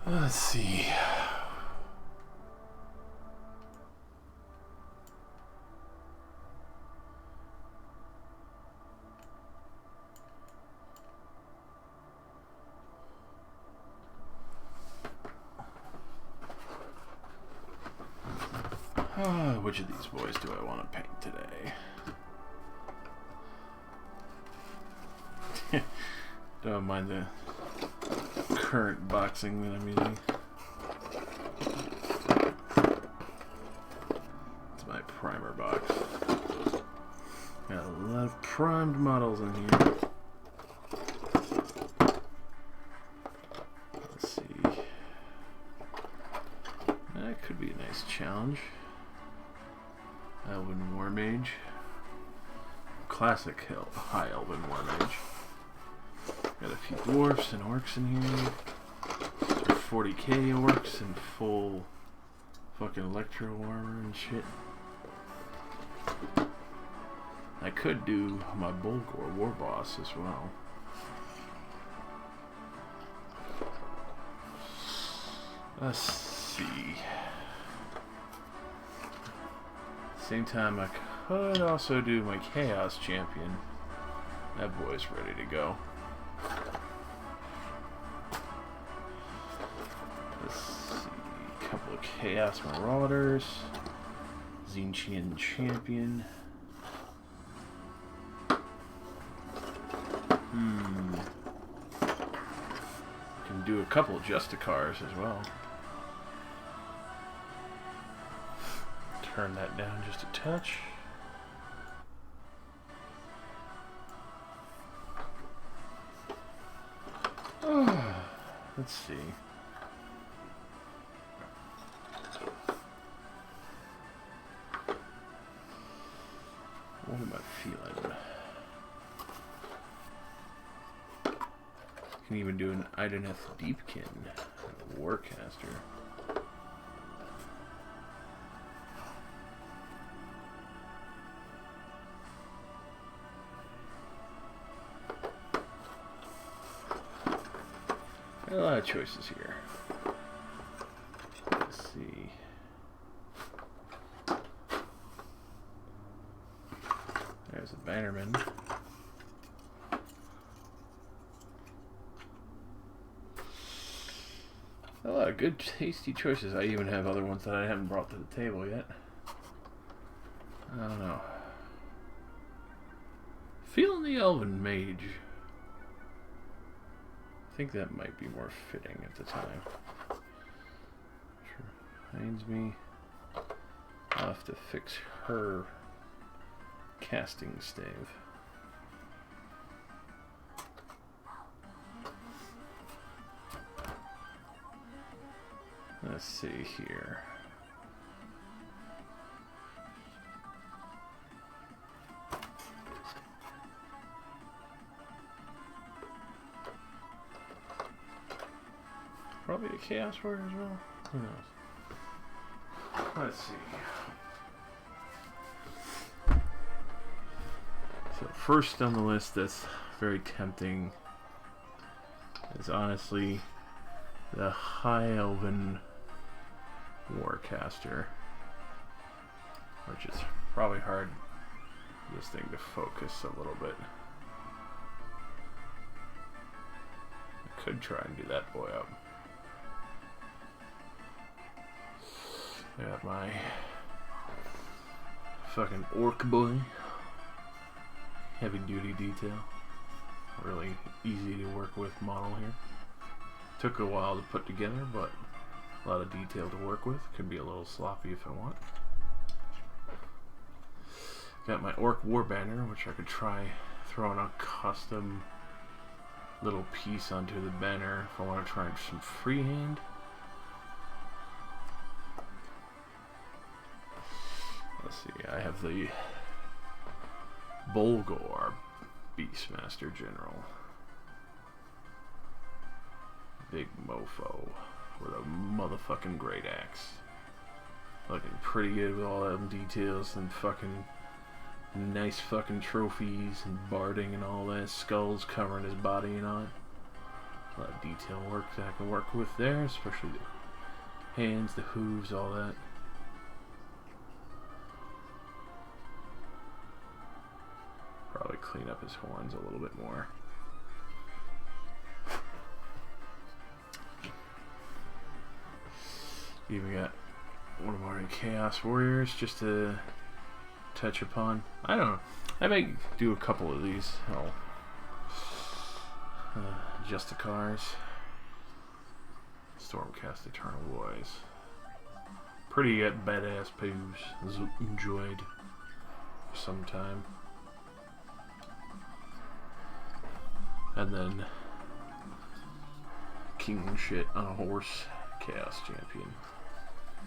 Let's see. Which of these boys do I want to paint today? Don't mind the current boxing that I'm using. It's my primer box. Got a lot of primed models in here. Let's see. That could be a nice challenge. Elven War Mage. Classic High Elven War Mage. Got a few dwarfs and orcs in here. 40k orcs and full fucking electro armor and shit. I could do my Bulgor war boss as well. Let's see. Same time, I could also do my Chaos Champion. That boy's ready to go. Let's see. A couple of Chaos Marauders. Zinchian Champion. Can do a couple of Justicars as well. Turn that down just a touch. Let's see. What am I feeling? Can even do an Ideneth Deepkin, Warcaster. A lot of choices here. Let's see. There's a Bannerman. A lot of good, tasty choices. I even have other ones that I haven't brought to the table yet. I don't know. Feeling the Elven Mage. I think that might be more fitting at the time. Which reminds me, I'll have to fix her casting stave. Let's see here. Probably a Chaos Warrior as well. Who knows? Let's see. So first on the list that's very tempting is honestly the High Elven Warcaster, which is probably hard for this thing to focus a little bit. I could try and do that boy up. Got my fucking orc boy. Heavy duty detail. Really easy to work with model here. Took a while to put together, but a lot of detail to work with. Could be a little sloppy if I want. Got my orc war banner, which I could try throwing a custom little piece onto the banner if I want to try some freehand. Let's see, I have the Bulgor Beastmaster General. Big mofo with a motherfucking great axe. Looking pretty good with all them details and fucking nice fucking trophies and barding and all that. Skulls covering his body and all. A lot of detail work that I can work with there, especially the hands, the hooves, all that. Probably clean up his horns a little bit more. Even got one of our Chaos Warriors just to touch upon. I don't know. I may do a couple of these. Justicars. Stormcast Eternal Boys. Pretty badass poos. Enjoyed for some time. And then King shit on a horse. Chaos Champion.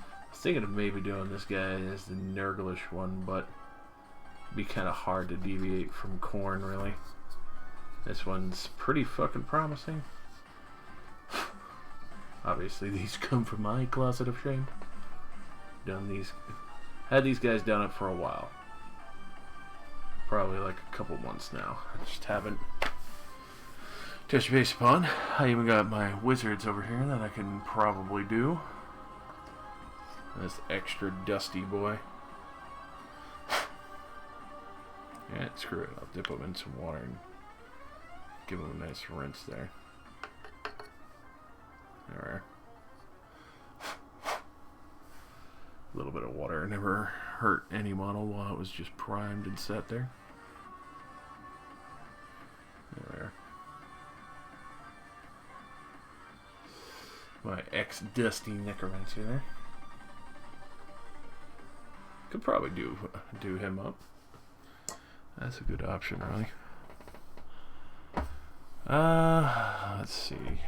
I was thinking of maybe doing this guy as the Nurglish one, but it'd be kind of hard to deviate from Khorne, really. This one's pretty fucking promising. Obviously, these come from my closet of shame. Had these guys done it for a while. Probably like a couple months now. I just haven't touched base upon. I even got my wizards over here that I can probably do. This extra dusty boy. Yeah, screw it. I'll dip them in some water and give them a nice rinse there. Alright. A little bit of water never hurt any model while it was just primed and set there. There. My ex-dusty necromancer there. Could probably do him up. That's a good option, really. Let's see.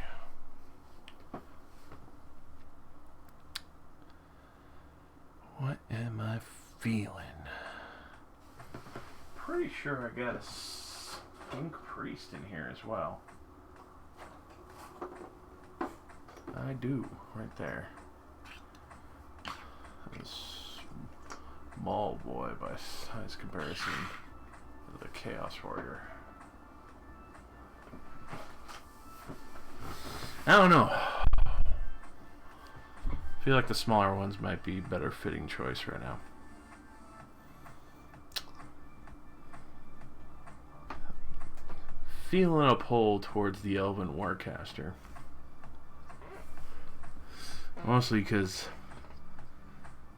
What am I feeling? Pretty sure I got a skink priest in here as well. I do, right there. A small boy by size comparison of the Chaos Warrior. I don't know. I feel like the smaller ones might be better fitting choice right now. Feeling a pull towards the Elven Warcaster. Mostly because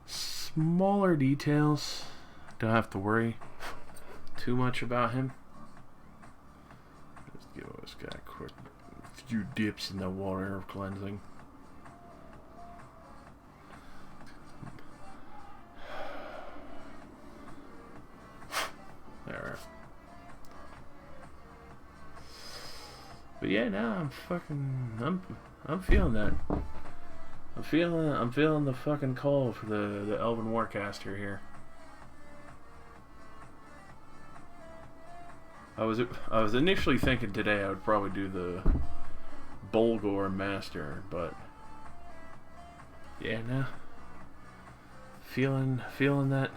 smaller details, don't have to worry too much about him. Just give this guy a quick few dips in the water of cleansing. Alright. But yeah, now I'm feeling that. I'm feeling the fucking call for the Elven Warcaster here. I was initially thinking today I would probably do the Bolgor Master, but yeah, now feeling that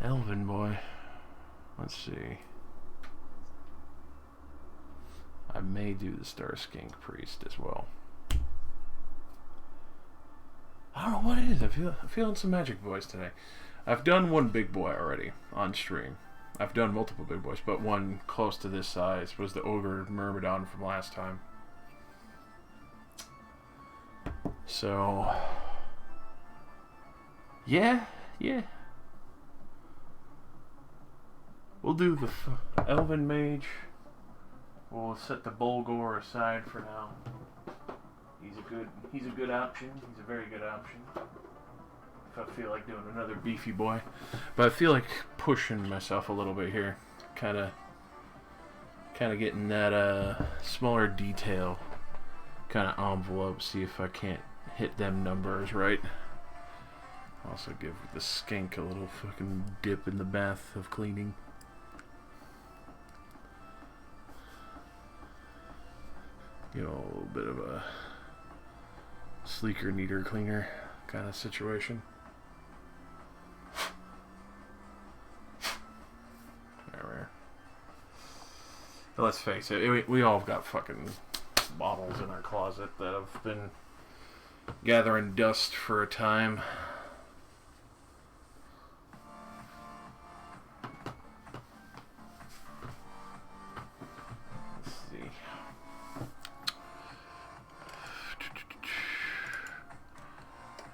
Elven boy. Let's see. I may do the Star Skink Priest as well. I don't know what it is. I'm feeling some magic boys today. I've done one big boy already on stream. I've done multiple big boys, but one close to this size was the Ogre Myrmidon from last time. So, yeah. We'll do the Elven Mage. We'll set the Bolgor aside for now. He's a good option. He's a very good option. If I feel like doing another beefy boy. But I feel like pushing myself a little bit here. Kinda getting that smaller detail kinda envelope, see if I can't hit them numbers right. Also give the skink a little fucking dip in the bath of cleaning. You know, a little bit of a sleeker, neater, cleaner kind of situation. There. Let's face it, we all got fucking bottles in our closet that have been gathering dust for a time. Let's see.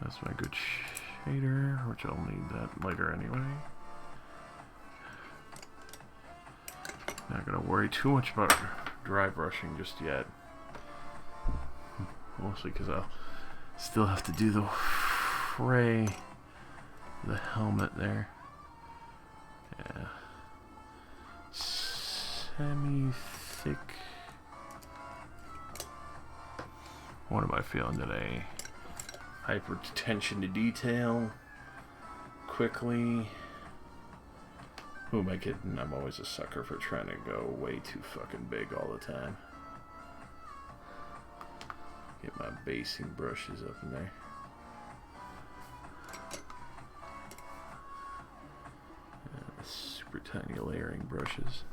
That's my good shader, which I'll need that later anyway. Not gonna worry too much about dry brushing just yet. Mostly because I'll still have to do the fray, the helmet there. Yeah. Semi-thick. What am I feeling today? Hyper attention to detail. Quickly. Who am I kidding? I'm always a sucker for trying to go way too fucking big all the time. Get my basing brushes up in there. Super tiny layering brushes.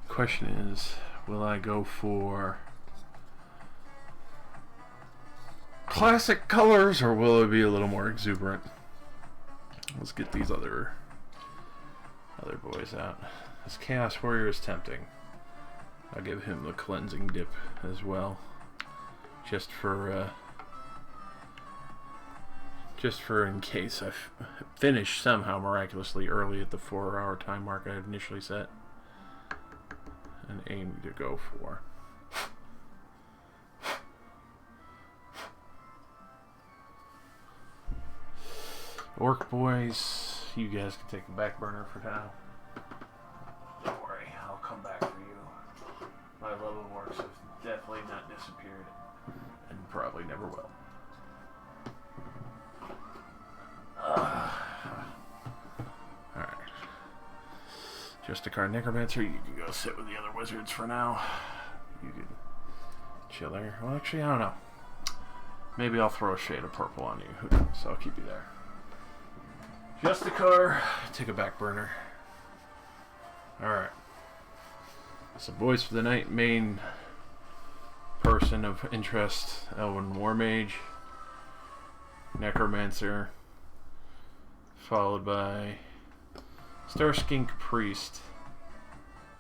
Question is, will I go for classic colors or will it be a little more exuberant? Let's get these other boys out. This Chaos Warrior is tempting. I'll give him the cleansing dip as well, just for in case I finish somehow miraculously early at the 4-hour time mark I had initially set and aim to go for. Orc boys, you guys can take a back burner for now. Don't worry, I'll come back for you. My love of orcs have definitely not disappeared, and probably never will. Alright. Just a card necromancer, you can go sit with the other wizards for now. You can chill there. Well, actually, I don't know. Maybe I'll throw a shade of purple on you. Who knows? I'll keep you there. Just a car, take a back burner. Alright. So boys for the night, main person of interest, Elven Warmage, Necromancer, followed by Starskink Priest.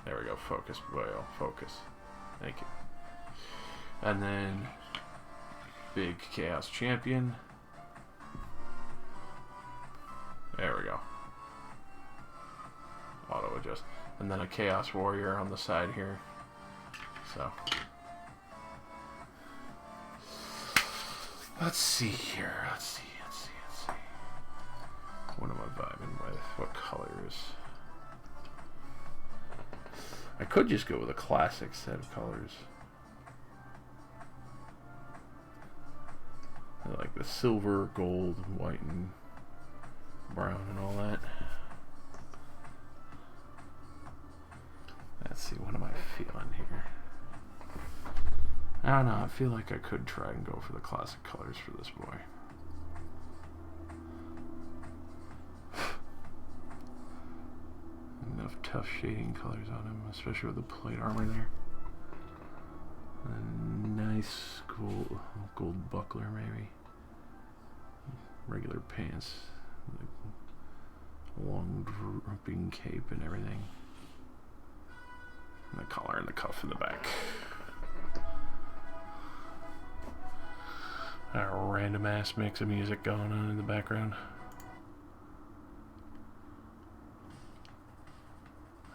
There we go, focus, boyo, focus. Thank you. And then big Chaos Champion. There we go. Auto adjust. And then a Chaos Warrior on the side here. So. Let's see here. Let's see. What am I vibing with? What colors? I could just go with a classic set of colors. I like the silver, gold, white, and brown and all that. Let's see, what am I feeling here? I don't know, I feel like I could try and go for the classic colors for this boy. Enough tough shading colors on him, especially with the plate armor there. A nice gold buckler maybe. Regular pants. Long drooping cape and everything. And the collar and the cuff in the back. A random ass mix of music going on in the background.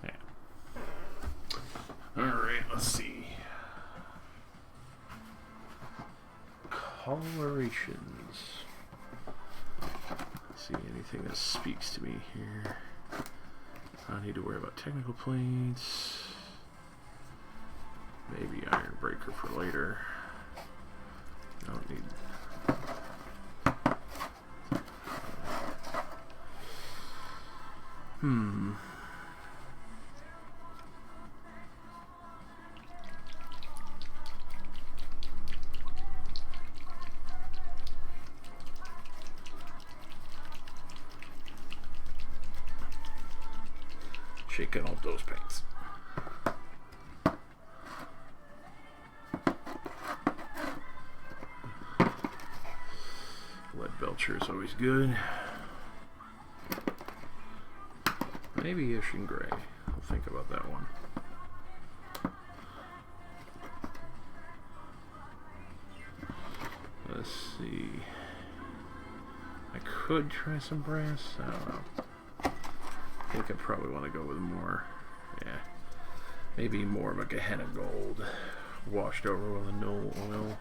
Yeah. Alright, let's see. Colorations. See anything that speaks to me here. I don't need to worry about technical plates. Maybe Iron Breaker for later. I don't need. Shaking off those paints. good. Maybe Ish and Gray. I'll think about that one. Let's see. I could try some brass. I don't know. I think I probably want to go with more. Yeah. Maybe more of a Gehenna gold. Washed over with a no oil.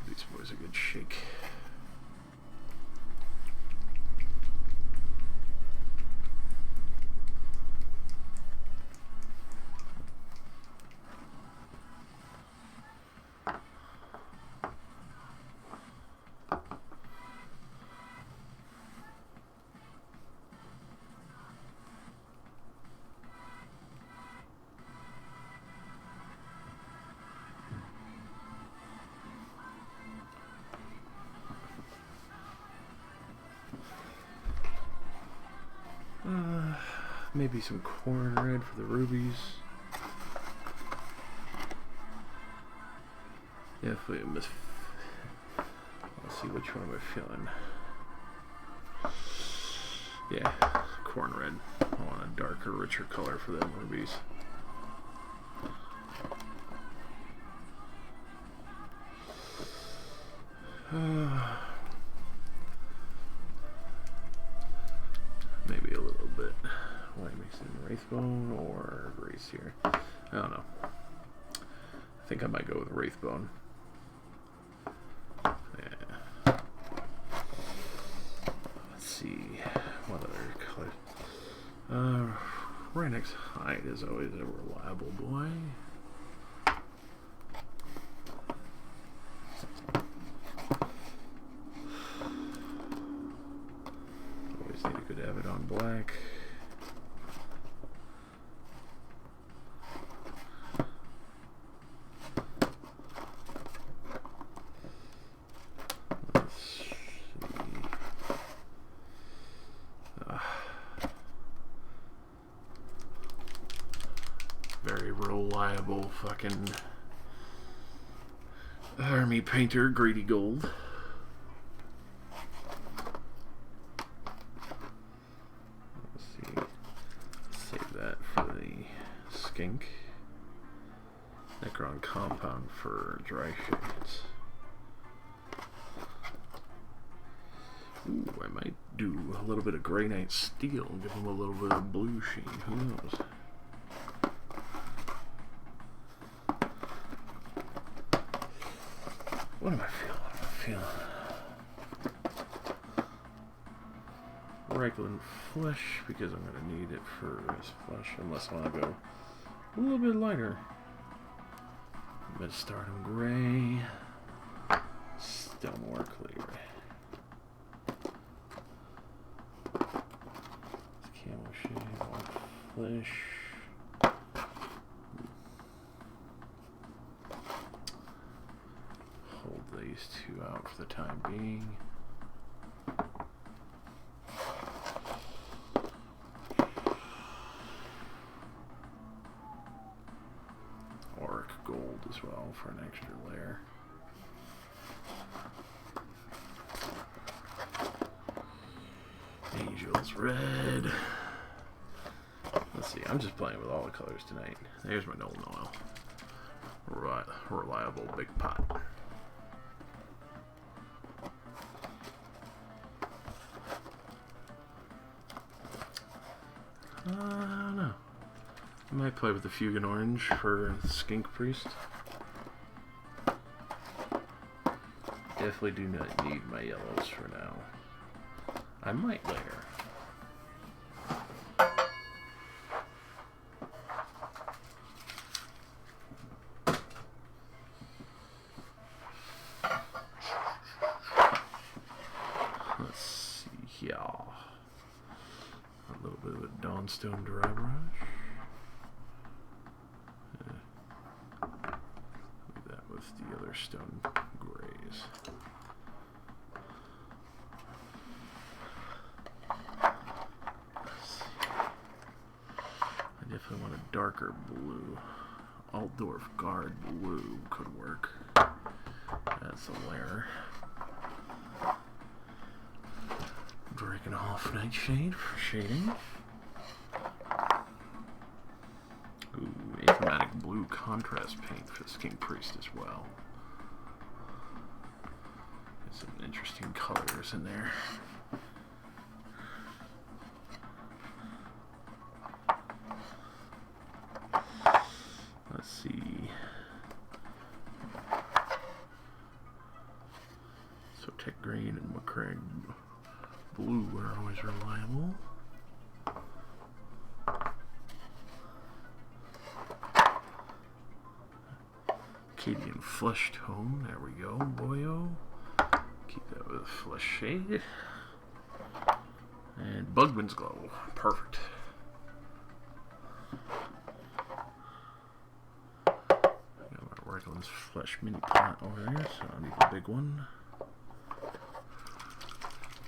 Give these boys a good shake. Maybe some corn red for the rubies. Definitely a miss. Let's see, which one am I feeling? Yeah, corn red. I want a darker, richer color for them rubies. Maybe a little bit. Why mixing Wraithbone or Grace here? I don't know. I think I might go with Wraithbone. Yeah. Let's see. What other colors? Renix Hide is always a reliable boy. Always need a good Abaddon Black. Very reliable fucking army painter, Greedy Gold. Let's see. Save that for the skink. Necron Compound for Dry Shades. Ooh, I might do a little bit of Grey Knight Steel and give him a little bit of blue sheen. Who knows? What am I feeling? What am I feeling? Reichland Flesh, because I'm going to need it for his flesh, unless I want to go a little bit lighter. Mid-Stardom Gray. Stoneware Clear. Camo Shade, White Flesh. Hold these two out for the time being. Auric Gold as well for an extra layer. Angels Red. Let's see, I'm just playing with all the colors tonight. There's my Nolan Oil. Reliable big pot. I don't know. I might play with the Fugan Orange for the Skink Priest. Definitely do not need my yellows for now. I might later. Let's see here. A little bit of a Dawnstone Dry Brush. Leave that with the other stone grays. darker blue. Altdorf Guard blue could work. That's a layer. Drakenhof Nightshade for shading. Ooh, Achromatic blue contrast paint for this King Priest as well. There's some interesting colors in there. Let's see. So Tech Green and McCraig Blue are always reliable. Acadian Flesh Tone, there we go, boyo. Keep that with Flesh Shade. And Bugman's Glow, perfect. Got my Reikland's Flesh mini pot over there, so I need the big one.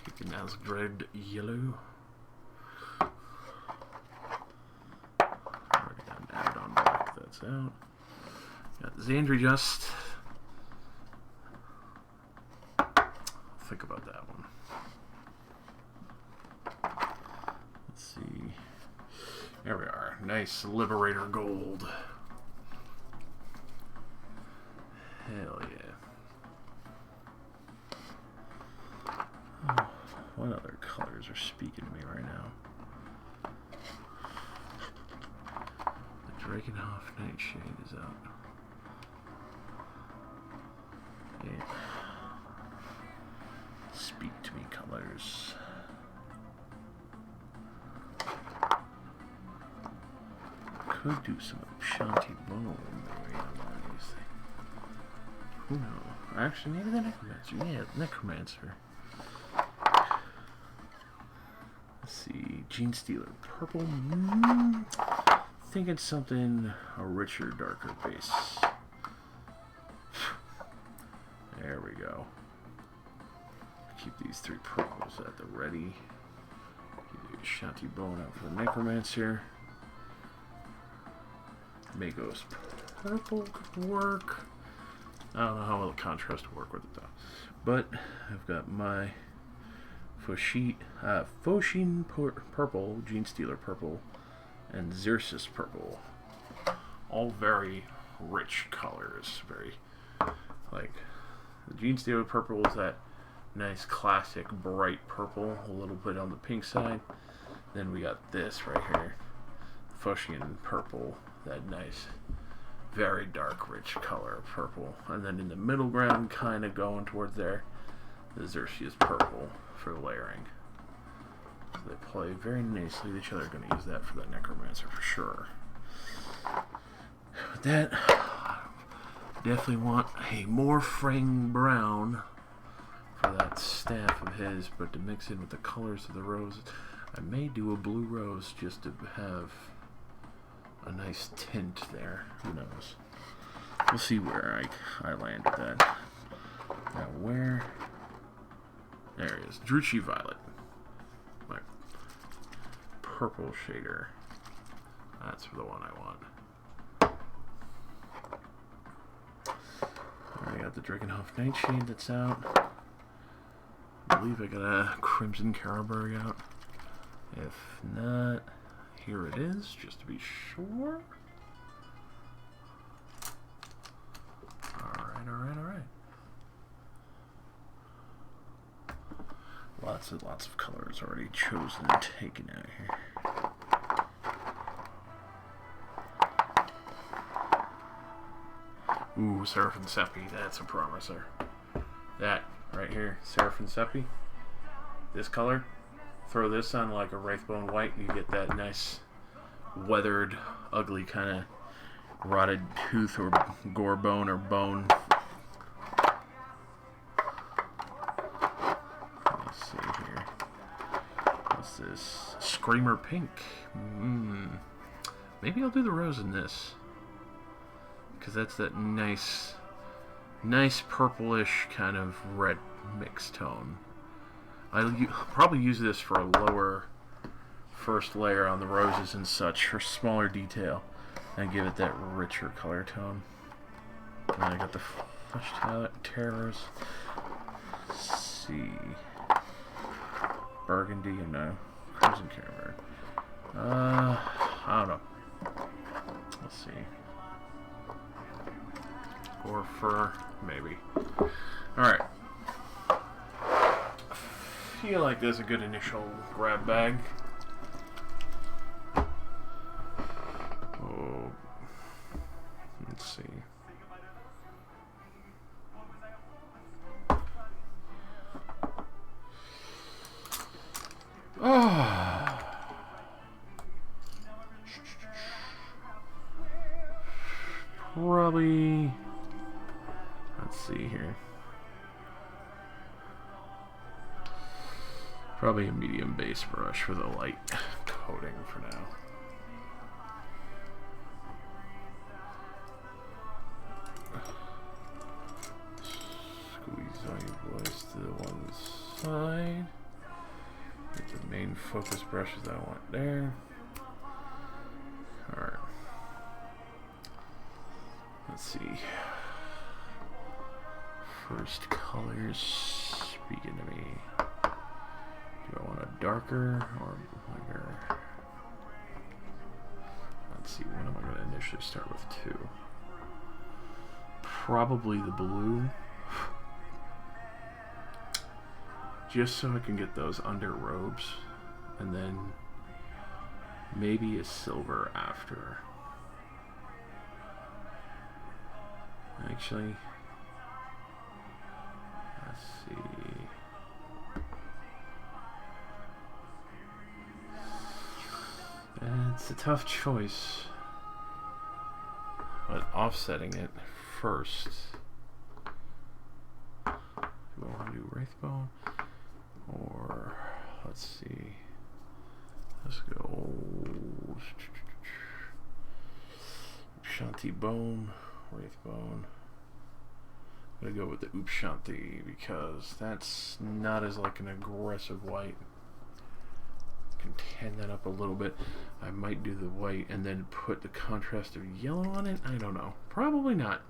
Keep the Nazgul Dread yellow. Already got an added on black, that's out. Got the Xandri Just. Think about that one. Let's see. There we are. Nice Liberator Gold. Hell yeah. Oh, what other colors are speaking to me right now? The Drakenhof Nightshade is out. Yeah. Speak to me, colors. Could do some Shanti Bone maybe on these things. Who knows? Actually, maybe the Necromancer. Yeah, Necromancer. Let's see. Gene Stealer Purple. Thinking something a richer, darker base. There we go. Keep these three purples at the ready. Keep the Shanti Bone out for the Necromancer. Magos Purple could work. I don't know how well the contrast will work with it though. But I've got my Foshin Purple, Gene Stealer Purple, and Xerxes Purple. All very rich colors. Very, like, the Gene Stealer Purple is that nice classic bright purple, a little bit on the pink side. Then we got this right here, Foshin Purple, that nice, very dark, rich color of purple. And then in the middle ground, kind of going towards there, the Xerxes Purple for layering. So they play very nicely with each other. Going to use that for the Necromancer for sure. With that, definitely want a more fraying brown for that staff of his, but to mix in with the colors of the roses, I may do a blue rose just to have a nice tint there. Who knows? We'll see where I land with that. Now where? There it is. Druchii Violet. My purple shader. That's the one I want. Alright, got the Drakenhof Nightshade that's out. I believe I got a Crimson Caraberry out. If not, here it is, just to be sure. Alright, alright, alright. Lots of colors already chosen and taken out here. Ooh, Seraphim Seppi, that's a promiser. That right here, Seraphim Seppi. This color, throw this on like a Wraithbone White, you get that nice, weathered, ugly kind of rotted tooth or gore bone or bone. Let's see here. What's this? Screamer Pink. Maybe I'll do the rose in this, because that's that nice purplish kind of red mixed tone. I'll probably use this for a lower first layer on the roses and such, for smaller detail. and give it that richer color tone. And then I got the Flesh Terrors. Let's see. Burgundy, no. Crimson Camera. I don't know. Let's see. Or fur, maybe. Alright. I feel like there's a good initial grab bag. Oh, let's see. Oh. Probably, let's see here. Probably a medium base brush with a light coating for now. Squeeze all your boys to the one side. Get the main focus brushes that I want there. Alright. Let's see. First colors speaking to me. Do I want a darker or lighter? Let's see, when am I going to initially start with two? Probably the blue. Just so I can get those under robes. And then maybe a silver after. Actually, let's see. It's a tough choice, but offsetting it first. Do I want to do Wraithbone? Or, let's see. Let's go Shanti Bone, Wraithbone. I'm gonna go with the Upshanti because that's not as like an aggressive white. Can tan that up a little bit. I might do the white and then put the contrast of yellow on it. I don't know. Probably not.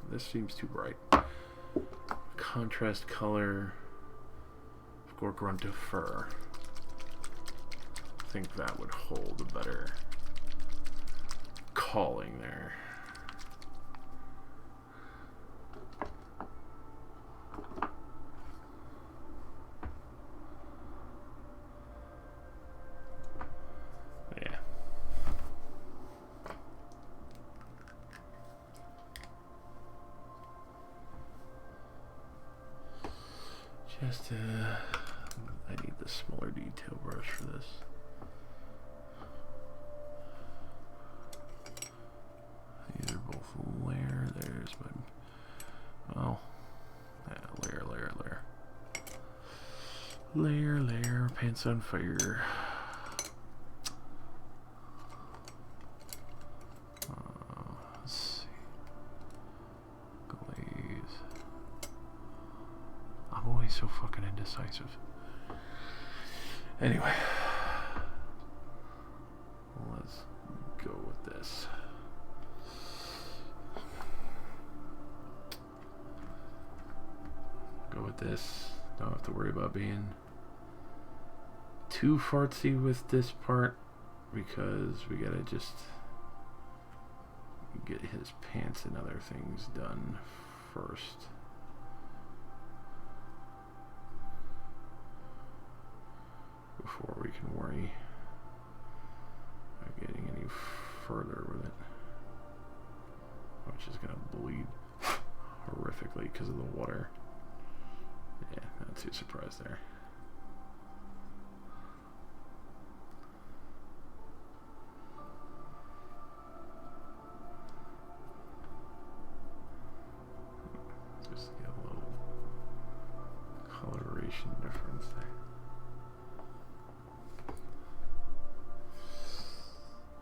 This seems too bright. Contrast color of Gorgrunta fur. I think that would hold a better calling there. Just, I need the smaller detail brush for this. These are both layer. There's my, oh, yeah, layer, pants on fire. Let's see. Glaze. I'm always so fucking indecisive. Anyway, let's go with this. Go with this. Don't have to worry about being too fartsy with this part because we gotta just get his pants and other things done first. Before we can worry about getting any further with it, which is gonna bleed horrifically because of the water. Yeah, not too surprised there. Just get a little coloration difference there.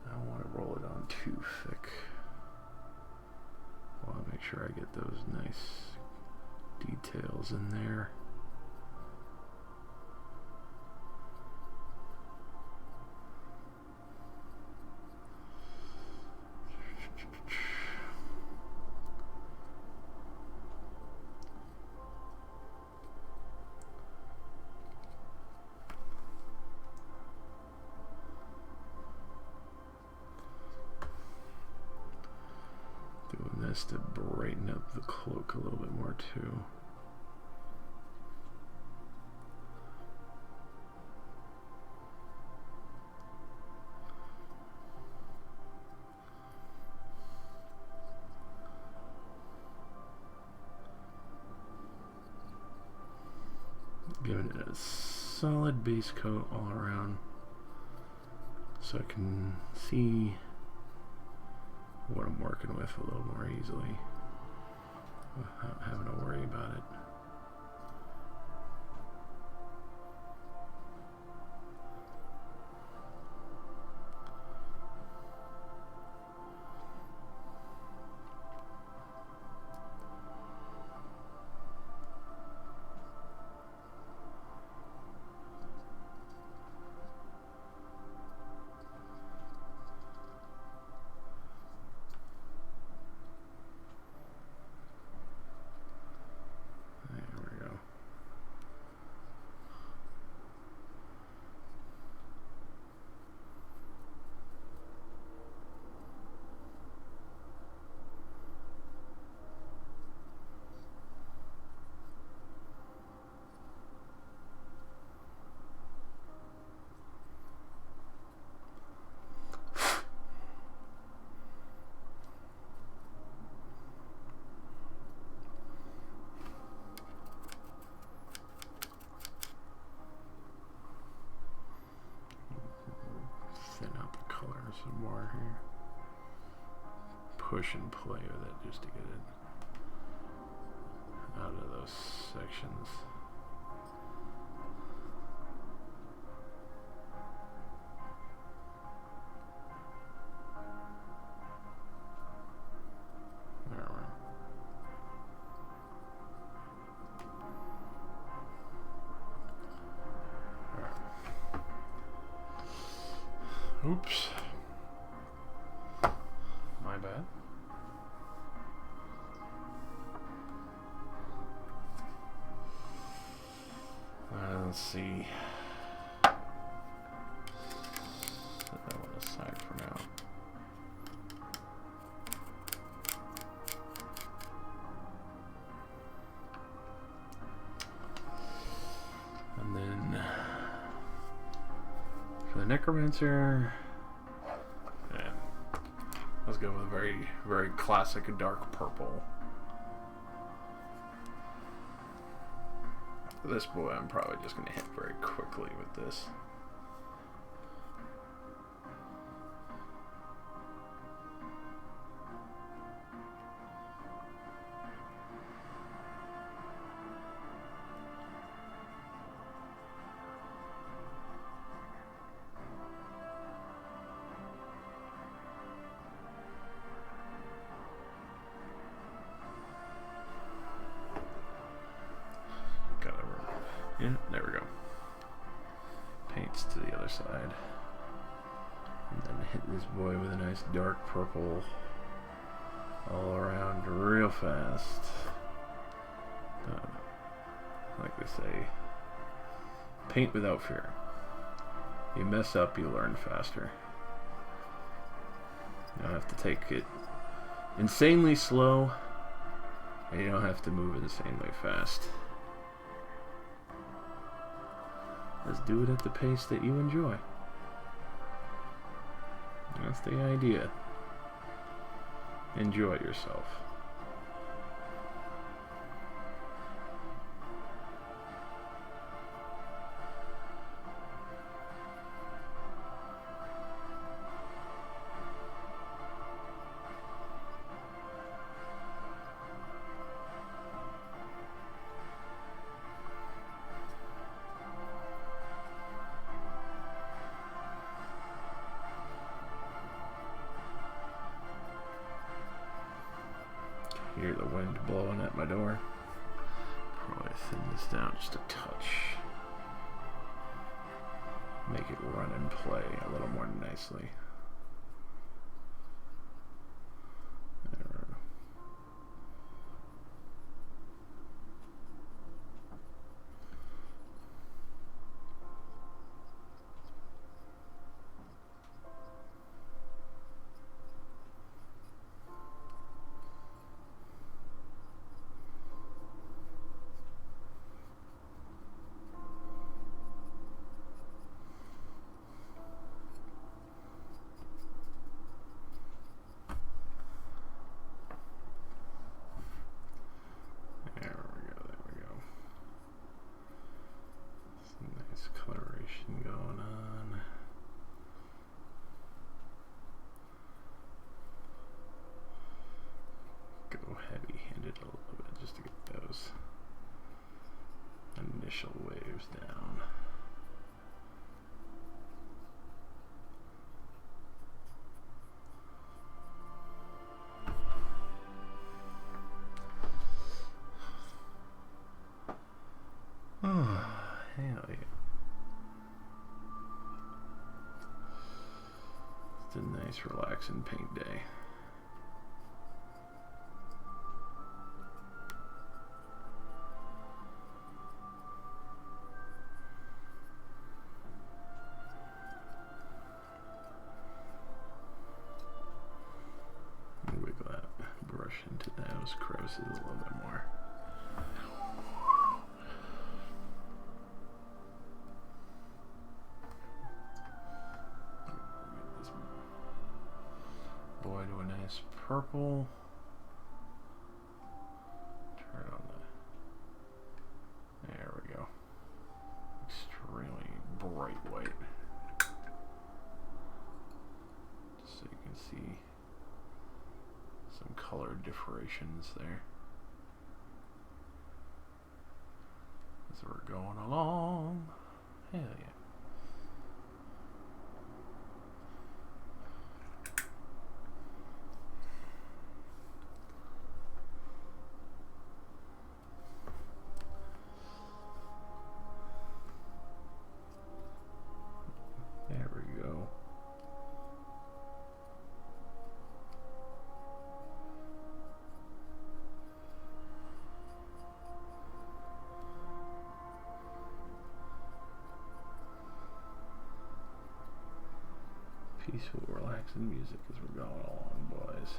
I don't want to roll it on too thick. I want to make sure I get those nice details in there. needs to brighten up the cloak a little bit more too. Giving it a solid base coat all around so I can see what I'm working with a little more easily without having to worry about it. Some more here. Push and play with it just to get it out of those sections. There we are. All right. Oops. My bad. Let's see. Set that one aside for now. And then for the Necromancer, let's go with a very, very classic dark purple. This boy, I'm probably just going to hit very quickly with this. Yeah, there we go. Paints to the other side. And then hit this boy with a nice dark purple all around real fast. Like they say, paint without fear. You mess up, you learn faster. You don't have to take it insanely slow, and you don't have to move insanely fast. Just do it at the pace that you enjoy. That's the idea. Enjoy yourself. Hear the wind blowing at my door. Probably thin this down just a touch. Make it run and play a little more nicely. There we go. Nice relaxing paint day. Wiggle that brush into those crevices a little bit more. Boy to a nice purple. Turn on the. There we go. Extremely bright white. Just so you can see some color differentiations there. As we're going along. Hell yeah. There we go. Peaceful, relaxing music as we're going along, boys.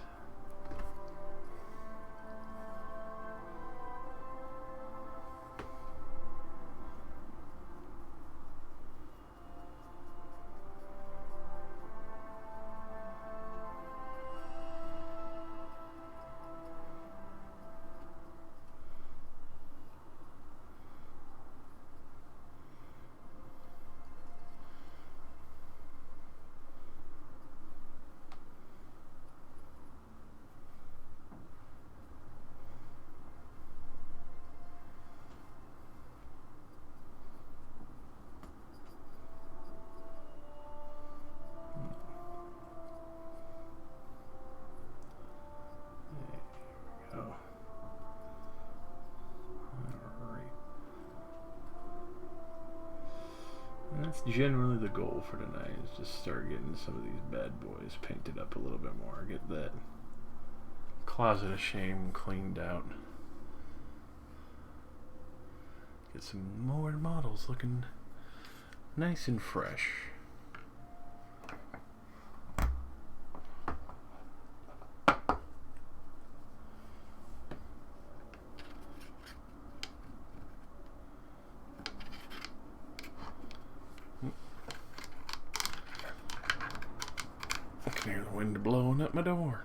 That's generally the goal for tonight, is just start getting some of these bad boys painted up a little bit more. Get that closet of shame cleaned out. Get some more models looking nice and fresh. I can hear the wind blowing at my door.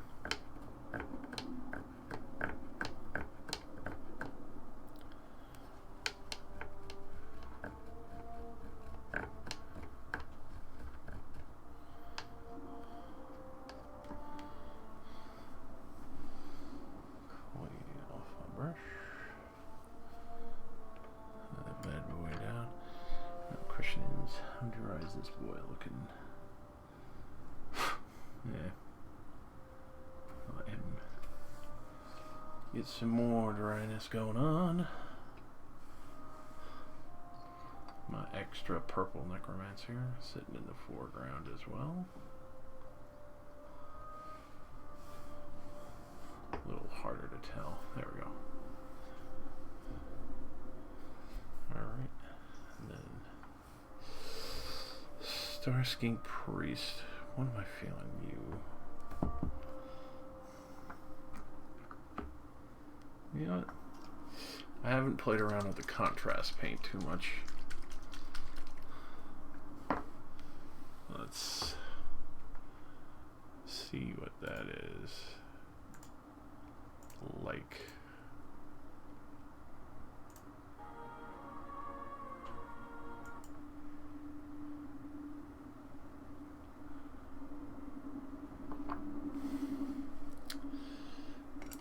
How dry is this boy looking? Yeah. Let him get some more dryness going on. My extra purple necromancer sitting in the foreground as well. A little harder to tell. There we go. Alright. And then Starskink Priest. What am I feeling, you? You know what? I haven't played around with the contrast paint too much. Let's see what that is like.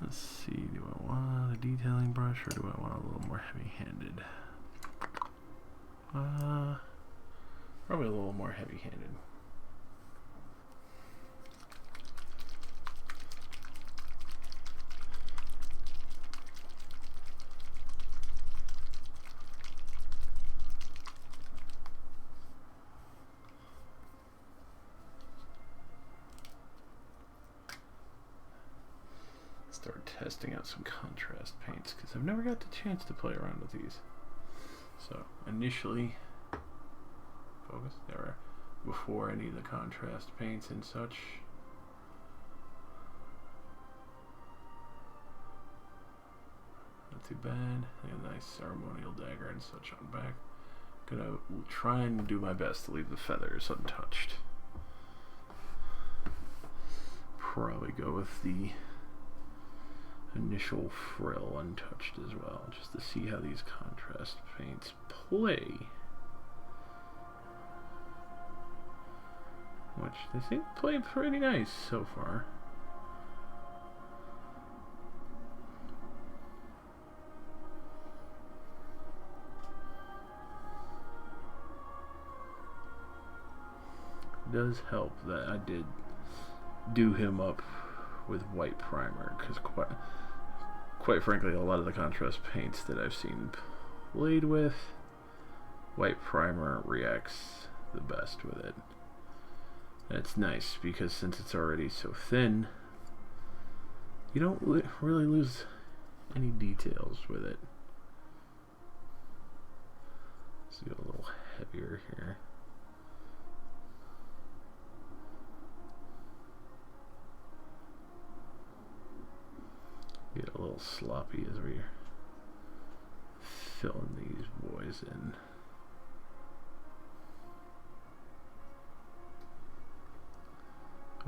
Let's see, do I want a detailing brush or do I want a little more heavy-handed? Probably a little more heavy-handed. start testing out some contrast paints because I've never got the chance to play around with these. So initially, focus there, before any of the contrast paints and such. Not too bad. A nice ceremonial dagger and such on back. Gonna try and do my best to leave the feathers untouched. Probably go with the initial frill untouched as well, just to see how these contrast paints play. Which they seem to play pretty nice so far. It does help that I did do him up with white primer, because quite frankly, a lot of the contrast paints that I've seen played with, white primer reacts the best with it. And it's nice because since it's already so thin, you don't really lose any details with it. Let's go a little heavier here. Get a little sloppy as we're filling these boys in.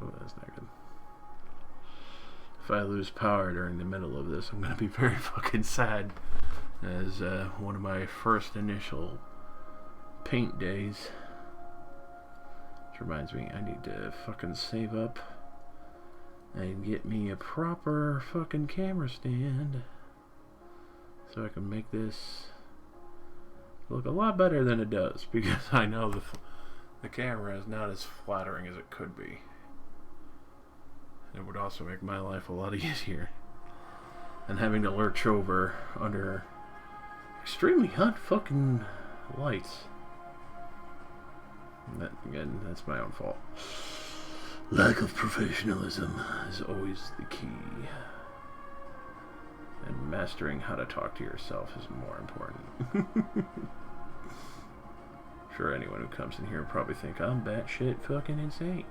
Oh, that's not good. If I lose power during the middle of this, I'm gonna be very fucking sad. As one of my first initial paint days. Which reminds me, I need to fucking save up and get me a proper fucking camera stand so I can make this look a lot better than it does, because I know the camera is not as flattering as it could be. It would also make my life a lot easier than having to lurch over under extremely hot fucking lights. And that, again, that's my own fault. Lack of professionalism is always the key. And mastering how to talk to yourself is more important. Sure, anyone who comes in here probably think I'm batshit fucking insane.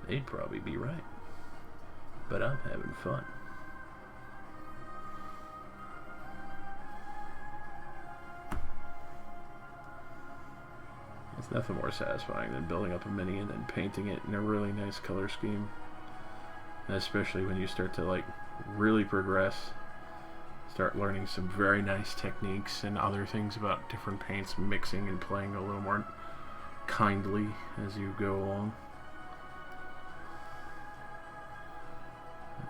They'd probably be right. But I'm having fun. It's nothing more satisfying than building up a mini and then painting it in a really nice color scheme. Especially when you start to like really progress. Start learning some very nice techniques and other things about different paints, mixing and playing a little more kindly as you go along.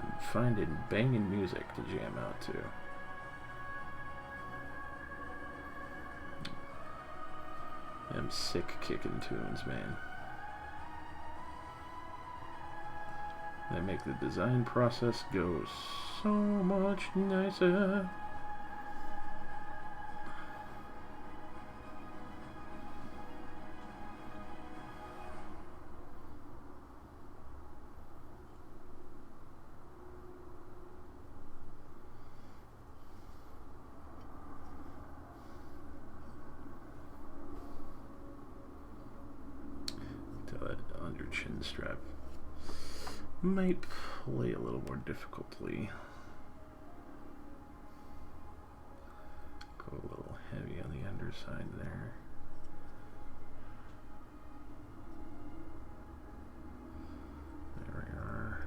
And finding banging music to jam out to. Them sick kicking tunes, man. They make the design process go so much nicer. Under chin strap might play a little more difficultly. Go a little heavy on the underside there. There we are.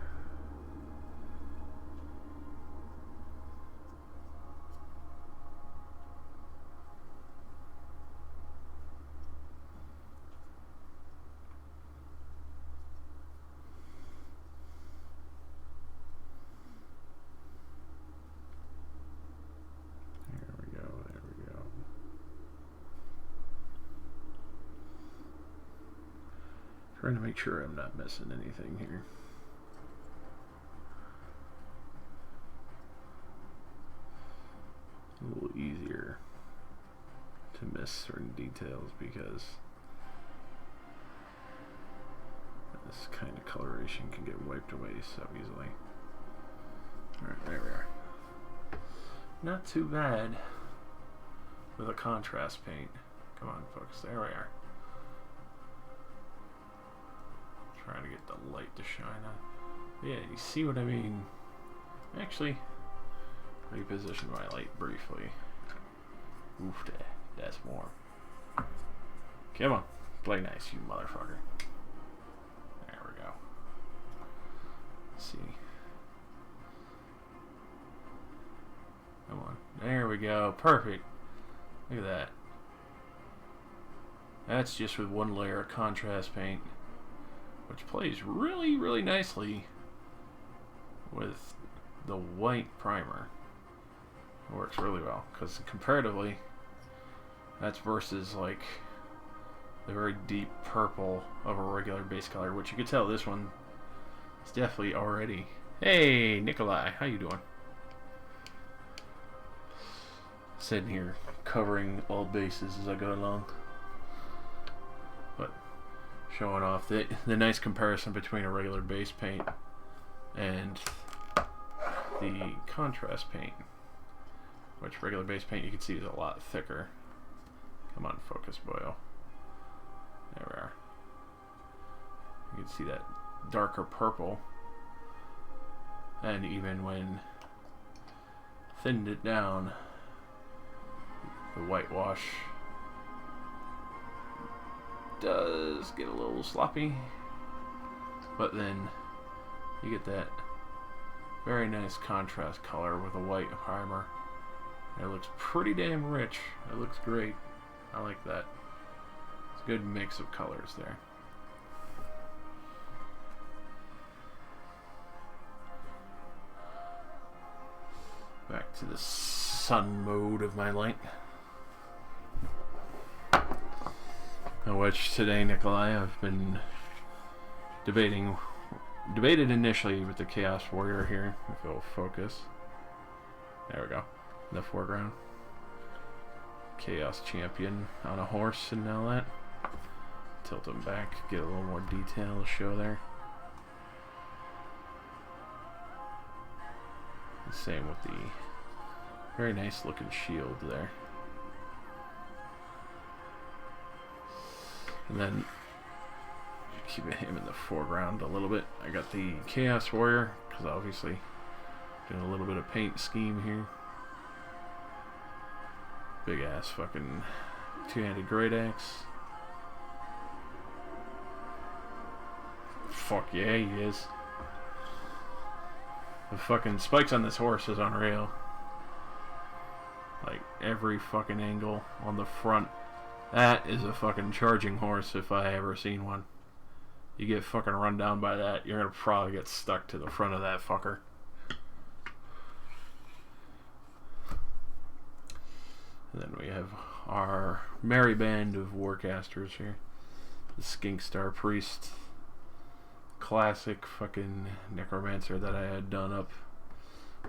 Trying to make sure I'm not missing anything here. A little easier to miss certain details because this kind of coloration can get wiped away so easily. Alright, there we are. Not too bad with a contrast paint. Come on, folks. There we are. Trying to get the light to shine on. Yeah, you see what I mean? Actually, reposition my light briefly. Oof, that's warm. Come on. Play nice, you motherfucker. There we go. Let's see. Come on. There we go. Perfect. Look at that. That's just with one layer of contrast paint, which plays really, really nicely with the white primer. It works really well, because comparatively, that's versus like the very deep purple of a regular base color, which you can tell this one is definitely already. Hey, Nikolai, how you doing? Sitting here covering all bases as I go along, but showing off the nice comparison between a regular base paint and the contrast paint, which regular base paint you can see is a lot thicker. Come on, focus, boyo. There we are. You can see that darker purple, and even when thinned it down, the whitewash does get a little sloppy, but then you get that very nice contrast color with a white primer. It looks pretty damn rich. It looks great. I like that. It's a good mix of colors there. Back to the sun mode of my light. Which today, Nikolai, I've been debated initially with the Chaos Warrior here, if it'll focus. There we go, in the foreground. Chaos Champion on a horse and all that. Tilt him back, get a little more detail to show there. The same with the very nice looking shield there. And then keeping him in the foreground a little bit. I got the Chaos Warrior, because obviously doing a little bit of paint scheme here. Big ass fucking two-handed great axe. Fuck yeah, he is. The fucking spikes on this horse is unreal. Like every fucking angle on the front. That is a fucking charging horse if I ever seen one. You get fucking run down by that, you're gonna probably get stuck to the front of that fucker. And then we have our merry band of warcasters here. The Skink Star Priest. Classic fucking necromancer that I had done up.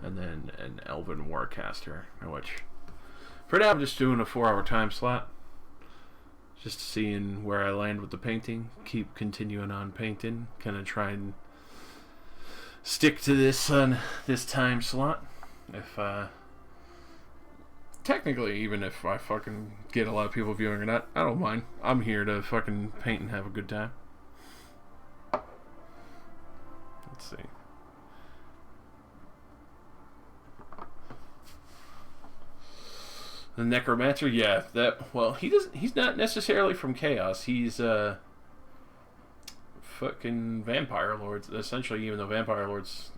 And then an elven warcaster, which for now I'm just doing a 4-hour time slot. Just seeing where I land with the painting. Keep continuing on painting. Kind of try and stick to this this time slot. If technically, even if I fucking get a lot of people viewing or not, I don't mind. I'm here to fucking paint and have a good time. Let's see. The Necromancer, yeah, he's not necessarily from Chaos. He's fucking Vampire Lords, essentially, even though Vampire Lords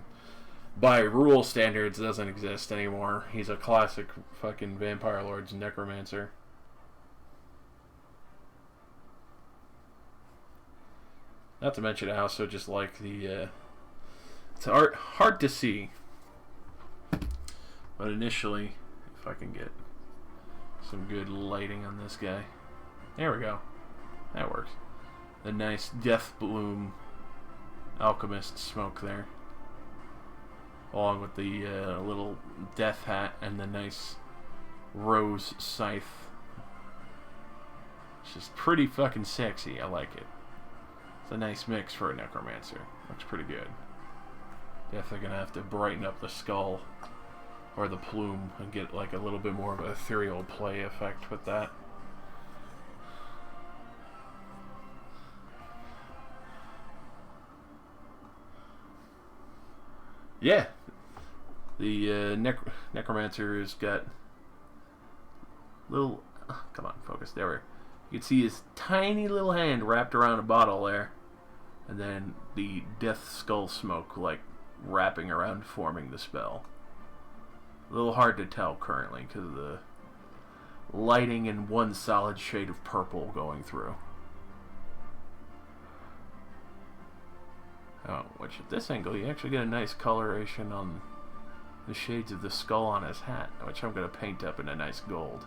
by rule standards doesn't exist anymore. He's a classic fucking Vampire Lords Necromancer. Not to mention I also just like the it's hard to see. But initially, if I can get some good lighting on this guy. There we go. That works. The nice Death Bloom Alchemist smoke there. Along with the little death hat and the nice rose scythe. It's just pretty fucking sexy. I like it. It's a nice mix for a necromancer. Looks pretty good. Definitely gonna have to brighten up the skull or the plume and get like a little bit more of an ethereal play effect with that. Yeah, the necromancer has got little. Come on, focus. There we go. You can see his tiny little hand wrapped around a bottle there, and then the death skull smoke like wrapping around, forming the spell. A little hard to tell currently because of the lighting and one solid shade of purple going through. Oh, which at this angle you actually get a nice coloration on the shades of the skull on his hat, which I'm going to paint up in a nice gold.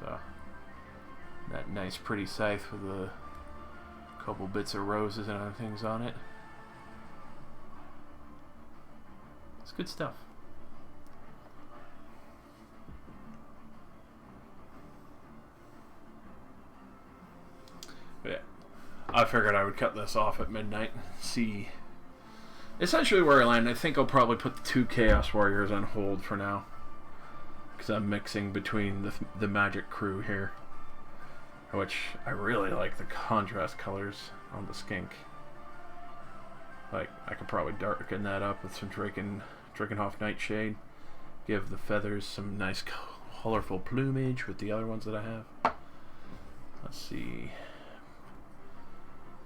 So, that nice pretty scythe with a couple bits of roses and other things on it. It's good stuff. But yeah, I figured I would cut this off at midnight and see essentially where I land. I think I'll probably put the 2 Chaos Warriors on hold for now, because I'm mixing between the magic crew here, which I really like the contrast colors on the skink. Like, I could probably darken that up with some Drakenhof Nightshade, give the feathers some nice colorful plumage with the other ones that I have. Let's see.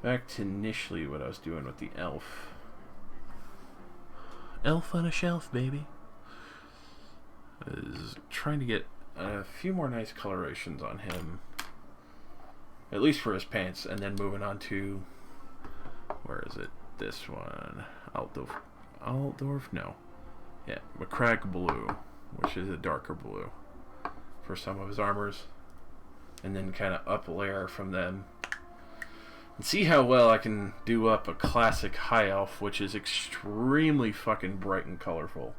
Back to initially what I was doing with the elf. Elf on a shelf, baby. Is trying to get a few more nice colorations on him, at least for his pants, and then moving on to, where is it? This one, Altdorf? No. Yeah, McCrack Blue, which is a darker blue for some of his armors, and then kind of up layer from them. And see how well I can do up a classic High Elf, which is extremely fucking bright and colorful.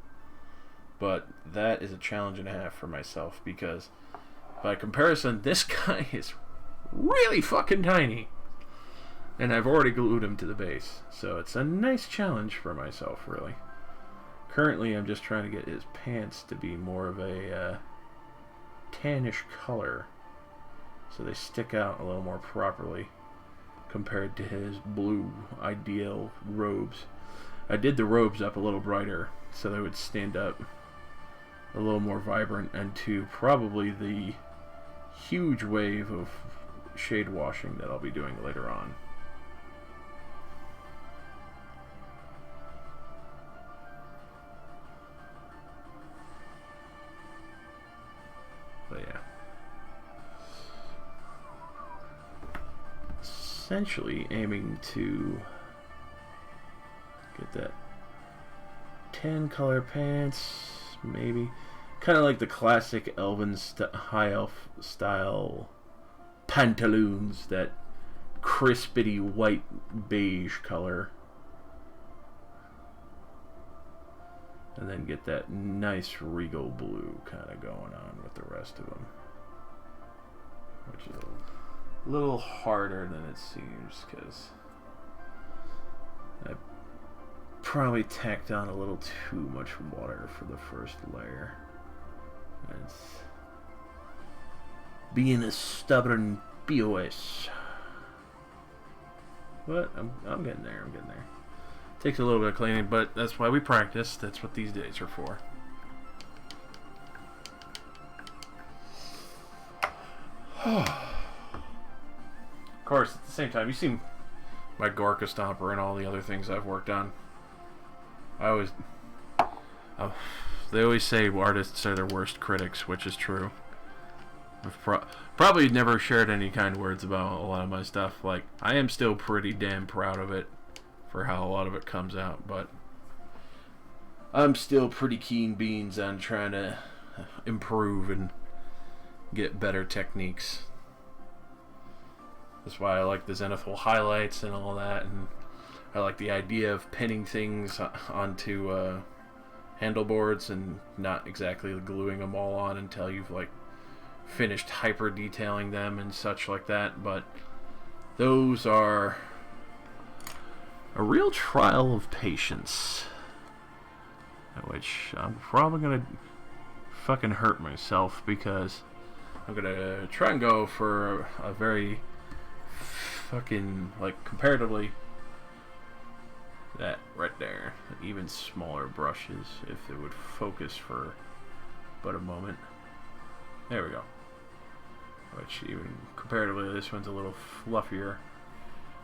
But that is a challenge and a half for myself, because by comparison, this guy is really fucking tiny. And I've already glued him to the base. So it's a nice challenge for myself, really. Currently, I'm just trying to get his pants to be more of a tannish color, so they stick out a little more properly compared to his blue ideal robes. I did the robes up a little brighter so they would stand up a little more vibrant, and to probably the huge wave of shade washing that I'll be doing later on. But yeah, essentially aiming to get that tan color pants, maybe kind of like the classic elven high elf style pantaloons, that crispity white beige color, and then get that nice regal blue kind of going on with the rest of them, which is a little harder than it seems because I probably tacked on a little too much water for the first layer. It's being a stubborn POS, but I'm getting there. I'm getting there. Takes a little bit of cleaning, but that's why we practice. That's what these days are for. Of course, at the same time, you see my Gorka Stomper and all the other things I've worked on. They always say artists are their worst critics, which is true. I've probably never shared any kind words about a lot of my stuff. Like, I am still pretty damn proud of it for how a lot of it comes out, but I'm still pretty keen beans on trying to improve and get better techniques. That's why I like the zenithal highlights and all that, and I like the idea of pinning things onto handleboards and not exactly gluing them all on until you've like finished hyper detailing them and such like that. But those are A real trial of patience. Which I'm probably gonna fucking hurt myself because I'm gonna try and go for a very fucking, like, comparatively, that right there, even smaller brushes if it would focus for but a moment. There we go. Which, even comparatively, this one's a little fluffier,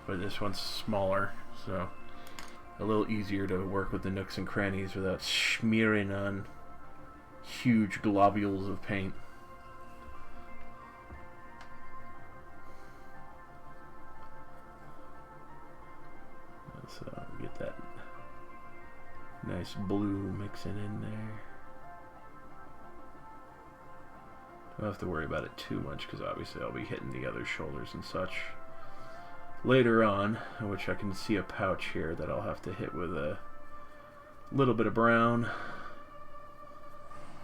but this one's smaller, so a little easier to work with the nooks and crannies without smearing on huge globules of paint. So get that nice blue mixing in there. Don't have to worry about it too much because obviously I'll be hitting the other shoulders and such later on, which I can see a pouch here that I'll have to hit with a little bit of brown.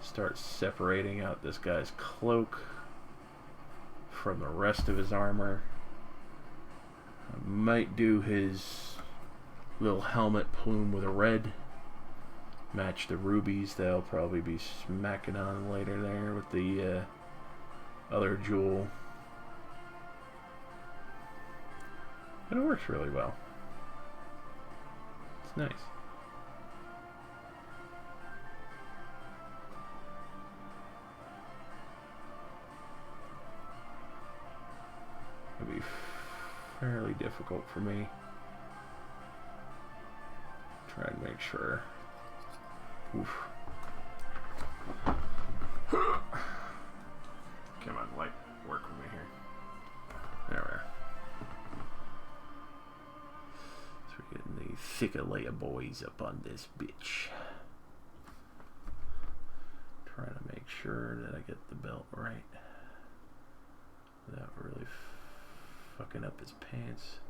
Start separating out this guy's cloak from the rest of his armor. I might do his little helmet plume with a red. Match the rubies they'll probably be smacking on later there with the other jewel. And it works really well. It's nice. It'll be fairly difficult for me. Try and make sure. Oof. Come on, light, work with me here. There we are. So we're getting the thicker layer boys up on this bitch. Trying to make sure that I get the belt right without really fucking up his pants.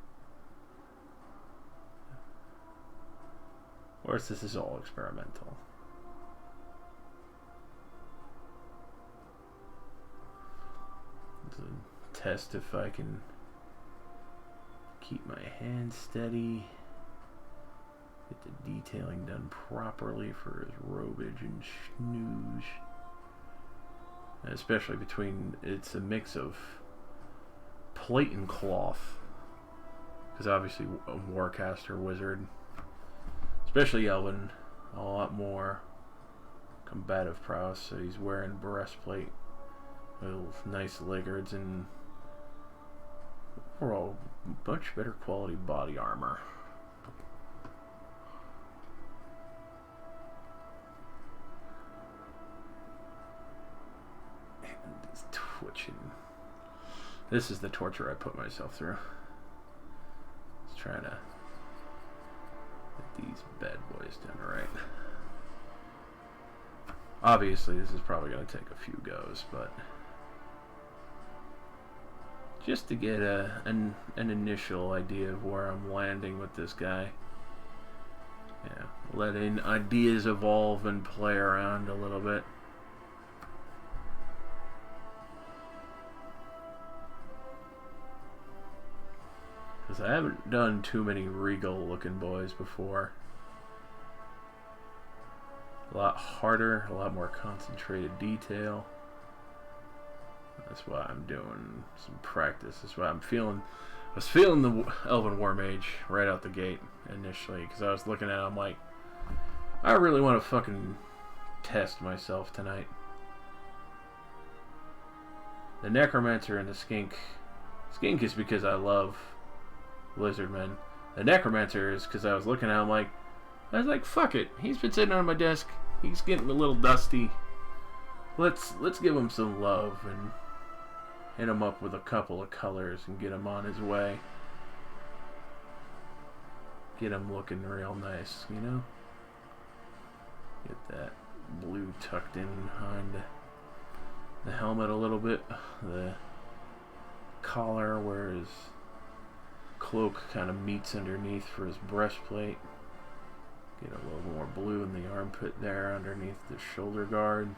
Of course, this is all experimental. To test if I can keep my hands steady, get the detailing done properly for his robage and snooze, and especially between, it's a mix of plate and cloth, because obviously a warcaster wizard, especially Elven, a lot more combative prowess, so he's wearing breastplate, little nice leggings, and overall much better quality body armor. And it's twitching. This is the torture I put myself through. Just trying to get these bad boys done right. Obviously, this is probably going to take a few goes, but just to get an initial idea of where I'm landing with this guy. Yeah, letting ideas evolve and play around a little bit. Because I haven't done too many regal looking boys before. A lot harder, a lot more concentrated detail. That's why I'm doing some practice. That's why I'm feeling. I was feeling the Elven War Mage right out the gate initially, because I was looking at him like, I really want to fucking test myself tonight. The Necromancer and the Skink. Skink is because I love Lizardmen. The Necromancer is because I was looking at him like, I was like, fuck it. He's been sitting on my desk. He's getting a little dusty. Let's give him some love and hit him up with a couple of colors and get him on his way. Get him looking real nice, you know? Get that blue tucked in behind the helmet a little bit. The collar where his cloak kind of meets underneath for his breastplate. Get a little more blue in the armpit there underneath the shoulder guard.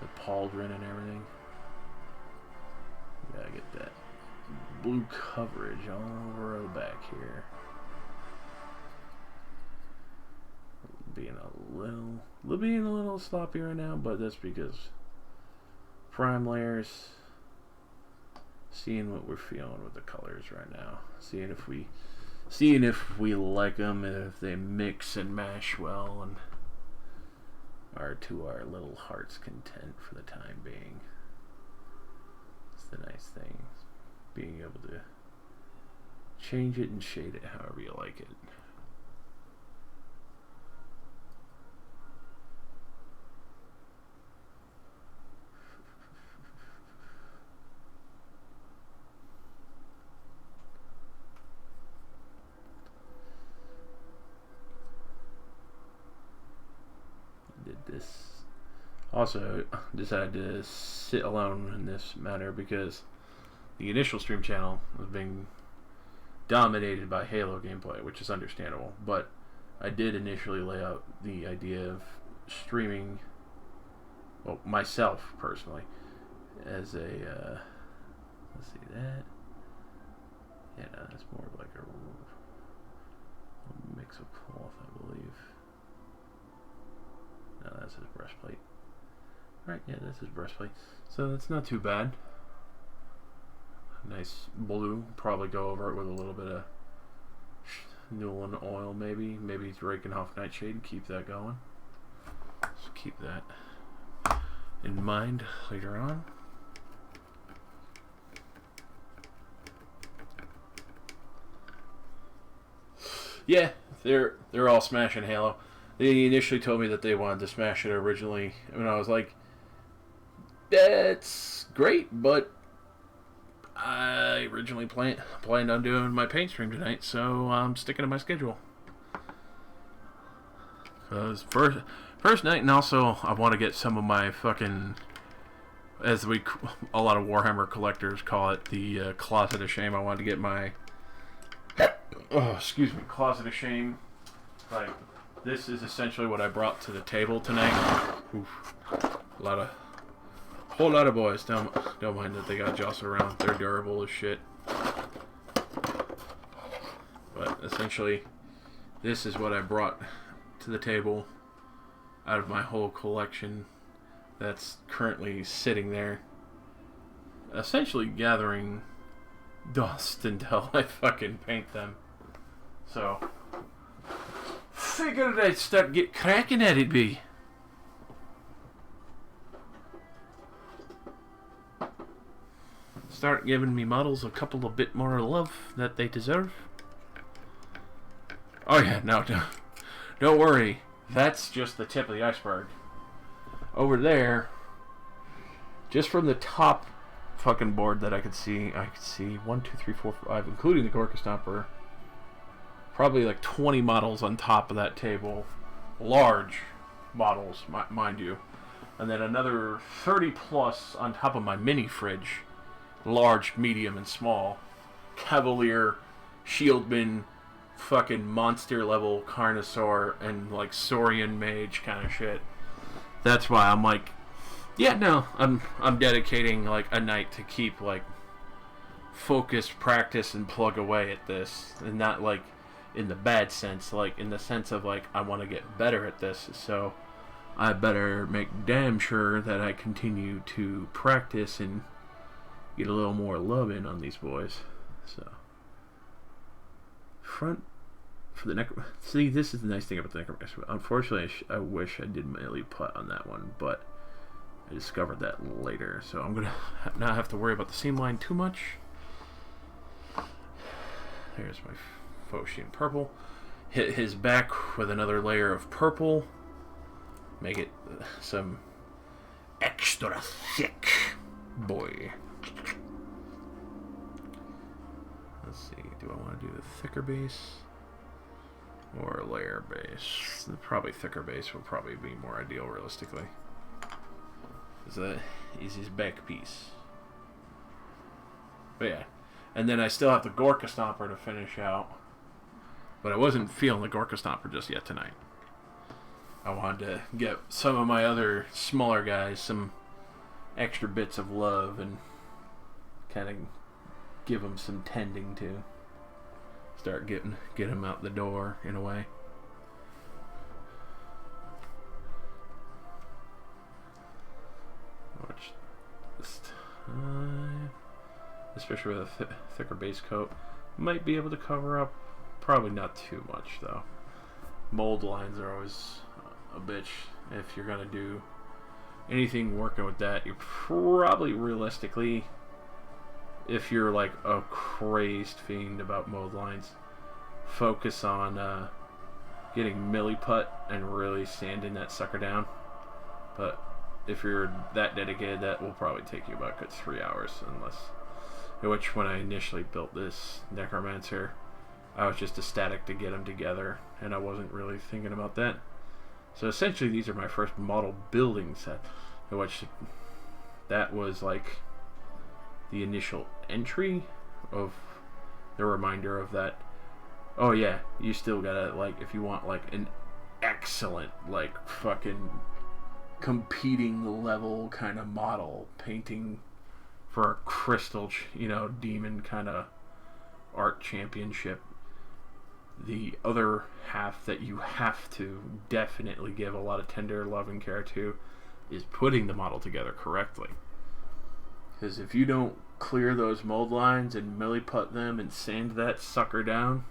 The pauldron and everything. You gotta get that blue coverage all over the back here. being a little sloppy right now, but that's because prime layers, seeing what we're feeling with the colors right now, seeing if we like them, and if they mix and mash well and are to our little heart's content for the time being. It's the nice thing, being able to change it and shade it however you like it. This also decided to sit alone in this matter because the initial stream channel was being dominated by Halo gameplay, which is understandable, but I did initially lay out the idea of streaming, well, myself personally, as a let's see that, yeah, no, that's more of like a mix of cloth, I believe. No, that's his breastplate. Right, yeah, that's his breastplate. So that's not too bad. Nice blue. Probably go over it with a little bit of Newland oil, maybe. Maybe he's raking off nightshade and keep that going. Just keep that in mind later on. Yeah, they're all smashing Halo. They initially told me that they wanted to smash it originally, and I was like, that's great, but I originally planned on doing my paint stream tonight, so I'm sticking to my schedule. Because first night, and also I want to get some of my fucking, a lot of Warhammer collectors call it, the Closet of Shame. I wanted to get my, Closet of Shame. Like, this is essentially what I brought to the table tonight. Oof. Whole lot of boys. Don't mind that they got jostled around. They're durable as shit. But essentially, this is what I brought to the table out of my whole collection that's currently sitting there, essentially gathering dust until I fucking paint them. So figured I'd get cracking at it, be. Start giving me models a bit more love that they deserve. Oh yeah, no, don't worry. That's just the tip of the iceberg. Over there, just from the top fucking board that I could see 1, 2, 3, 4, 5, including the Gorka Stomper. Probably like 20 models on top of that table. Large models, mind you. And then another 30 plus on top of my mini fridge. Large, medium, and small. Cavalier, Shieldman, fucking monster level Carnosaur, and like Saurian Mage kind of shit. That's why I'm like, yeah, no, I'm dedicating like a night to keep like focused practice and plug away at this, and not like in the bad sense, like in the sense of like I want to get better at this, so I better make damn sure that I continue to practice and get a little more love in on these boys. So front for the see, this is the nice thing about the Necromancer. Unfortunately, I wish I did melee putt on that one, but I discovered that later, so I'm gonna not have to worry about the seam line too much. There's my Phocian purple. Hit his back with another layer of purple. Make it some extra thick, boy. Let's see, do I want to do the thicker base or a layer base? Probably thicker base will probably be more ideal realistically. That is his back piece. But yeah. And then I still have the Gorka Stomper to finish out. But I wasn't feeling the Gorka Stomper just yet tonight. I wanted to get some of my other smaller guys some extra bits of love and kind of give them some tending to. Start get them out the door in a way. best. Especially with a thicker base coat. Might be able to cover up. Probably not too much though. Mold lines are always a bitch. If you're gonna do anything working with that, you're probably realistically, if you're like a crazed fiend about mold lines, focus on getting milliput and really sanding that sucker down. But if you're that dedicated, that will probably take you about a good 3 hours, unless, which when I initially built this necromancer, I was just ecstatic to get them together, and I wasn't really thinking about that. So essentially, these are my first model building set, which that was like the initial entry of the reminder of that. Oh yeah, you still gotta, like, if you want like an excellent, like, fucking competing level kind of model painting for a crystal, you know, demon kind of art championship, the other half that you have to definitely give a lot of tender love and care to is putting the model together correctly. Because if you don't clear those mold lines and milliput them and sand that sucker down,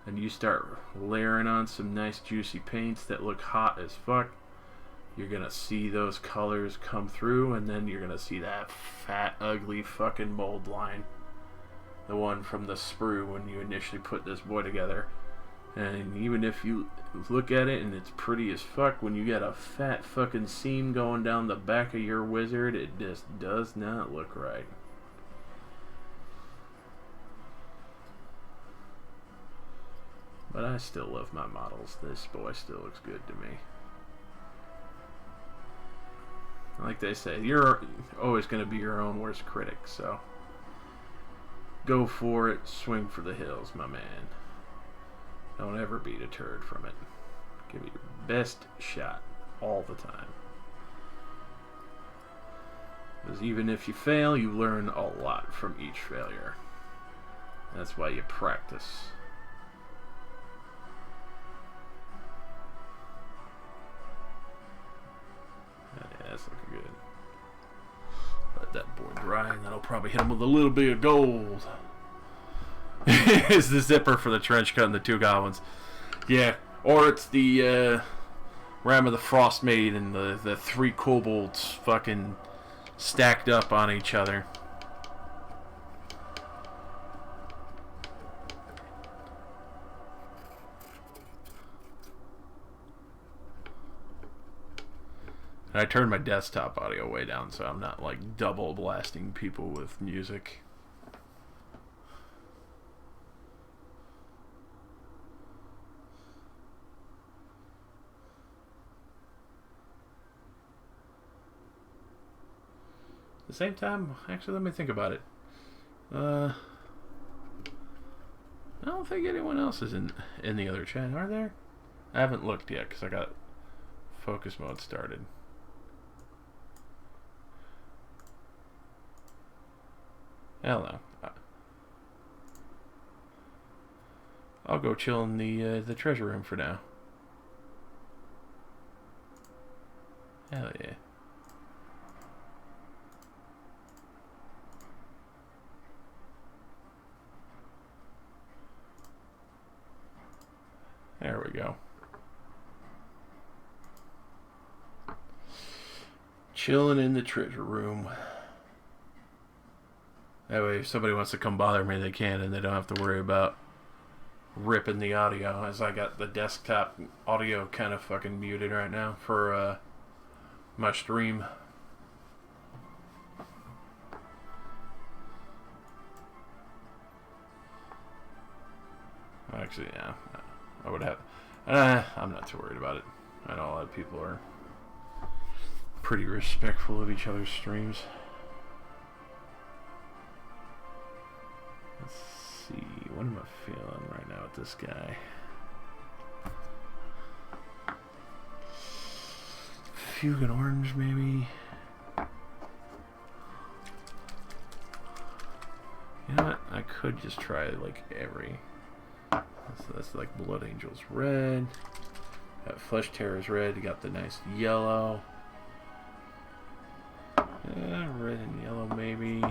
and you start layering on some nice juicy paints that look hot as fuck, you're gonna see those colors come through, and then you're gonna see that fat, ugly fucking mold line. The one from the sprue when you initially put this boy together. And even if you look at it and it's pretty as fuck, when you got a fat fucking seam going down the back of your wizard, it just does not look right. But I still love my models. This boy still looks good to me. Like they say, you're always going to be your own worst critic, so go for it, swing for the hills, my man. Don't ever be deterred from it. Give it your best shot all the time. Because even if you fail, you learn a lot from each failure. That's why you practice. Yeah, that's looking good. Let that boy dry, and that'll probably hit him with a little bit of gold. It's the zipper for the trench coat and the two goblins. Yeah, or it's the Ram of the Frost Maid and the three kobolds fucking stacked up on each other. And I turned my desktop audio way down so I'm not like double blasting people with music. At the same time, actually, let me think about it. I don't think anyone else is in the other chat, are there? I haven't looked yet because I got focus mode started. Hell no. I'll go chill in the treasure room for now. Hell yeah. There we go. Chilling in the treasure room. That way, if somebody wants to come bother me, they can, and they don't have to worry about ripping the audio, as I got the desktop audio kind of fucking muted right now for my stream. Actually, yeah. I would have. I'm not too worried about it. I know a lot of people are pretty respectful of each other's streams. Let's see. What am I feeling right now with this guy? Fugue orange, maybe. You know what? I could just try like every. So that's like Blood Angel's red. Got Flesh Terror's red. You got the nice yellow. Red and yellow, maybe.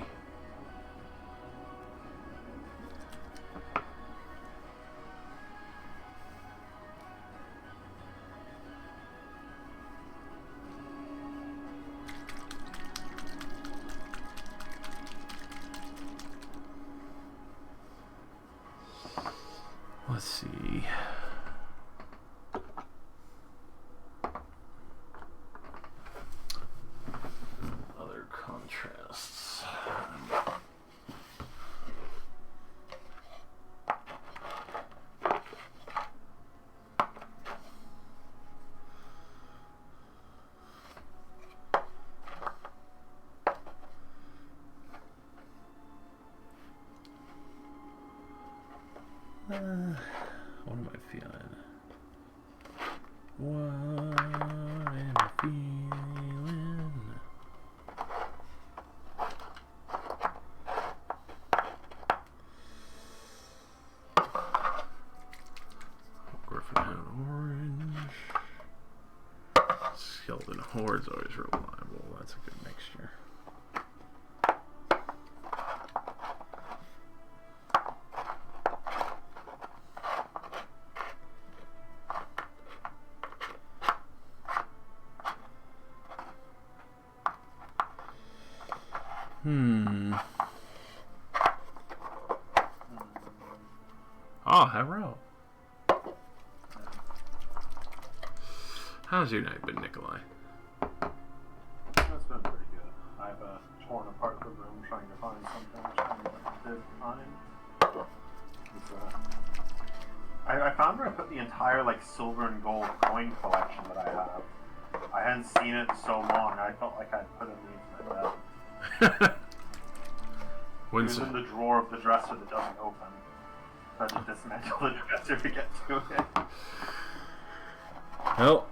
Let's see. Other contrasts. What am I feeling? What am I feeling? Griffin Hound Orange. Skeleton Horde's always reliable. That's a good mixture. Oh, hello. How's your night been, Nikolai? That's been pretty good. I've torn apart the room trying to find something which I did find. I found where I put the entire silver and gold coin collection that I have. I hadn't seen it in so long. I felt like I'd put it beneath my bed. It was in the drawer of the dresser that doesn't open. I had to dismantle the dresser to get to it. Well,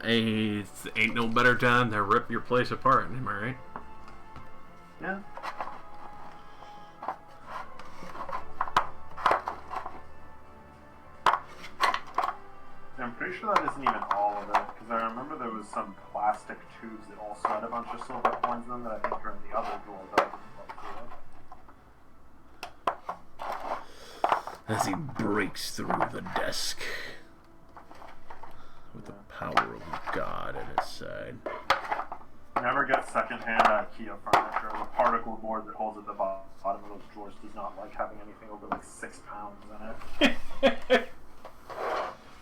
it ain't no better time to rip your place apart, am I right? Yeah. I'm pretty sure that isn't even all of it, because I remember there was some plastic tubes that also had a bunch of silver coins in them that I think are in the other drawer that I didn't look through. As he breaks through the desk with the power of God at his side. Never get secondhand IKEA furniture. The particle board that holds at the bottom of those drawers does not like having anything over 6 pounds in it.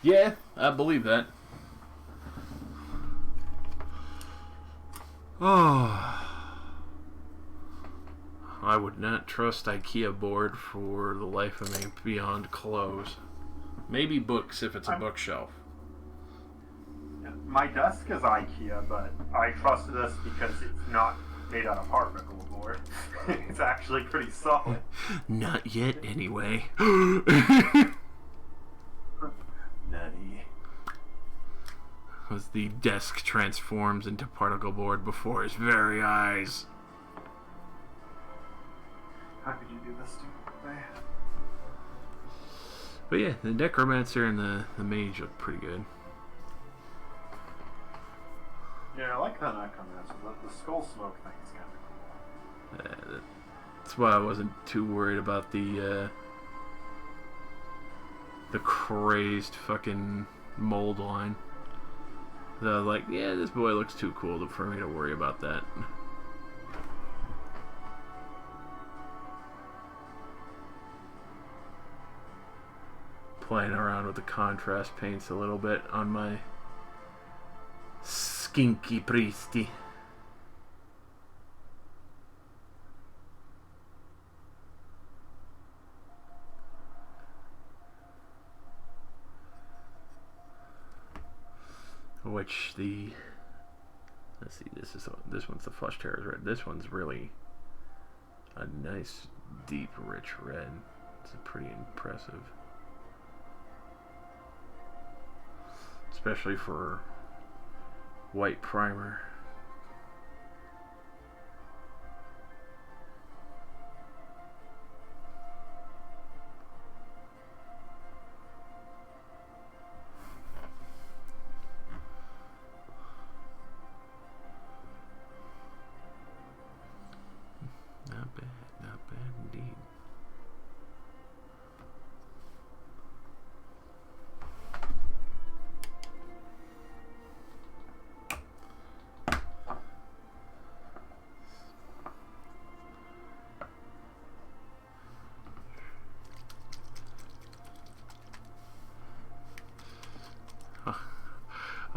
Yeah, I believe that. Oh, I would not trust IKEA board for the life of me beyond clothes. Maybe books if it's a bookshelf. My desk is IKEA, but I trust this because it's not made out of particle board. It's actually pretty solid. Not yet, anyway. Nutty. As the desk transforms into particle board before his very eyes. How could you do this to me? But yeah, the Necromancer and the Mage look pretty good. Yeah, I like the Necromancer. The skull smoke thing is kind of cool. That's why I wasn't too worried about the crazed fucking mold line. So I was like, yeah, this boy looks too cool for me to worry about that. Playing around with the contrast paints a little bit on my skinky priesty. Which let's see, this one's the Flush Terrors red. This one's really a nice deep rich red. It's pretty impressive, especially for white primer.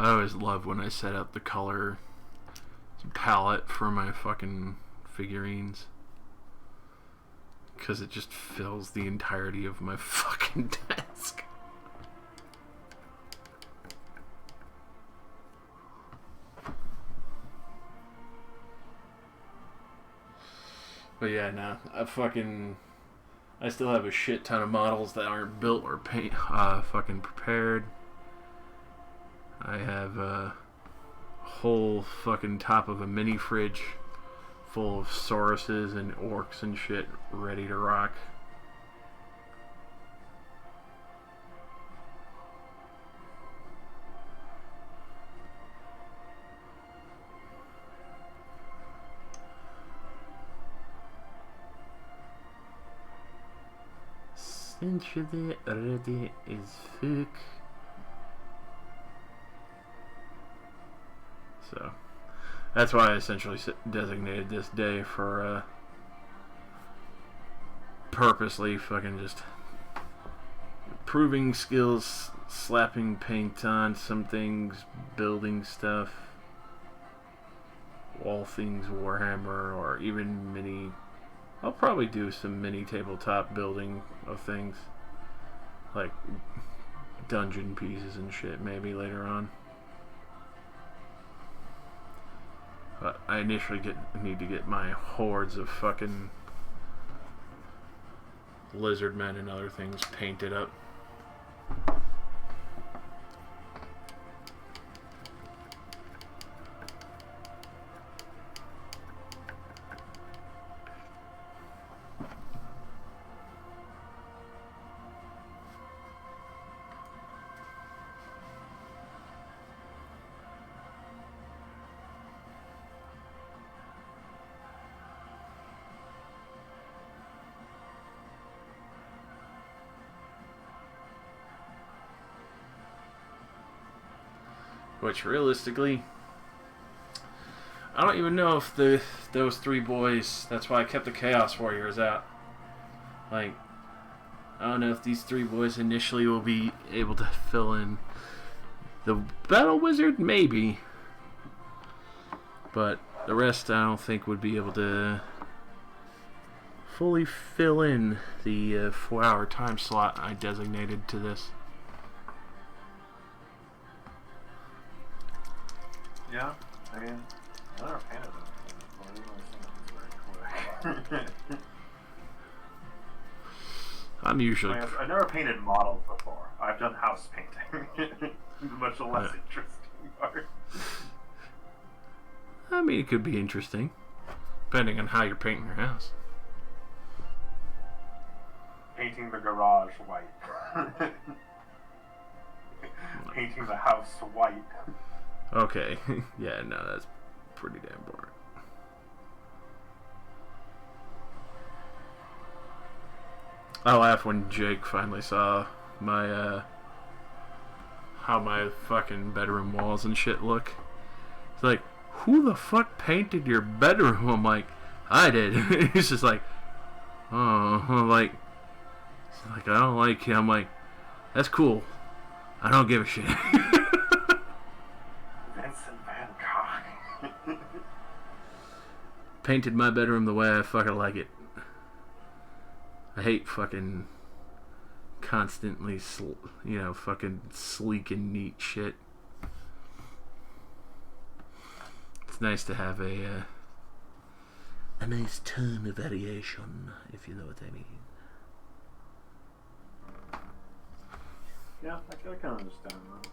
I always love when I set up the color palette for my fucking figurines, because it just fills the entirety of my fucking desk. But yeah, no, I still have a shit ton of models that aren't built or fucking prepared. I have a whole fucking top of a mini fridge full of Sauruses and orcs and shit ready to rock. Essentially ready as fuck. So that's why I essentially designated this day for purposely fucking just proving skills, slapping paint on some things, building stuff, all things Warhammer, or even mini. I'll probably do some mini tabletop building of things, like dungeon pieces and shit, maybe later on. But I initially need to get my hordes of fucking lizard men and other things painted up. Which realistically, I don't even know if those three boys. That's why I kept the Chaos Warriors out. Like, I don't know if these three boys initially will be able to fill in the Battle Wizard, maybe, but the rest I don't think would be able to fully fill in the 4-hour time slot I designated to this. Yeah, I mean, I never painted them. Very quick. I'm usually. I've never painted models before. I've done house painting. The much less interesting part. I mean, it could be interesting, depending on how you're painting your house. Painting the garage white. Painting the house white. Okay, yeah, no, that's pretty damn boring. I laughed when Jake finally saw my, how my fucking bedroom walls and shit look. It's like, who the fuck painted your bedroom? I'm like, I did. He's just like, oh, I'm like, I don't like it. I'm like, that's cool. I don't give a shit. Painted my bedroom the way I fucking like it. I hate fucking constantly, fucking sleek and neat shit. It's nice to have a nice ton of variation, if you know what I mean. Yeah, I can understand that.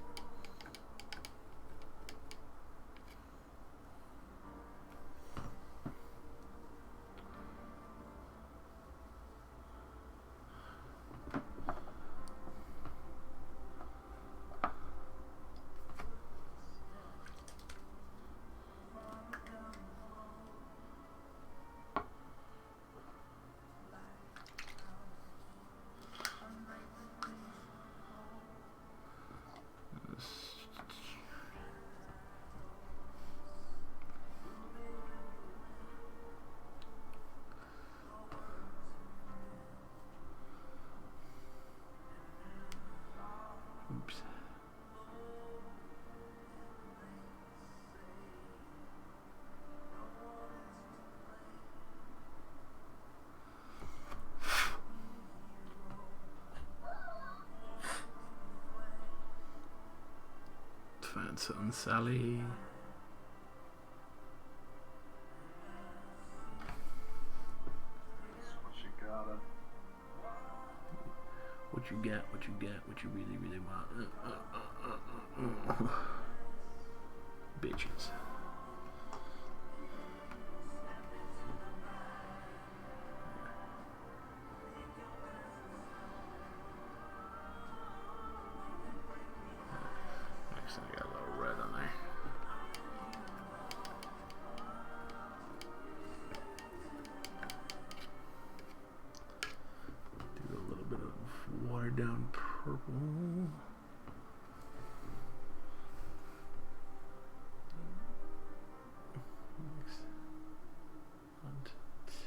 son, Sally. What you gotta. What you got? What you got? What you really, really want? Bitches. Next thing I got a little red on there. Do a little bit of watered down purple. Mix onto tips.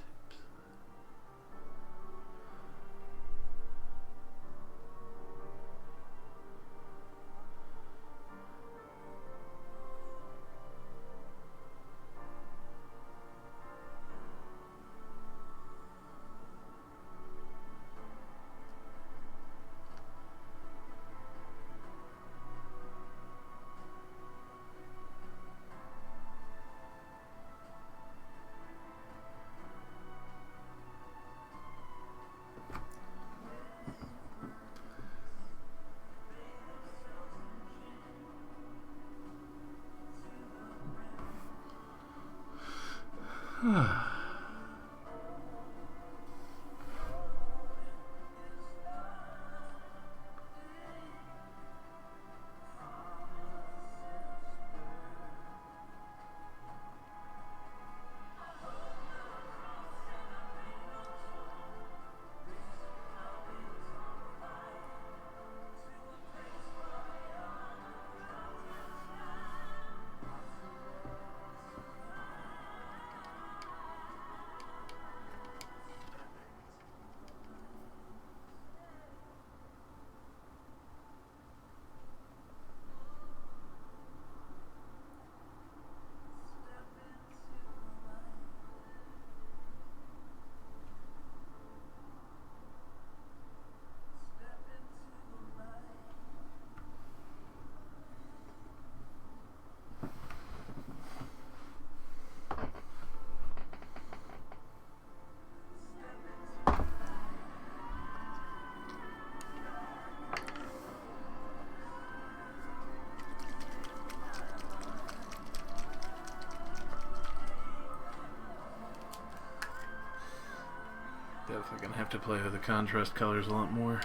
Definitely gonna have to play with the contrast colors a lot more.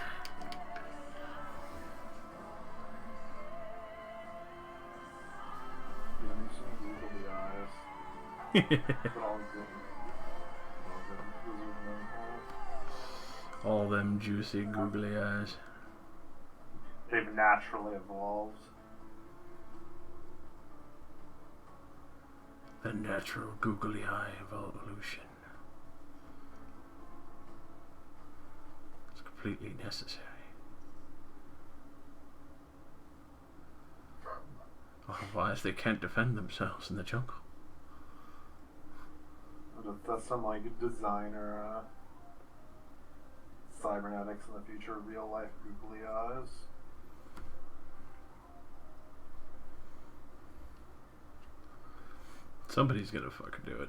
All them juicy googly eyes. They've naturally evolved. The natural googly eye of evolution. It's completely necessary. Otherwise they can't defend themselves in the jungle. That's some like designer cybernetics in the future, real life googly eyes. Somebody's gonna fucking do it.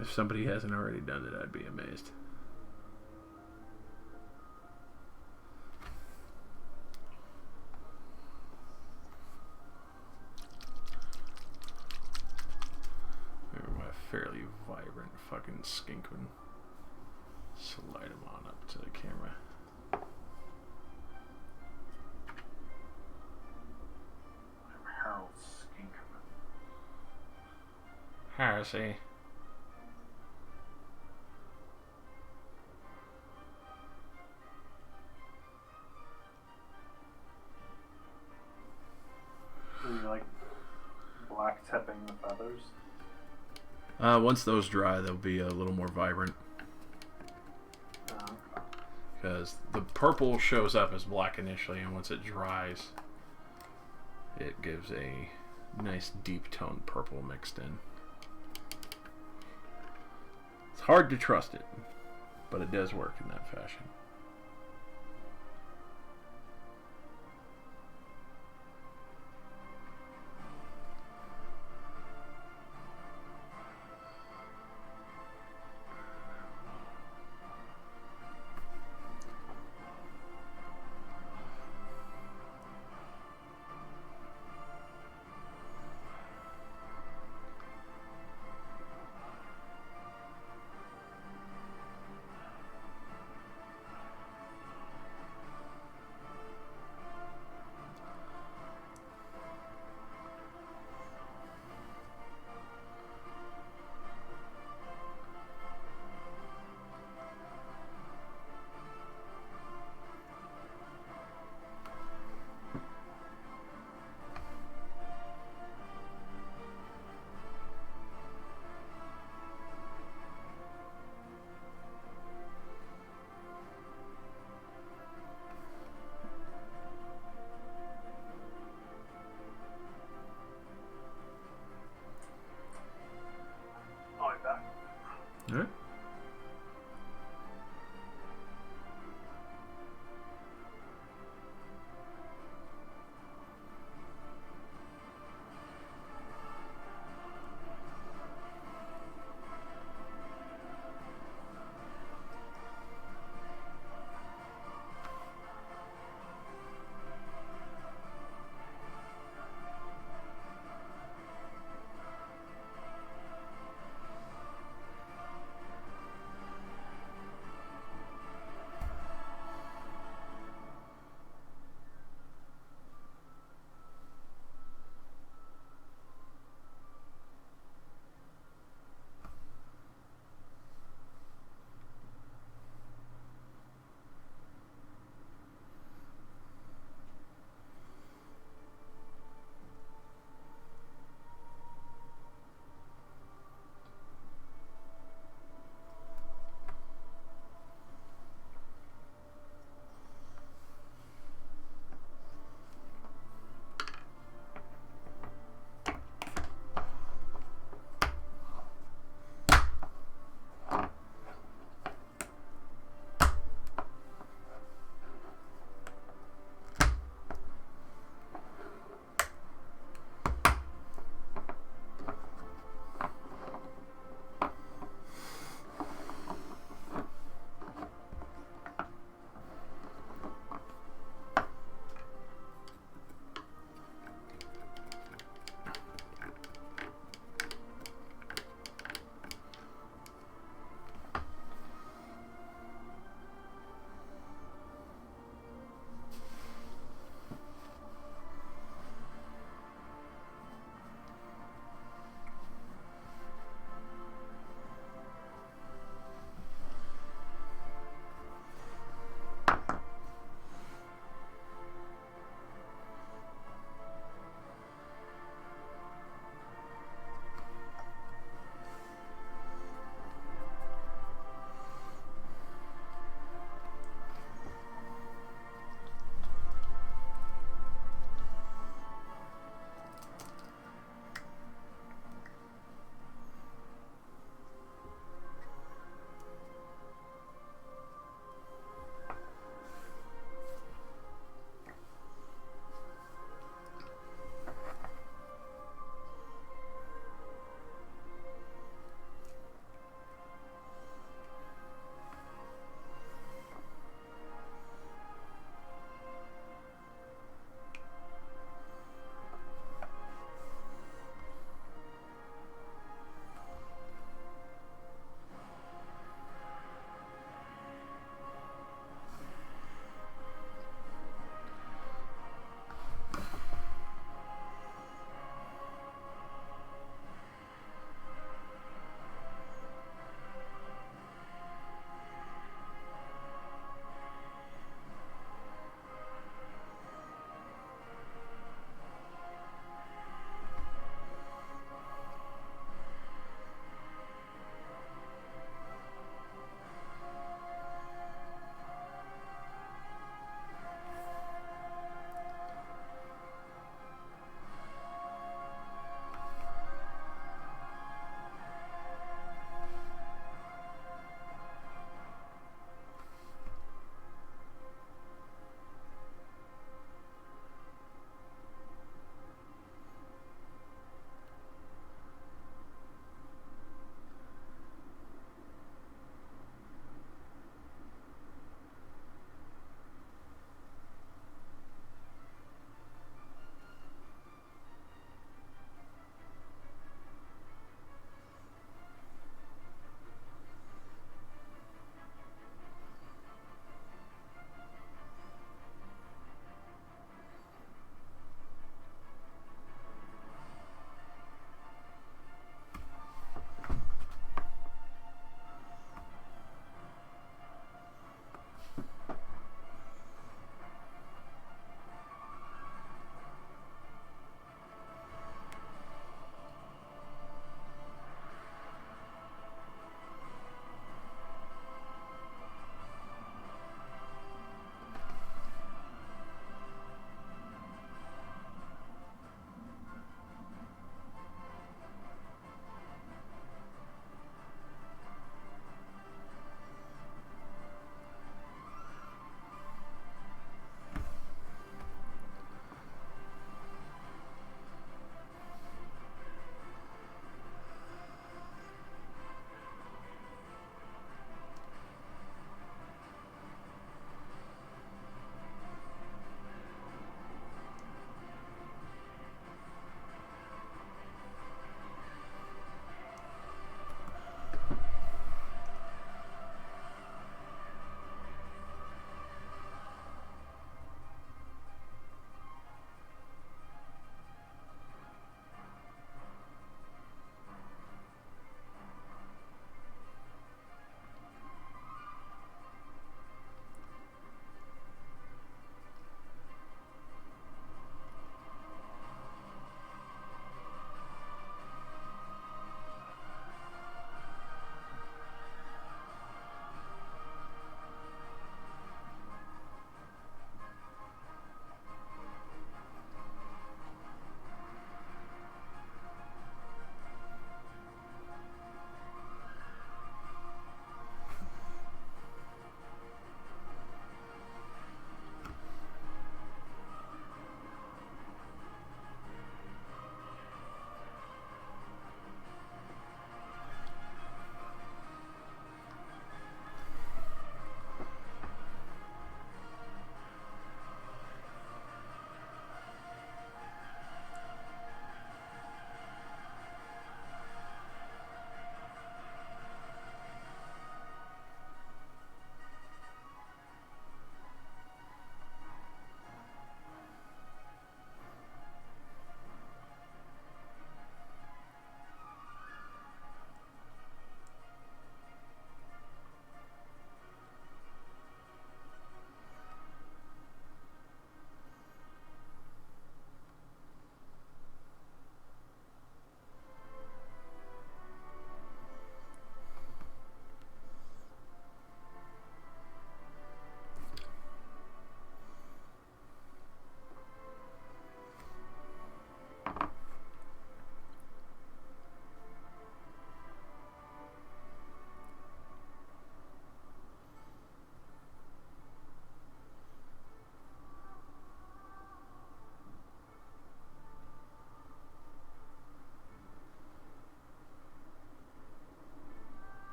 If somebody hasn't already done it, I'd be amazed. They're a fairly vibrant fucking skink one. Slide them on up to the camera. Harold Skinkman. Heresy. You like black tipping the feathers? Once those dry, they'll be a little more vibrant. Because the purple shows up as black initially, and once it dries, It gives a nice deep toned purple mixed in. It's hard to trust it, but it does work in that fashion. All right.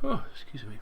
Oh, excuse me.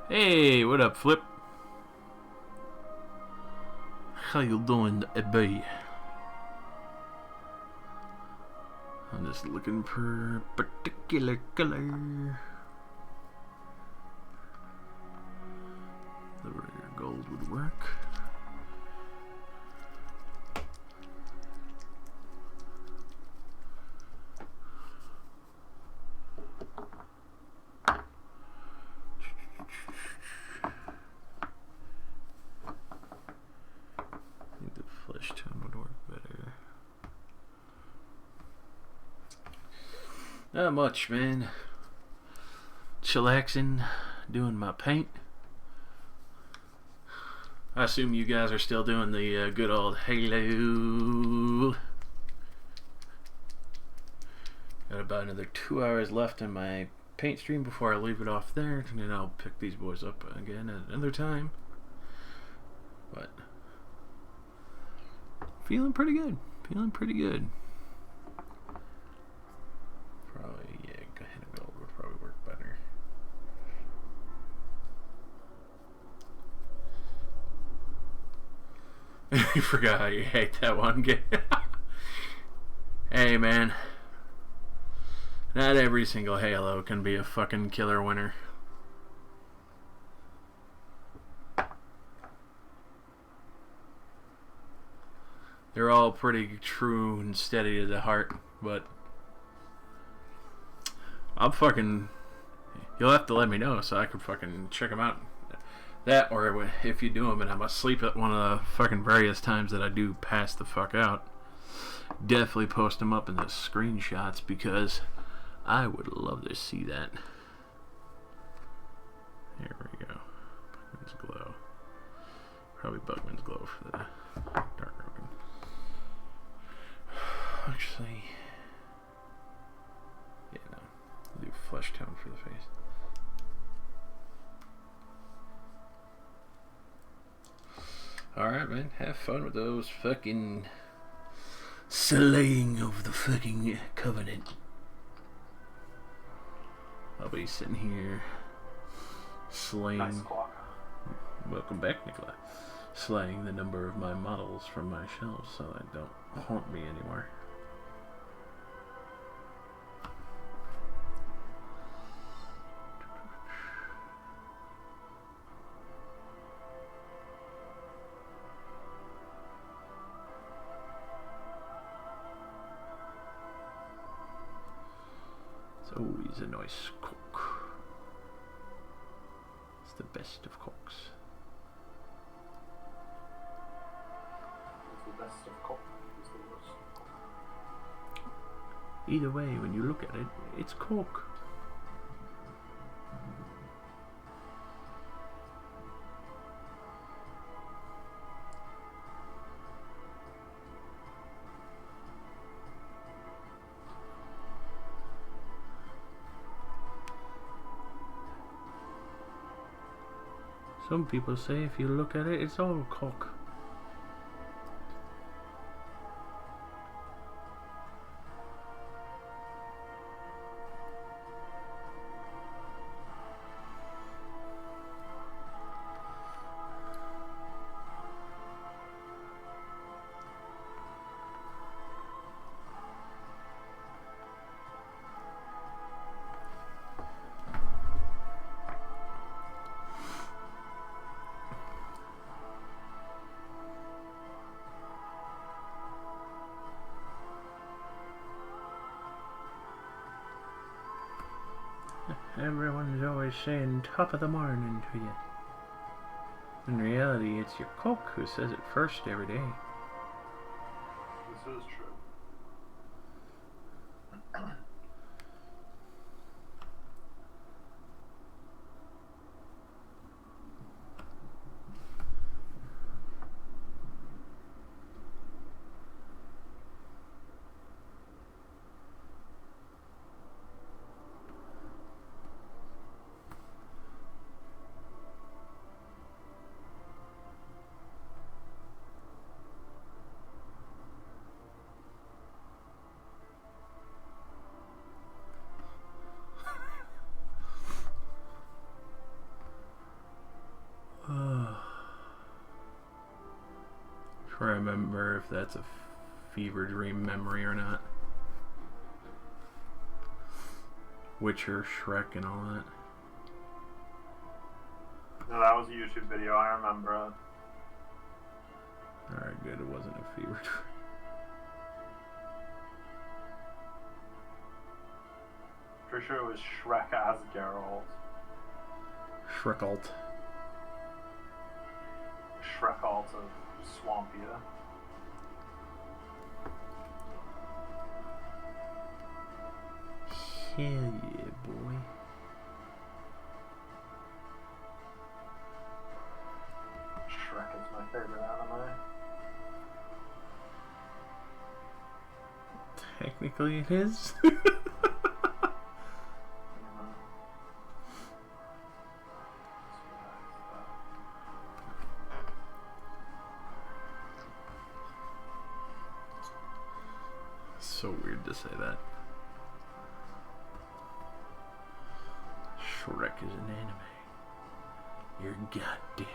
Hey, what up, Flip? How you doing, boy? I'm just looking for a particular color. The rare gold would work. I think the flesh tone would work better. Not much, man. Chillaxing, doing my paint. I assume you guys are still doing the good old Halo. Got about another 2 hours left in my paint stream before I leave it off there, and then I'll pick these boys up again at another time. But feeling pretty good. Feeling pretty good. Probably, yeah, go ahead and gold would probably work better. You forgot how you hate that one game. Hey, man. Not every single Halo can be a fucking killer winner. They're all pretty true and steady to the heart, but I'm fucking... You'll have to let me know so I can fucking check them out. That, or if you do them and I'm asleep at one of the fucking various times that I do pass the fuck out, definitely post them up in the screenshots because I would love to see that. Here we go. Bugman's Glow. Probably Bugman's Glow for the darker one. Actually, yeah, no. I'll do flesh tone for the face. Alright, man. Have fun with those fucking slaying of the fucking covenant. I'll be sitting here slaying. Nice clock. Welcome back, Nicola. Slaying the number of my models from my shelves so they don't haunt me anymore. It's always a nice cook. It's the best of cooks. It's the best of cock. It's the worst of cock. Either way, when you look at it, it's cook. Some people say if you look at it, it's all cock. Everyone's always saying top of the morning to you. In reality, it's your cook who says it first every day. This is true. Try to remember if that's a fever dream memory or not. Witcher, Shrek, and all that. No, that was a YouTube video. I remember it. Alright, good. It wasn't a fever dream. Pretty sure it was Shrek as Geralt. Shrekalt. Shrekalt of Swampia. Hell yeah, boy. Shrek is my favorite anime. Technically it is. So weird to say that. Shrek is an anime. You're goddamn right.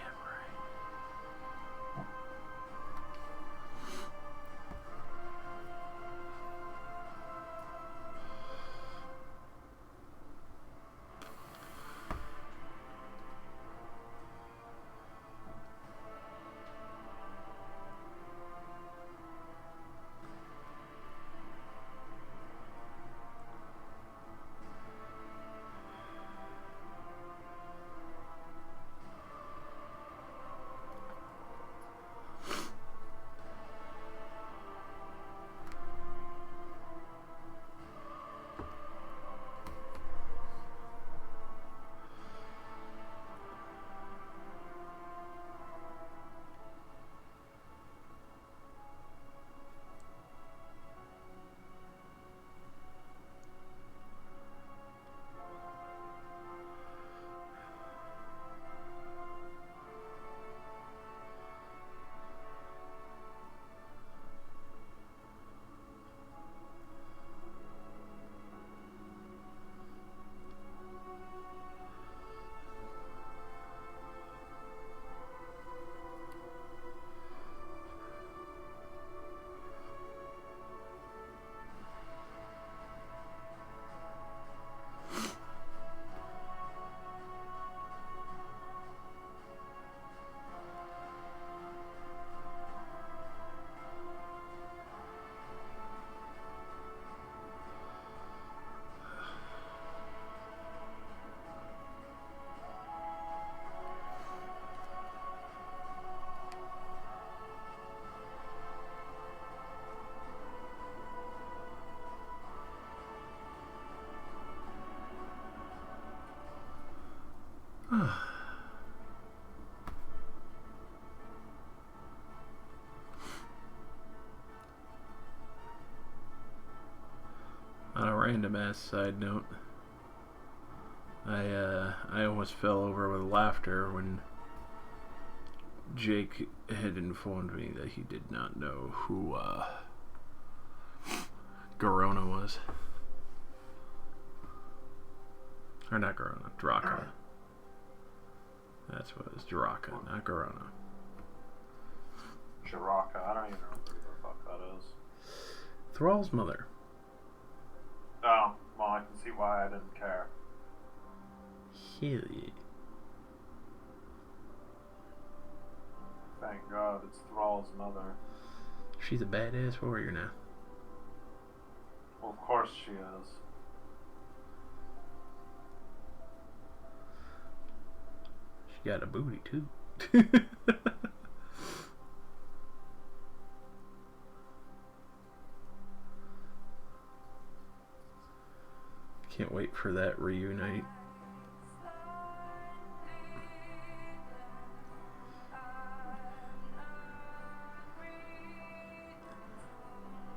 On a random ass side note, I almost fell over with laughter when Jake had informed me that he did not know who Garona was. Or not Garona, Draka. That's what it was, Draka, not Garona. Jiraka, I don't even know who the fuck that is. Thrall's mother. Oh, well, I can see why I didn't care. Hell yeah. Thank God, it's Thrall's mother. She's a badass warrior now. Well, of course she is. She got a booty too. Can't wait for that reunite.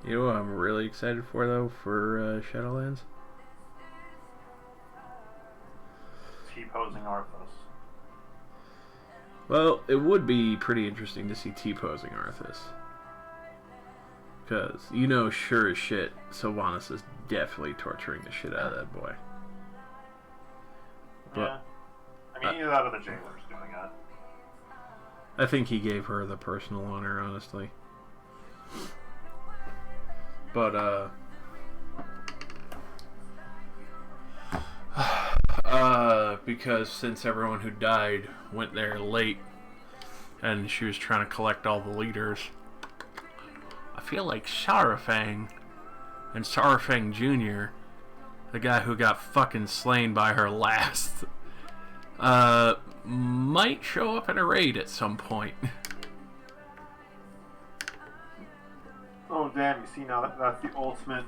You know what I'm really excited for though for Shadowlands? T-posing Arthas. Well, it would be pretty interesting to see T-posing Arthas. Because, you know, sure as shit, Sylvanas is definitely torturing the shit out of that boy. But, yeah. I mean, either that or the jailer's doing it. I think he gave her the personal honor, honestly. But, because since everyone who died went there late and she was trying to collect all the leaders, I feel like Sarafang and Sarafang Jr., the guy who got fucking slain by her last, might show up in a raid at some point. Oh damn, you see now that's the ultimate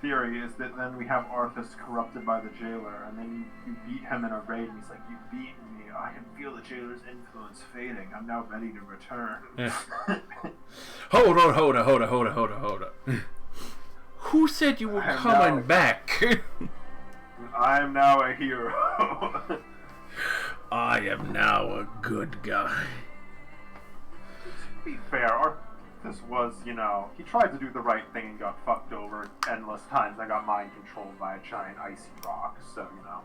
theory, is that then we have Arthas corrupted by the jailer, and then you beat him in a raid, and he's like, "You've beaten me, I can feel the jailer's influence fading, I'm now ready to return." Yeah. Hold on. Who said you were coming back? I am now a hero. I am now a good guy. To be fair, Arthas was, you know, he tried to do the right thing and got fucked over endless times. I got mind controlled by a giant icy rock, so, you know.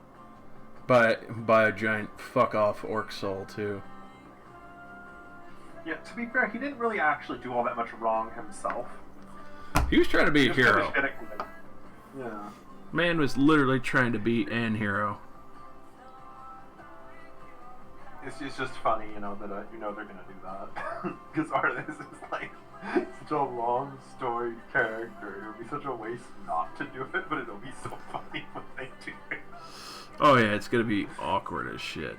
By a giant fuck off orc soul, too. Yeah, to be fair, he didn't really actually do all that much wrong himself. He was trying to be a hero. Yeah. Man was literally trying to be an hero. It's just funny, you know, that you know they're gonna do that. Because Arthas is like such a long storied character. It would be such a waste not to do it, but it'll be so funny when they do it. Oh yeah, it's gonna be awkward as shit.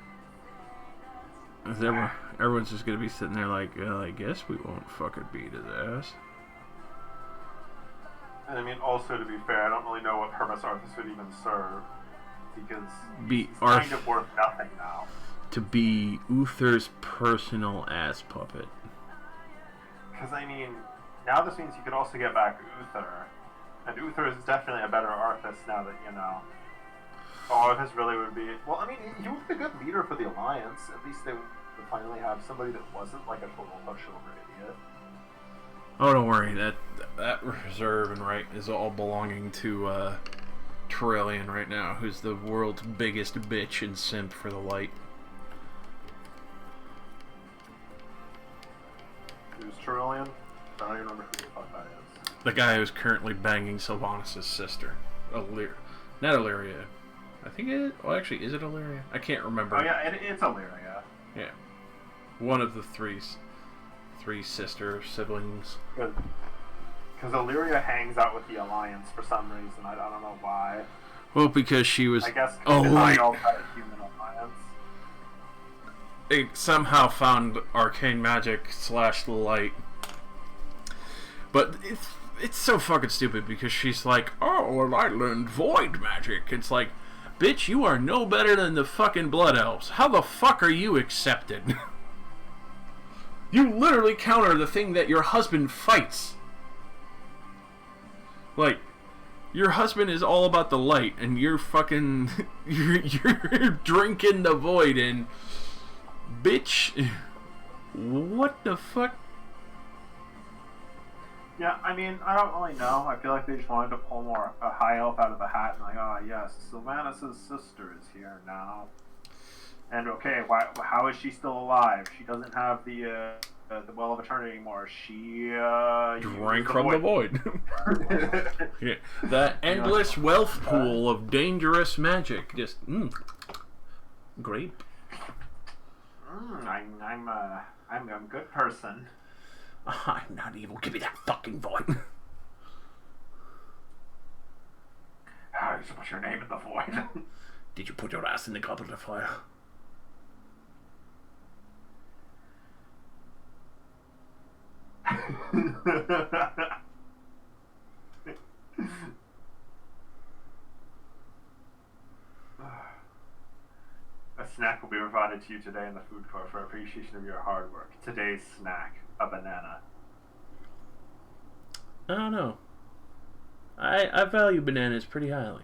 Everyone's just gonna be sitting there like, I guess we won't fucking beat his ass. And I mean, also to be fair, I don't really know what purpose Arthas would even serve, because he's kind of worth nothing now. To be Uther's personal ass puppet. Because I mean, now this means you could also get back Uther, and Uther is definitely a better Arthas now that, you know. Arthas really would be. Well, I mean, he would be a good leader for the Alliance. At least they would finally have somebody that wasn't like a total pushover idiot. Oh, don't worry. That reserve and right is all belonging to Trillian right now, who's the world's biggest bitch and simp for the light. Who's Trillian? I don't even remember who the fuck that is. The guy who's currently banging Sylvanas' sister, not Illyria. I think it. Well, actually, is it Illyria? I can't remember. Oh yeah, it's Illyria. Yeah, one of the three sister siblings. Good. Because Illyria hangs out with the Alliance for some reason. I don't know why. Well, because she was. I guess wait. all that human Alliance. It somehow found arcane magic / the light, but it's so fucking stupid because she's like, oh, well, I learned void magic. It's like, bitch, you are no better than the fucking blood elves. How the fuck are you accepted? You literally counter the thing that your husband fights. Like, your husband is all about the light, and you're fucking you're drinking the void, and bitch, what the fuck? Yeah, I mean, I don't really know. I feel like they just wanted to pull a high elf out of the hat, and like, ah, yes, Sylvanas' sister is here now. And okay, how is she still alive? She doesn't have the Well of Eternity anymore. She drank from the void. Yeah, that endless wealth pool of dangerous magic. Just grape. I'm a good person. I'm not evil. Give me that fucking void. How did you put your name in the void? Did you put your ass in the goblet of fire? A snack will be provided to you today in the food court for appreciation of your hard work. Today's snack, a banana. I don't know. I value bananas pretty highly.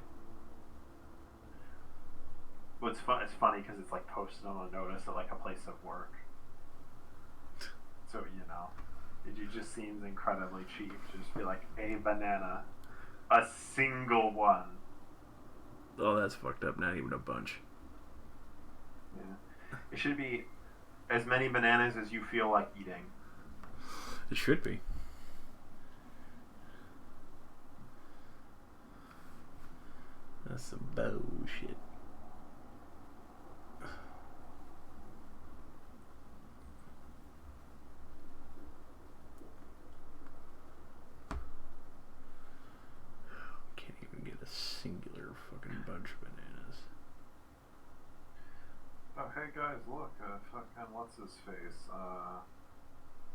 Well, it's funny because it's like posted on a notice at like a place of work. So, you know, it just seems incredibly cheap to just be like, a banana. A single one. Oh, that's fucked up. Not even a bunch. Yeah. It should be as many bananas as you feel like eating. It should be. That's some bullshit. Can't even get a singular fucking bunch of bananas. Oh, hey guys, look, fucking what's his face?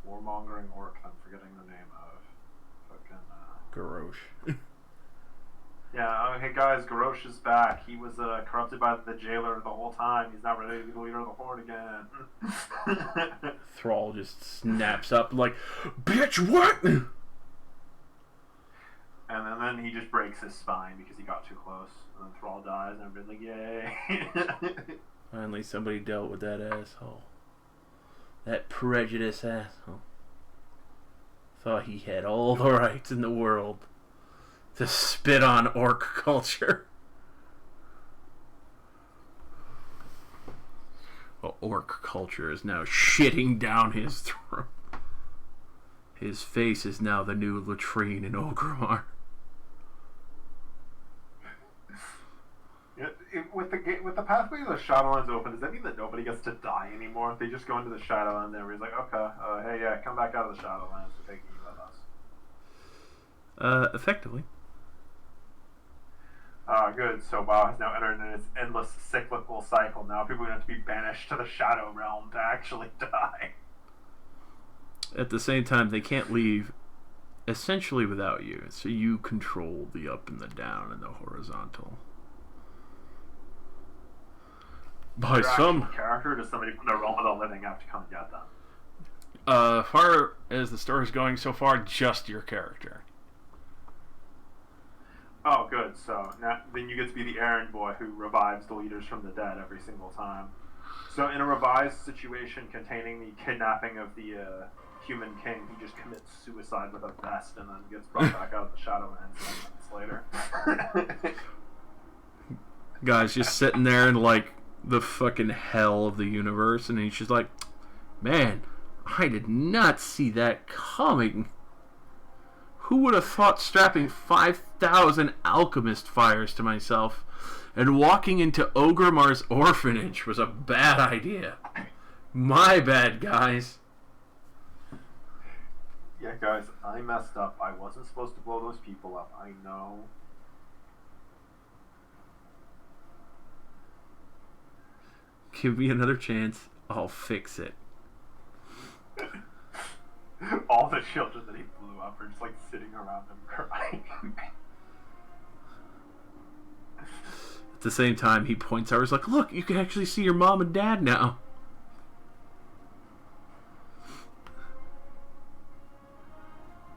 Warmongering orc I'm forgetting the name of. Fucking, Garrosh. Yeah, oh, hey guys, Garrosh is back. He was corrupted by the jailer the whole time. He's not ready to be the leader of the Horde again. Thrall just snaps up like, bitch, what? And then he just breaks his spine because he got too close. And then Thrall dies, and everybody's like, yay. Finally somebody dealt with that asshole. That prejudiced asshole. Thought he had all the rights in the world to spit on orc culture. Well, orc culture is now shitting down his throat. His face is now the new latrine in Orgrimmar. Yeah, with the pathway to the Shadowlands open, does that mean that nobody gets to die anymore? If they just go into the Shadowlands and everybody's like, okay, hey, yeah, come back out of the Shadowlands to take you with us. Effectively. Good. So WoW has now entered in its endless cyclical cycle. Now people are going to have to be banished to the Shadow Realm to actually die. At the same time, they can't leave essentially without you, so you control the up and the down and the horizontal. By some character, does somebody from the realm of the living have to come get them? Far as the story's going so far, just your character. Oh, good. So now, then you get to be the errand boy who revives the leaders from the dead every single time. So in a revised situation containing the kidnapping of the human king, he just commits suicide with a vest and then gets brought back out of the Shadowlands 10 minutes later. Guy's just sitting there in like the fucking hell of the universe, and he's just like, man, I did not see that coming. Who would have thought strapping 5,000 alchemist fires to myself and walking into Ogrimar's orphanage was a bad idea? My bad, guys. Yeah, guys, I messed up. I wasn't supposed to blow those people up. I know. Give me another chance. I'll fix it. All the children that he blew up are just like sitting around him crying. At the same time, he points out, he's like, look, you can actually see your mom and dad now.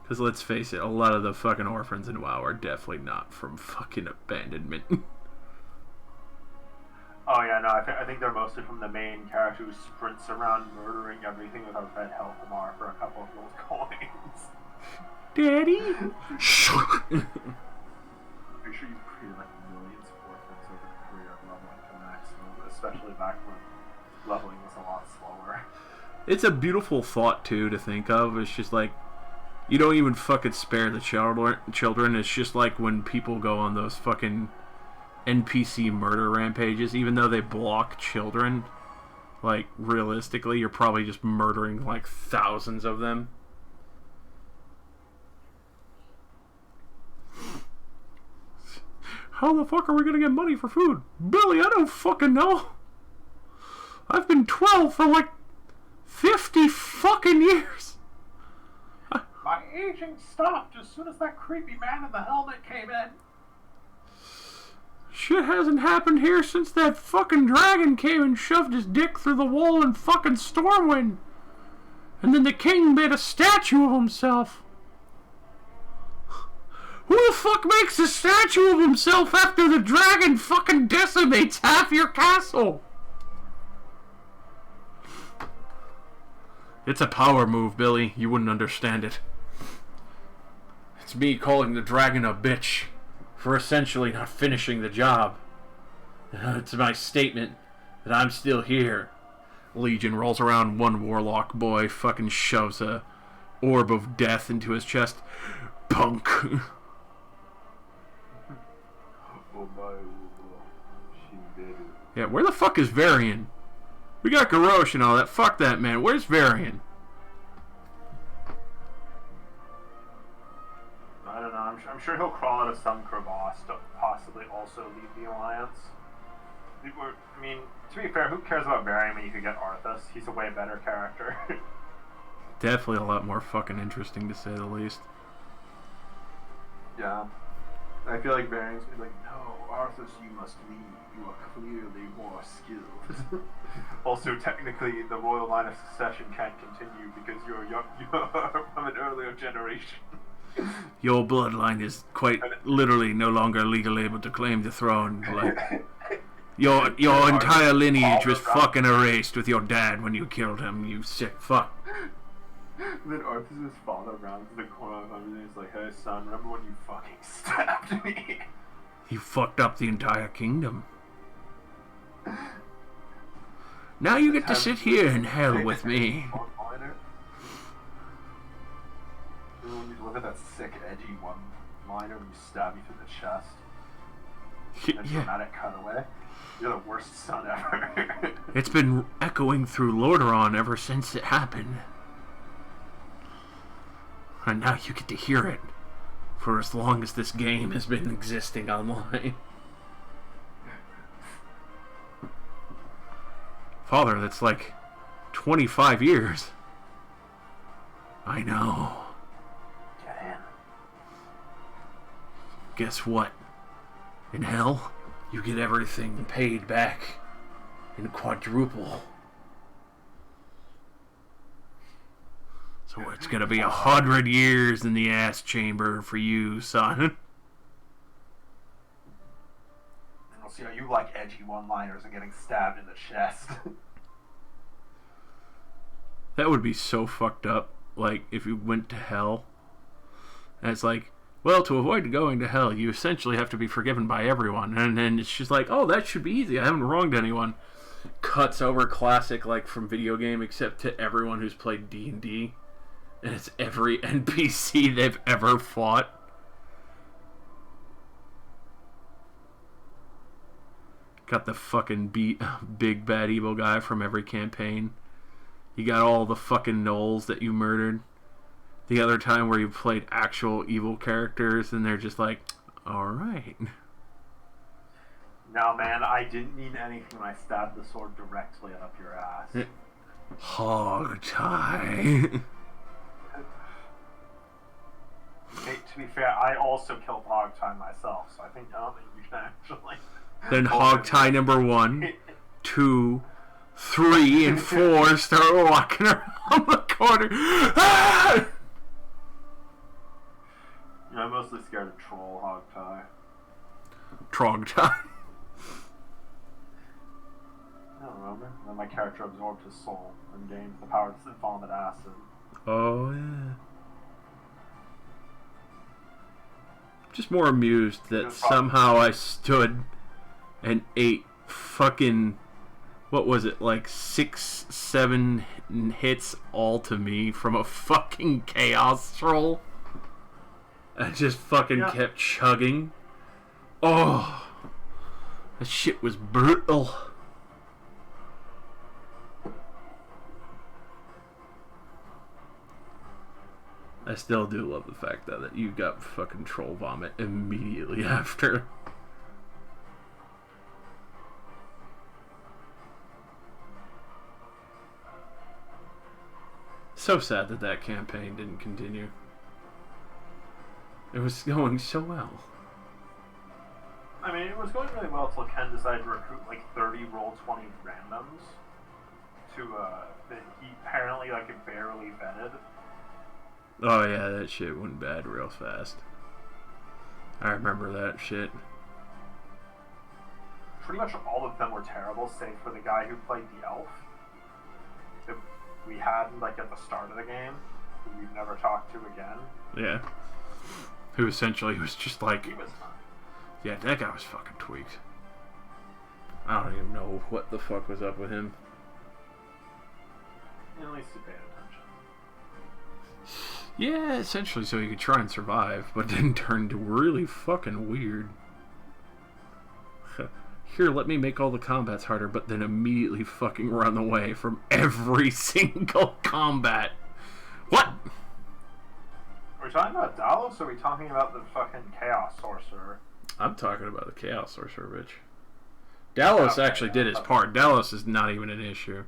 Because let's face it, a lot of the fucking orphans in WoW are definitely not from fucking abandonment. Oh yeah, no, I think they're mostly from the main character who sprints around murdering everything with a red health bar for a couple of gold coins. Daddy? Pretty sure you created like millions of orphans over the career of leveling to maximum, especially back when leveling was a lot slower. It's a beautiful thought, too, to think of. It's just like, you don't even fucking spare the children. It's just like when people go on those fucking NPC murder rampages, even though they block children, like, realistically, you're probably just murdering, like, thousands of them. How the fuck are we gonna get money for food? Billy, I don't fucking know. I've been 12 for, like, 50 fucking years. aging stopped as soon as that creepy man in the helmet came in. Shit hasn't happened here since that fucking dragon came and shoved his dick through the wall in fucking Stormwind. And then the king made a statue of himself. Who the fuck makes a statue of himself after the dragon fucking decimates half your castle? It's a power move, Billy. You wouldn't understand it. It's me calling the dragon a bitch for essentially not finishing the job. It's my statement that I'm still here. Legion rolls around, one warlock boy fucking shoves a orb of death into his chest. Punk. Yeah, where the fuck is Varian? We got Garrosh and all that. Fuck that, man. Where's Varian? I don't know. I'm sure he'll crawl out of some crevasse to possibly also leave the Alliance. I mean, to be fair, who cares about Varian when you could get Arthas? He's a way better character. Definitely a lot more fucking interesting, to say the least. Yeah. I feel like Varian's gonna be like, no, Arthas, you must leave. You are clearly more skilled. Also, technically, the royal line of succession can't continue because you're from an earlier generation. Your bloodline is quite literally no longer legally able to claim the throne. Like, your entire lineage was fucking erased with your dad when you killed him, you sick fuck. Then Arthas' father rounds the corner of him and he's like, hey son, remember when you fucking stabbed me? You fucked up the entire kingdom. Now you get to sit here in hell with me. Look at that sick, edgy one-liner when you stab you through the chest. And Yeah. dramatic cutaway. You're the worst son ever. It's been echoing through Lordaeron ever since it happened. And now you get to hear it for as long as this game has been existing online. Father, that's like 25 years. I know. Get in. Guess what? In hell, you get everything paid back in quadruple. So it's gonna be 100 years in the ass chamber for you, son. And we'll see how you like edgy one-liners and getting stabbed in the chest. That would be so fucked up. Like, if you went to hell, and it's like, well, to avoid going to hell, you essentially have to be forgiven by everyone. And then it's just like, oh, that should be easy. I haven't wronged anyone. Cuts over classic, like, from video game, except to everyone who's played D&D. And it's every NPC they've ever fought. Got the fucking big bad evil guy from every campaign. You got all the fucking gnolls that you murdered. The other time where you played actual evil characters and they're just like, alright. No, man, I didn't mean anything when I stabbed the sword directly up your ass. Hog tie. Hey, to be fair, I also killed Hogtie myself, so I think you can actually... Then hog tie number 1, 2, 3, and 4 start walking around the corner. Ah! Yeah, I'm mostly scared of Troll Hogtie. Trog tie. I don't remember. And then my character absorbed his soul and gained the power to vomit acid. Oh, yeah. Just more amused that somehow I stood and ate fucking, what was it, like 6, 7 hits all to me from a fucking Chaos Troll. I just fucking kept chugging. Oh, that shit was brutal. I still do love the fact that you got fucking troll vomit immediately after. So sad that campaign didn't continue. It was going so well. I mean, it was going really well until Ken decided to recruit like 30 roll 20 randoms to that he apparently like barely vetted. Oh yeah, that shit went bad real fast. I remember that shit. Pretty much all of them were terrible, save for the guy who played the elf that we had like at the start of the game, who we've never talked to again. Yeah. Who essentially was just like, He was not. yeah, that guy was fucking tweaked. I don't even know what the fuck was up with him. At least he paid attention. Yeah, essentially so he could try and survive, but then turned really fucking weird. Here, let me make all the combats harder, but then immediately fucking run away from every single combat. What? Are we talking about Dalos, or are we talking about the fucking Chaos Sorcerer? I'm talking about the Chaos Sorcerer, bitch. Dalos actually did his part. Dalos is not even an issue.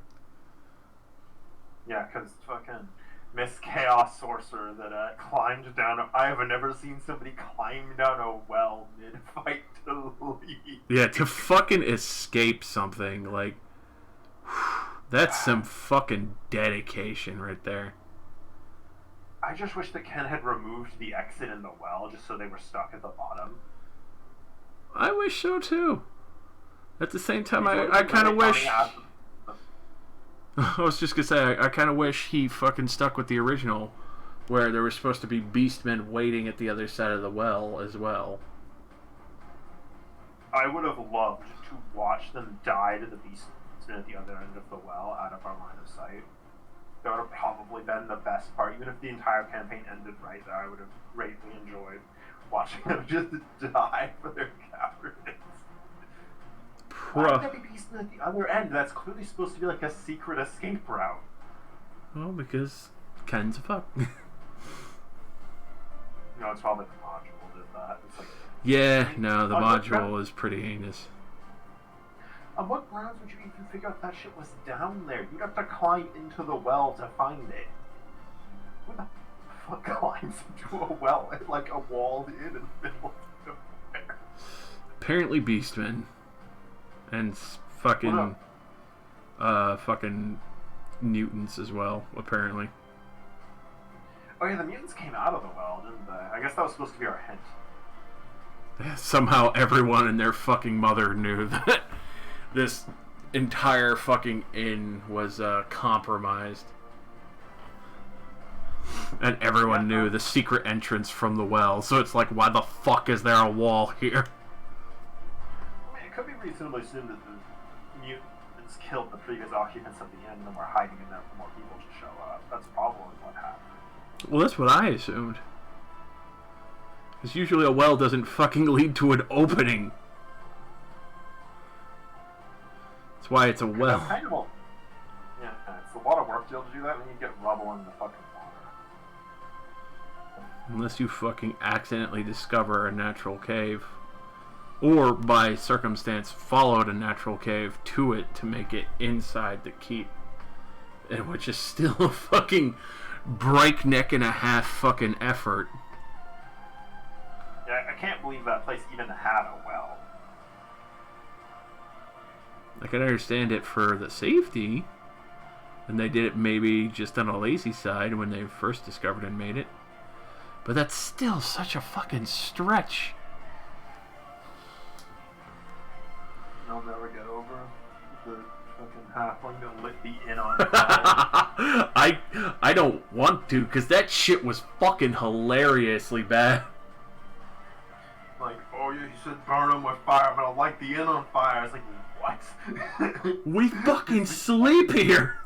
Yeah, because fucking Miss Chaos Sorcerer that climbed down. I have never seen somebody climb down a well mid-fight to leave. Yeah, to fucking escape something, like, that's some fucking dedication right there. I just wish that Ken had removed the exit in the well just so they were stuck at the bottom. I wish so too. At the same time, I kind of wish... I was just gonna say, I kind of wish he fucking stuck with the original, where there was supposed to be beastmen waiting at the other side of the well as well. I would have loved to watch them die to the beastmen at the other end of the well out of our line of sight. That would have probably been the best part. Even if the entire campaign ended right there, I would have greatly enjoyed watching them just die for their cowardice. Why would there be beastmen at the other end? That's clearly supposed to be like a secret escape route. Well, because Ken's a fuck. No, it's probably the module did that. It's like, yeah, no, the module is pretty heinous. On what grounds would you even figure out that shit was down there? You'd have to climb into the well to find it. Who the fuck climbs into a well at like a walled in and middle of nowhere? Apparently beastmen. And fucking, fucking mutants as well, apparently. Oh yeah, the mutants came out of the well, didn't they? I guess that was supposed to be our hint. Somehow everyone and their fucking mother knew that this entire fucking inn was compromised. And everyone knew the secret entrance from the well, so it's like, why the fuck is there a wall here? I mean, it could be reasonably assumed that the mutants killed the previous occupants of the inn and were hiding in there for more people to show up. That's probably what happened. Well, that's what I assumed. Because usually a well doesn't fucking lead to an opening. That's why it's a well. That's kind of yeah, it's a lot of work to be able to do that when you get rubble in the fucking water. Unless you fucking accidentally discover a natural cave. Or, by circumstance, followed a natural cave to it to make it inside the keep. And which is still a fucking breakneck and a half fucking effort. Yeah, I can't believe that place even had a well. I can understand it for the safety. And they did it maybe just on a lazy side when they first discovered and made it. But that's still such a fucking stretch. I'll never get over the fucking halfling that lit the inn on fire. I don't want to, because that shit was fucking hilariously bad. Like, oh yeah, he said burn him with fire, I'm gonna light the inn on fire. It's like, what? We fucking sleep here.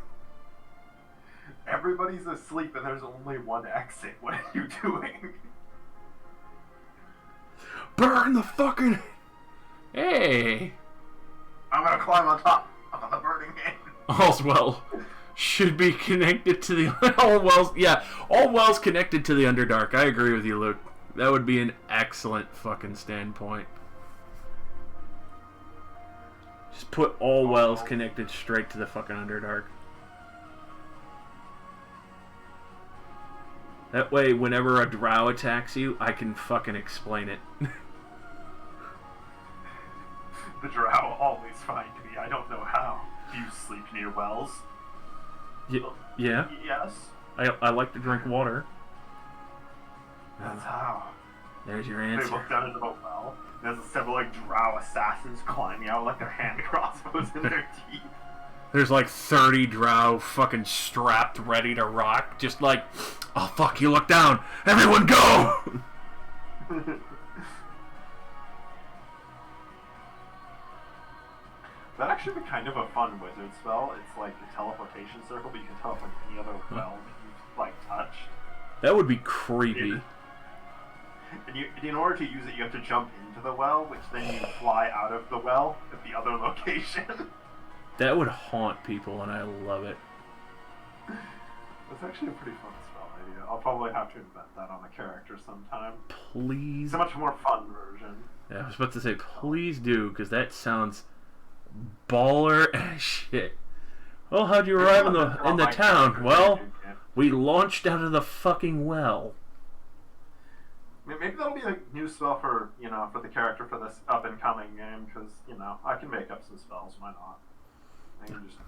Everybody's asleep and there's only one exit. What are you doing? Burn the fucking... Hey. I'm gonna climb on top of the burning inn. All's well should be connected to the... all wells connected to the Underdark. I agree with you, Luke. That would be an excellent fucking standpoint. Just put all wells connected straight to the fucking Underdark. That way, whenever a drow attacks you, I can fucking explain it. The drow always find me. I don't know how. Do you sleep near wells? Yeah. Yes. I like to drink water. That's how. There's your They answer. look down into the well. There's several like drow assassins climbing out with like their hand crossbows in their teeth. There's like 30 drow fucking strapped ready to rock. Just like, oh fuck, you look down. Everyone go! That'd actually be kind of a fun wizard spell. It's like a teleportation circle, but you can teleport any other well that you've like touched. That would be creepy. And in order to use it, you have to jump into the well, which then you fly out of the well at the other location. That would haunt people, and I love it. That's actually a pretty fun spell idea. I'll probably have to invent that on a character sometime. Please. It's a much more fun version. Yeah, I was about to say, please do, because that sounds baller as shit. Well, how'd you arrive in the town? Well, we launched out of the fucking well. Maybe that'll be a new spell for for the character for this up and coming game, because I can make up some spells. Why not? I can just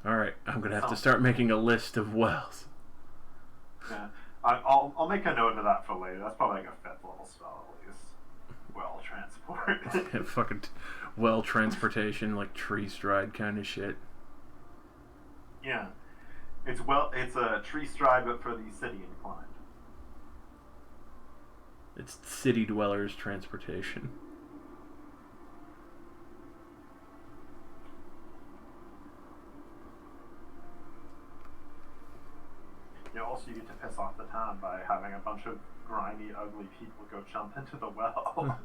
All right, I'm gonna have to start making a list of wells. Yeah, I'll make a note of that for later. That's probably like a 5th level spell at least. Well, transport. Fucking well transportation, like tree stride kind of shit. Yeah, it's a tree stride, but for the city inclined. It's city dwellers transportation. Also, you get to piss off the town by having a bunch of grimy, ugly people go jump into the well.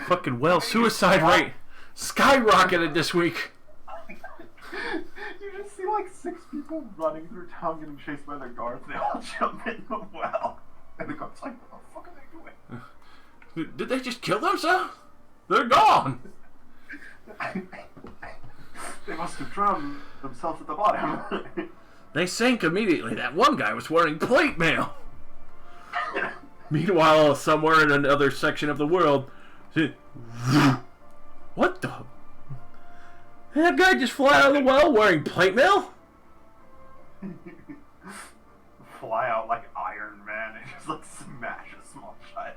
Fucking well suicide rate skyrocketed this week. You just see like 6 people running through town getting chased by their guards. They all jump in the well. And the guard's like, what the fuck are they doing? Did they just kill themselves? They're gone. They must have drowned themselves at the bottom. They sank immediately. That one guy was wearing plate mail. Meanwhile, somewhere in another section of the world, what the? That guy just fly out of the well wearing plate mail? Fly out like Iron Man and just like smash a small child.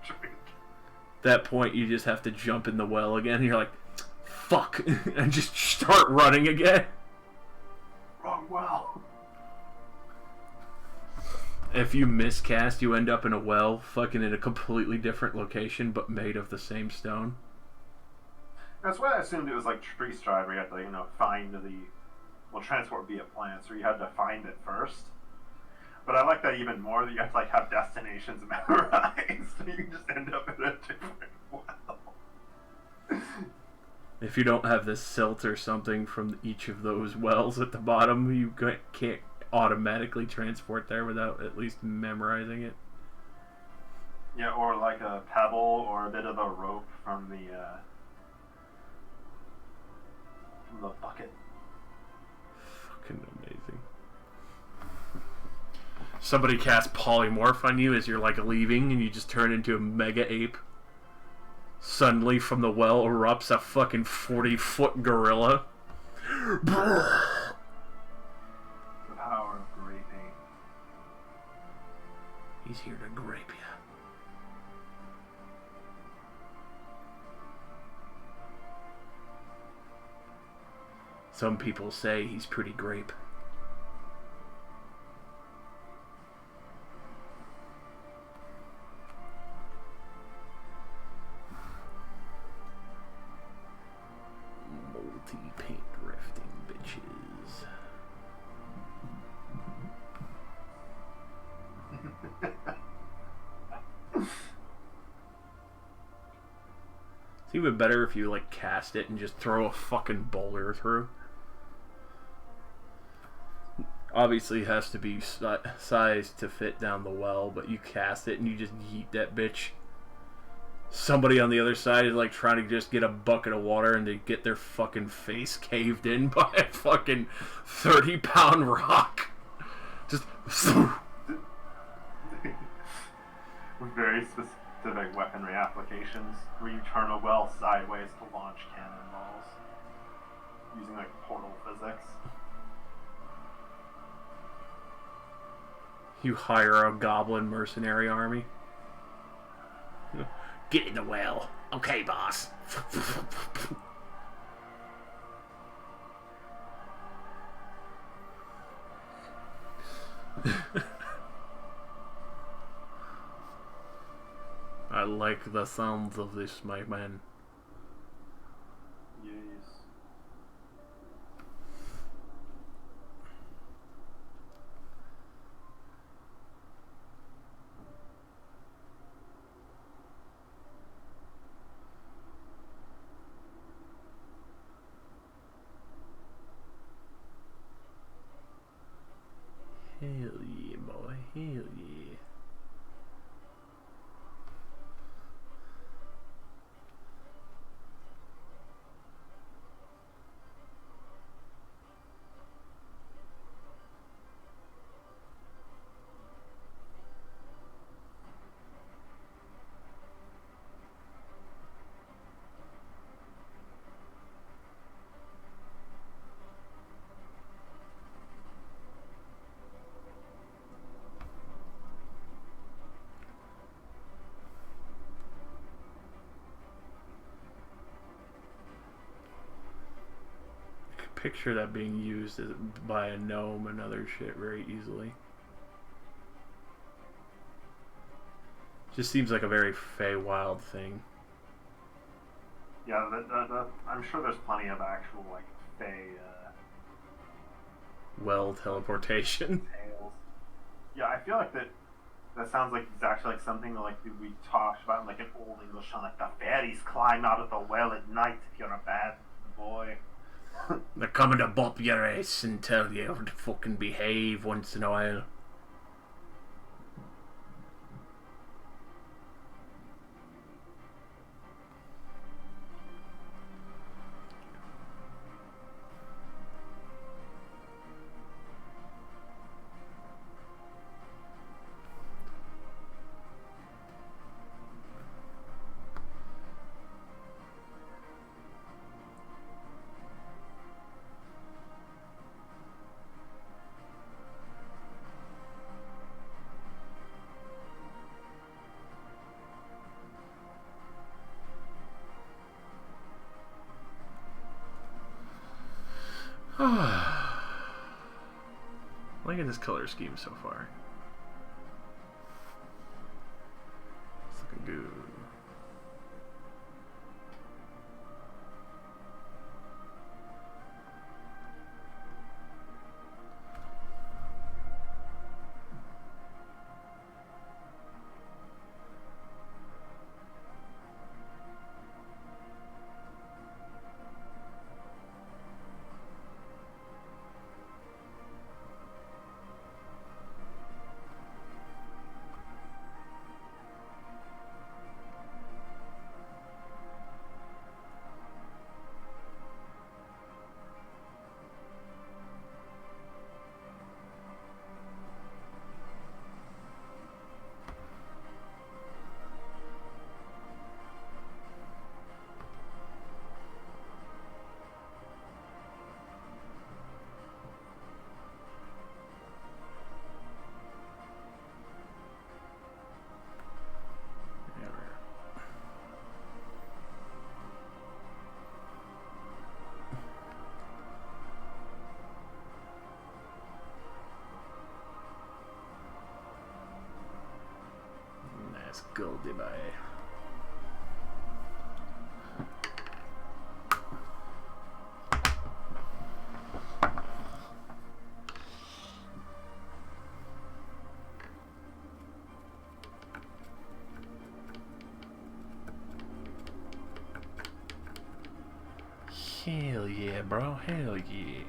Drink. At that point, you just have to jump in the well again. And you're like, fuck, and just start running again. Wrong well. If you miscast, you end up in a well, fucking in a completely different location, but made of the same stone. That's why I assumed it was like tree stride, where you had to, find transport via plants, or you had to find it first. But I like that even more, that you have to have destinations memorized, so you can just end up in a different well. If you don't have the silt or something from each of those wells at the bottom, you can't automatically transport there without at least memorizing it. Yeah, or like a pebble or a bit of a rope from the bucket. Fucking amazing. Somebody casts polymorph on you as you're leaving, and you just turn into a mega ape. Suddenly, from the well erupts a fucking 40-foot gorilla. The power of great ape. He's here to grape you. Some people say he's pretty grape. Multi-paint drifting bitches. It's even better if you cast it and just throw a fucking boulder through. Obviously it has to be sized to fit down the well, but you cast it and you just yeet that bitch. Somebody on the other side is trying to just get a bucket of water, and they get their fucking face caved in by a fucking 30-pound rock. Just. With very specific weaponry applications, where you turn a well sideways to launch cannonballs using like portal physics. You hire a goblin mercenary army. Get in the well. Okay, boss. I like the sounds of this, my man. Yes. Hell yeah, boy. Hell yeah. Picture that being used by a gnome and other shit very easily. Just seems like a very Feywild thing. Yeah, I'm sure there's plenty of actual like Fey Well, teleportation. tales. Yeah, I feel like that sounds like exactly like something that like we talked about in like an old English song, like the fairies climb out of the well at night if you're a bad boy. They're coming to bop your ass and tell you to fucking behave once in a while. Look at this color scheme so far. It's looking good. Nice goldie boy. Hell yeah, bro. Hell yeah.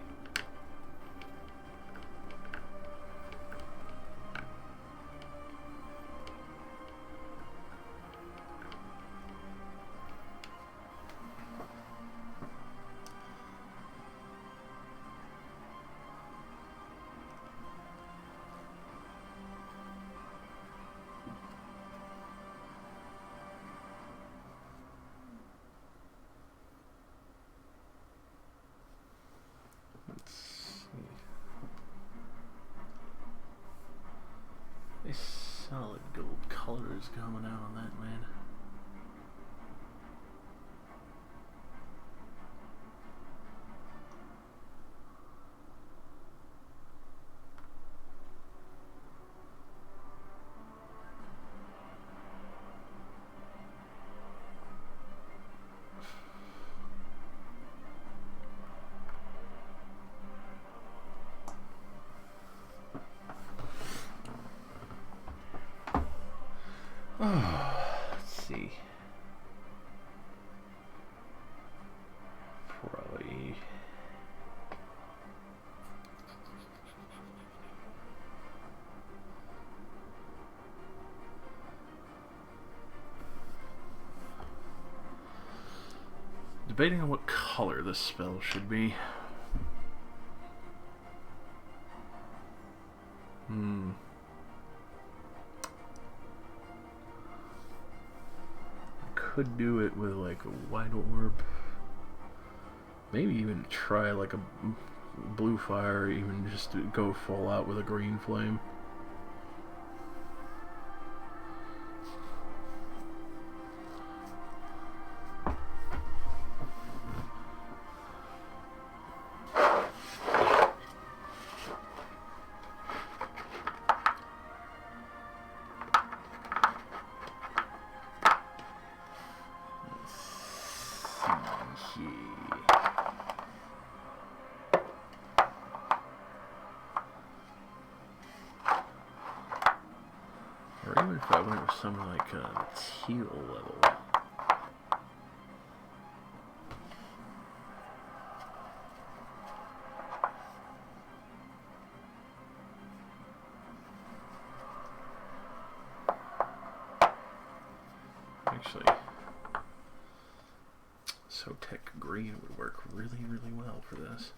Solid gold colors coming out on that, man. Let's see. Probably. Debating on what color this spell should be. Could do it with like a white orb. Maybe even try like a blue fire, or even just to go full out with a green flame. Or even if I went with something like a teal level. Actually, Sotek green would work really, really well for this.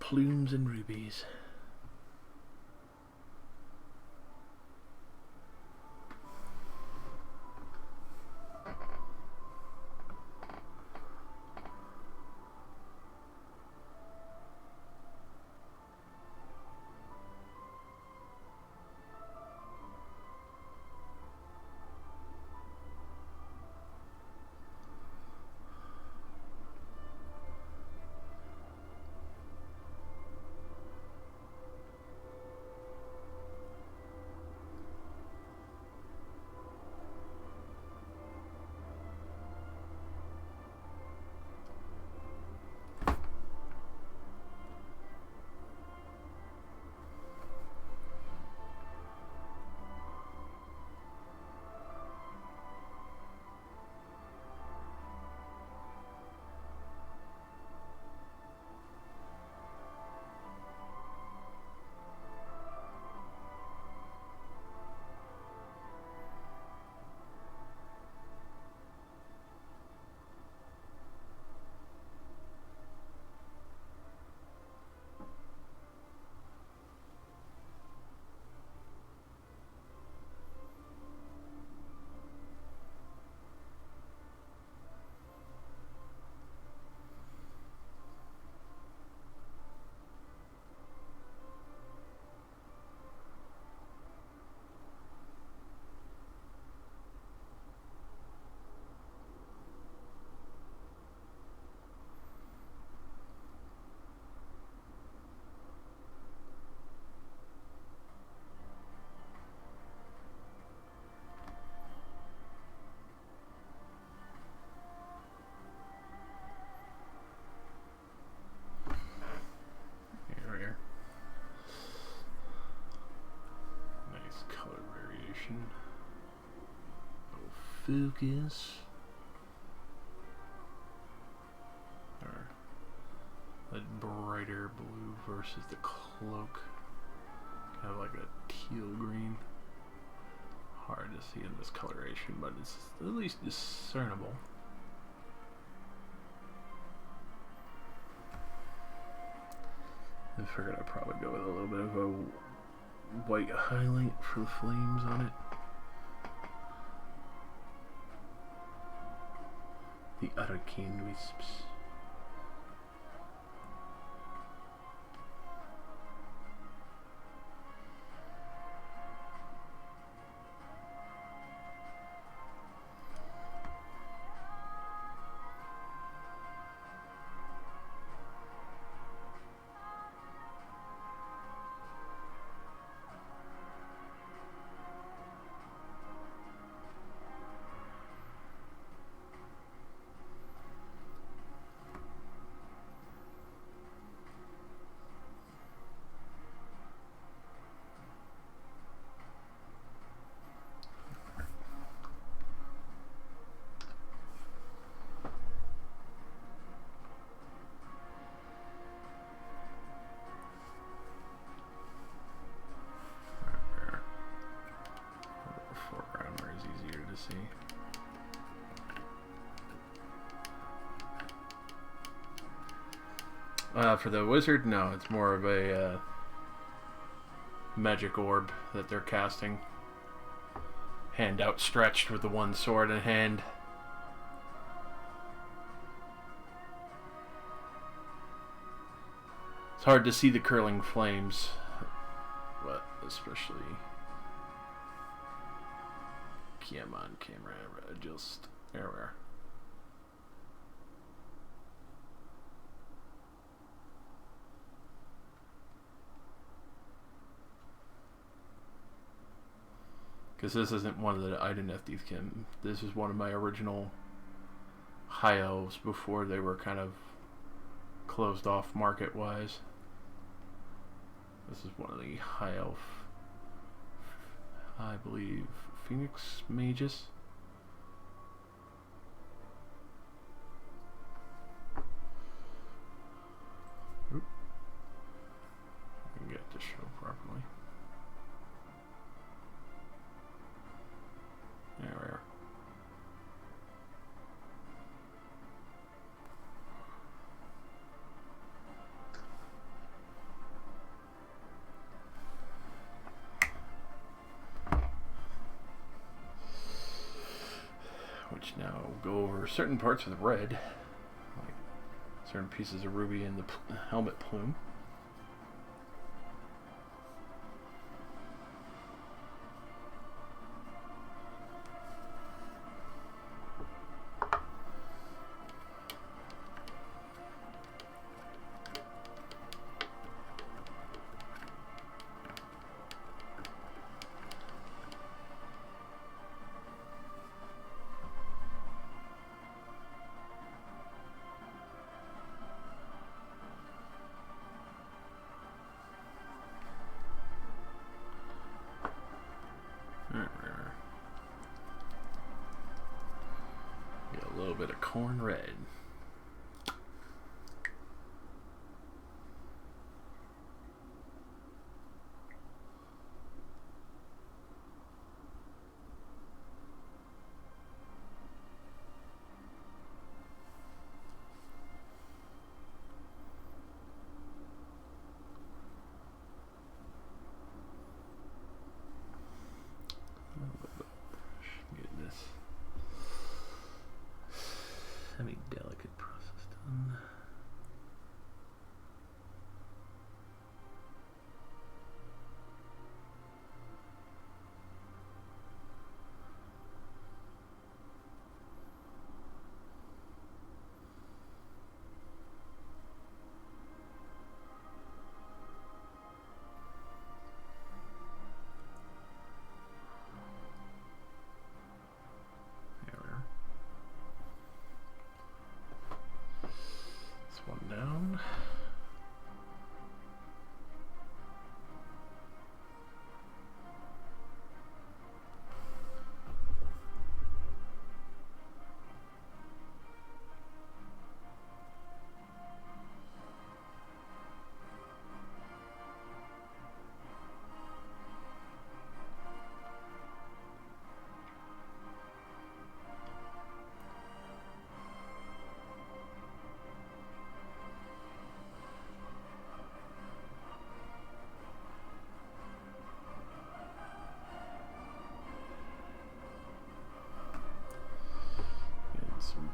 Plumes and rubies. Focus. Or that brighter blue versus the cloak. Kind of like a teal green. hard to see in this coloration, but it's at least discernible. I figured I'd probably go with a little bit of a white highlight for the flames on it. The Arcane Wisps. See. For the wizard, no, it's more of a magic orb that they're casting. Hand outstretched with the one sword in hand. It's hard to see the curling flames, but especially... Come on, camera, just everywhere. Because this isn't one of the Idenethdiefkin. This is one of my original high elves before they were kind of closed off market-wise. This is one of the high elf, I believe, Phoenix Mages. Oop. I can get it to show properly. There we are. Which now go over certain parts with red, like certain pieces of ruby in the helmet plume. Get a little bit of corn red. Semi-delicate.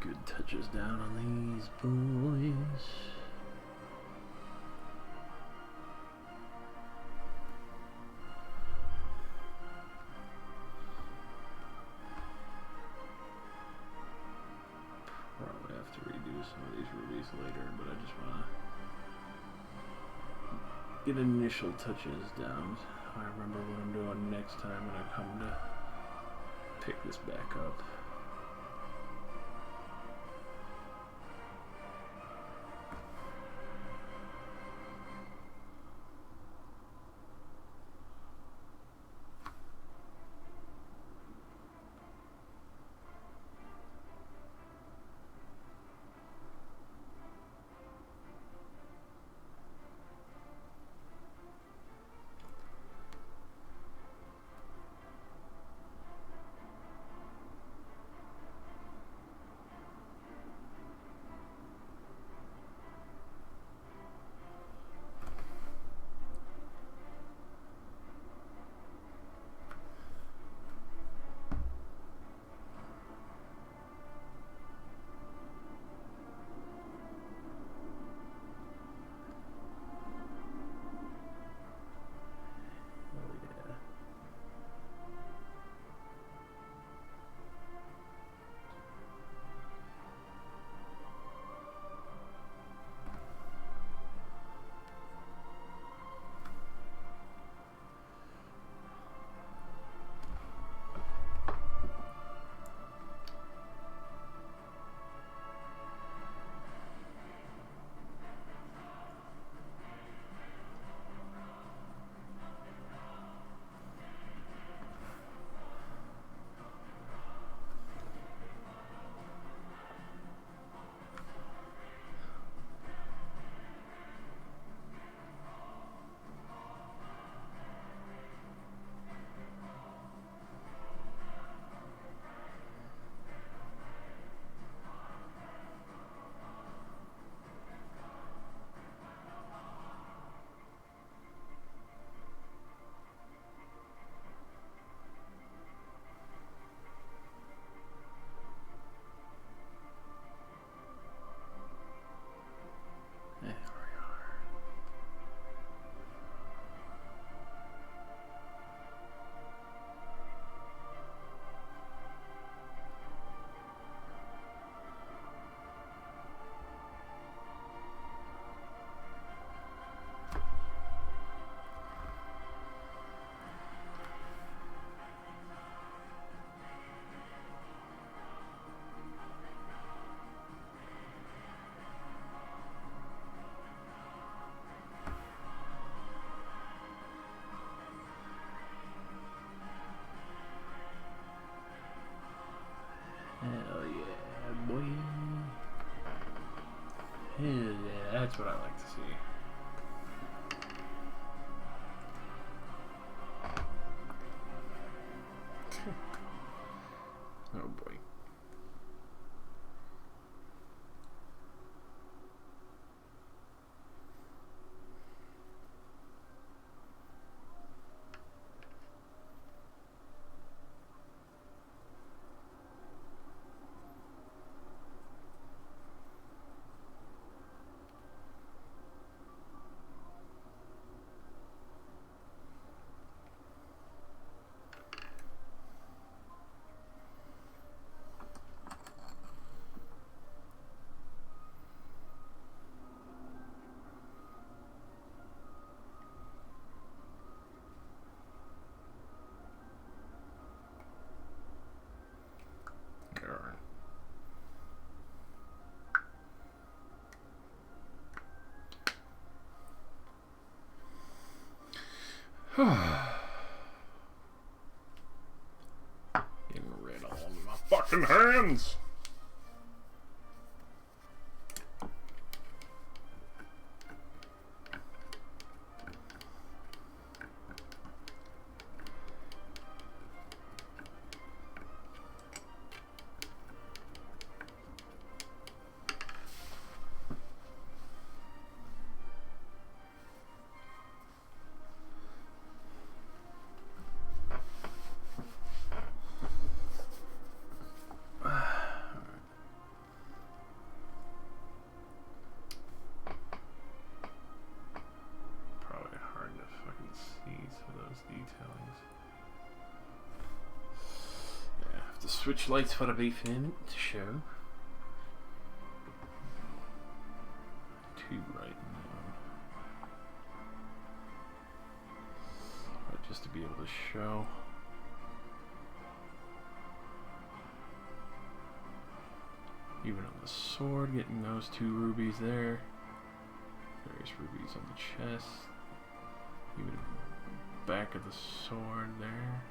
good touches down on these boys. Probably have to redo some of these rubies later, but I just want to get initial touches down. I remember what I'm doing next time when I come to pick this back up. Hell yeah, boy. Hell yeah, that's what I like to see. Oh boy. Getting rid of all of my fucking hands. Have to switch lights for a brief minute to show. Two right now. But just to be able to show. Even on the sword, getting those 2 rubies there. Various rubies on the chest. Even back of the sword there.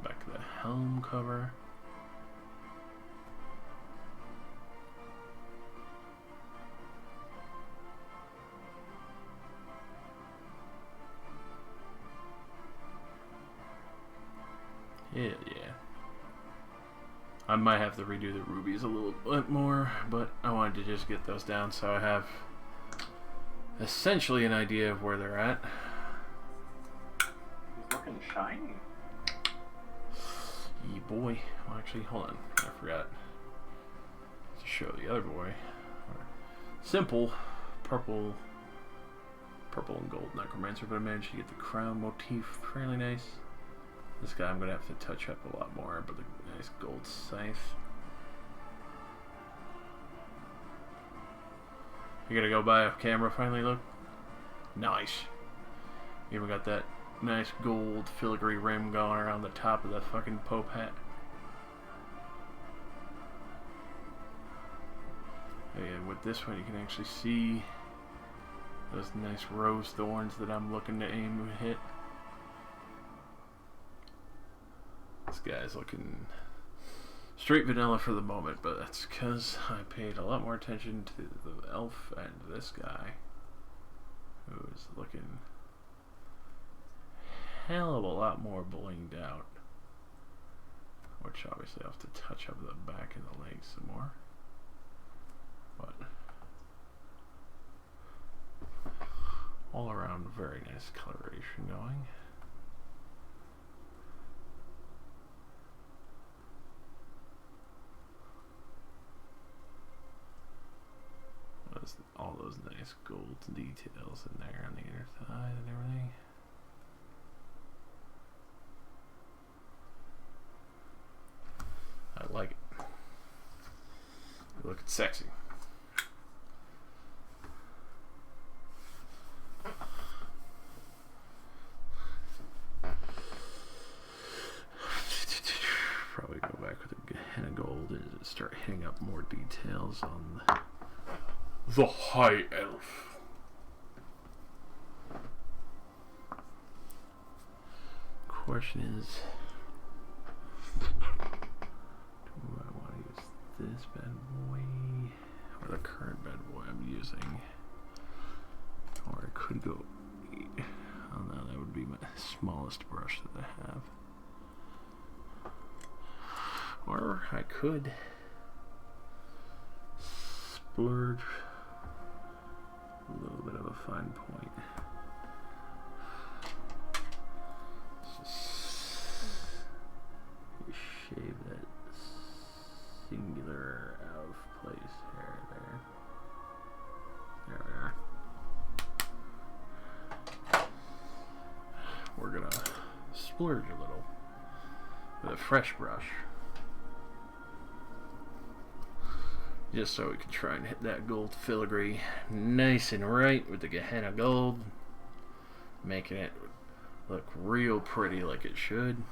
Back of the helm cover. Hell yeah. I might have to redo the rubies a little bit more, but I wanted to just get those down so I have essentially an idea of where they're at. He's looking shiny. Yeah, boy. Well, actually, hold on. I forgot to show the other boy. Simple purple and gold necromancer, but I managed to get the crown motif fairly nice. This guy I'm going to have to touch up a lot more, but the nice gold scythe. You gonna go buy a camera finally, look? Nice. Even got that nice gold filigree rim going around the top of the fucking Pope hat. And with this one you can actually see those nice rose thorns that I'm looking to aim and hit. This guy's looking straight vanilla for the moment, but that's because I paid a lot more attention to the elf and this guy, who is looking hell of a lot more blinged out. Which obviously I have to touch up the back and the legs some more. But all around very nice coloration going. All those nice gold details in there on the inner side and everything. I like it. Looking sexy. Probably go back with a henna gold and start hitting up more details on the High Elf. Question is, do I want to use this bad boy or the current bad boy I'm using? Or I could go, oh no, that would be my smallest brush that I have. Or I could splurge a little bit of a fine point. Just shave that singular out of place hair there. There we are. We're gonna splurge a little with a fresh brush. Just so we can try and hit that gold filigree nice and right with the Gehenna gold, making it look real pretty like it should.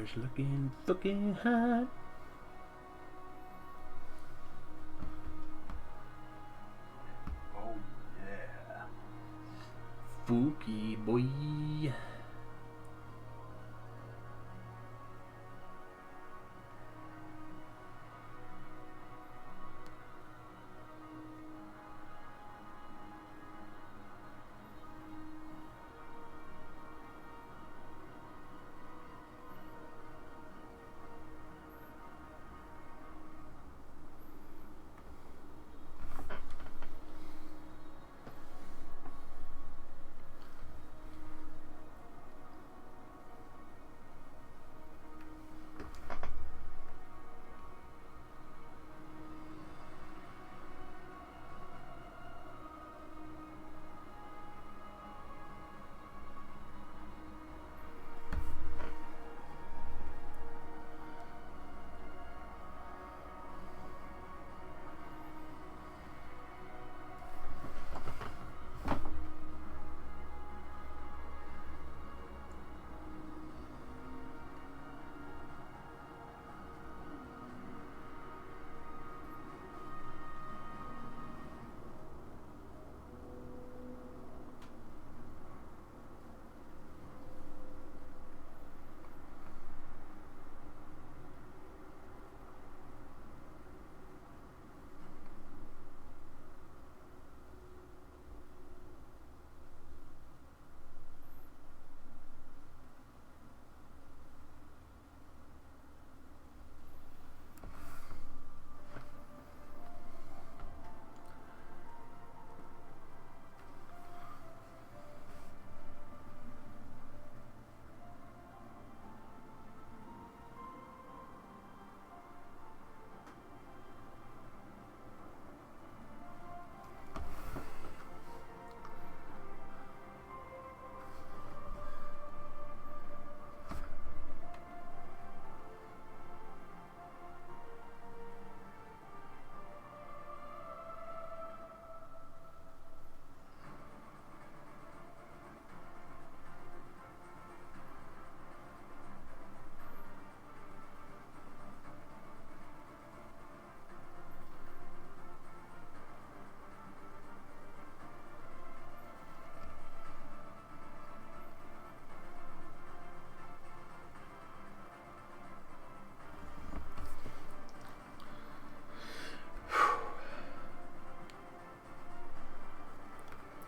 boy's looking fucking hot. Oh yeah. Fooky boy.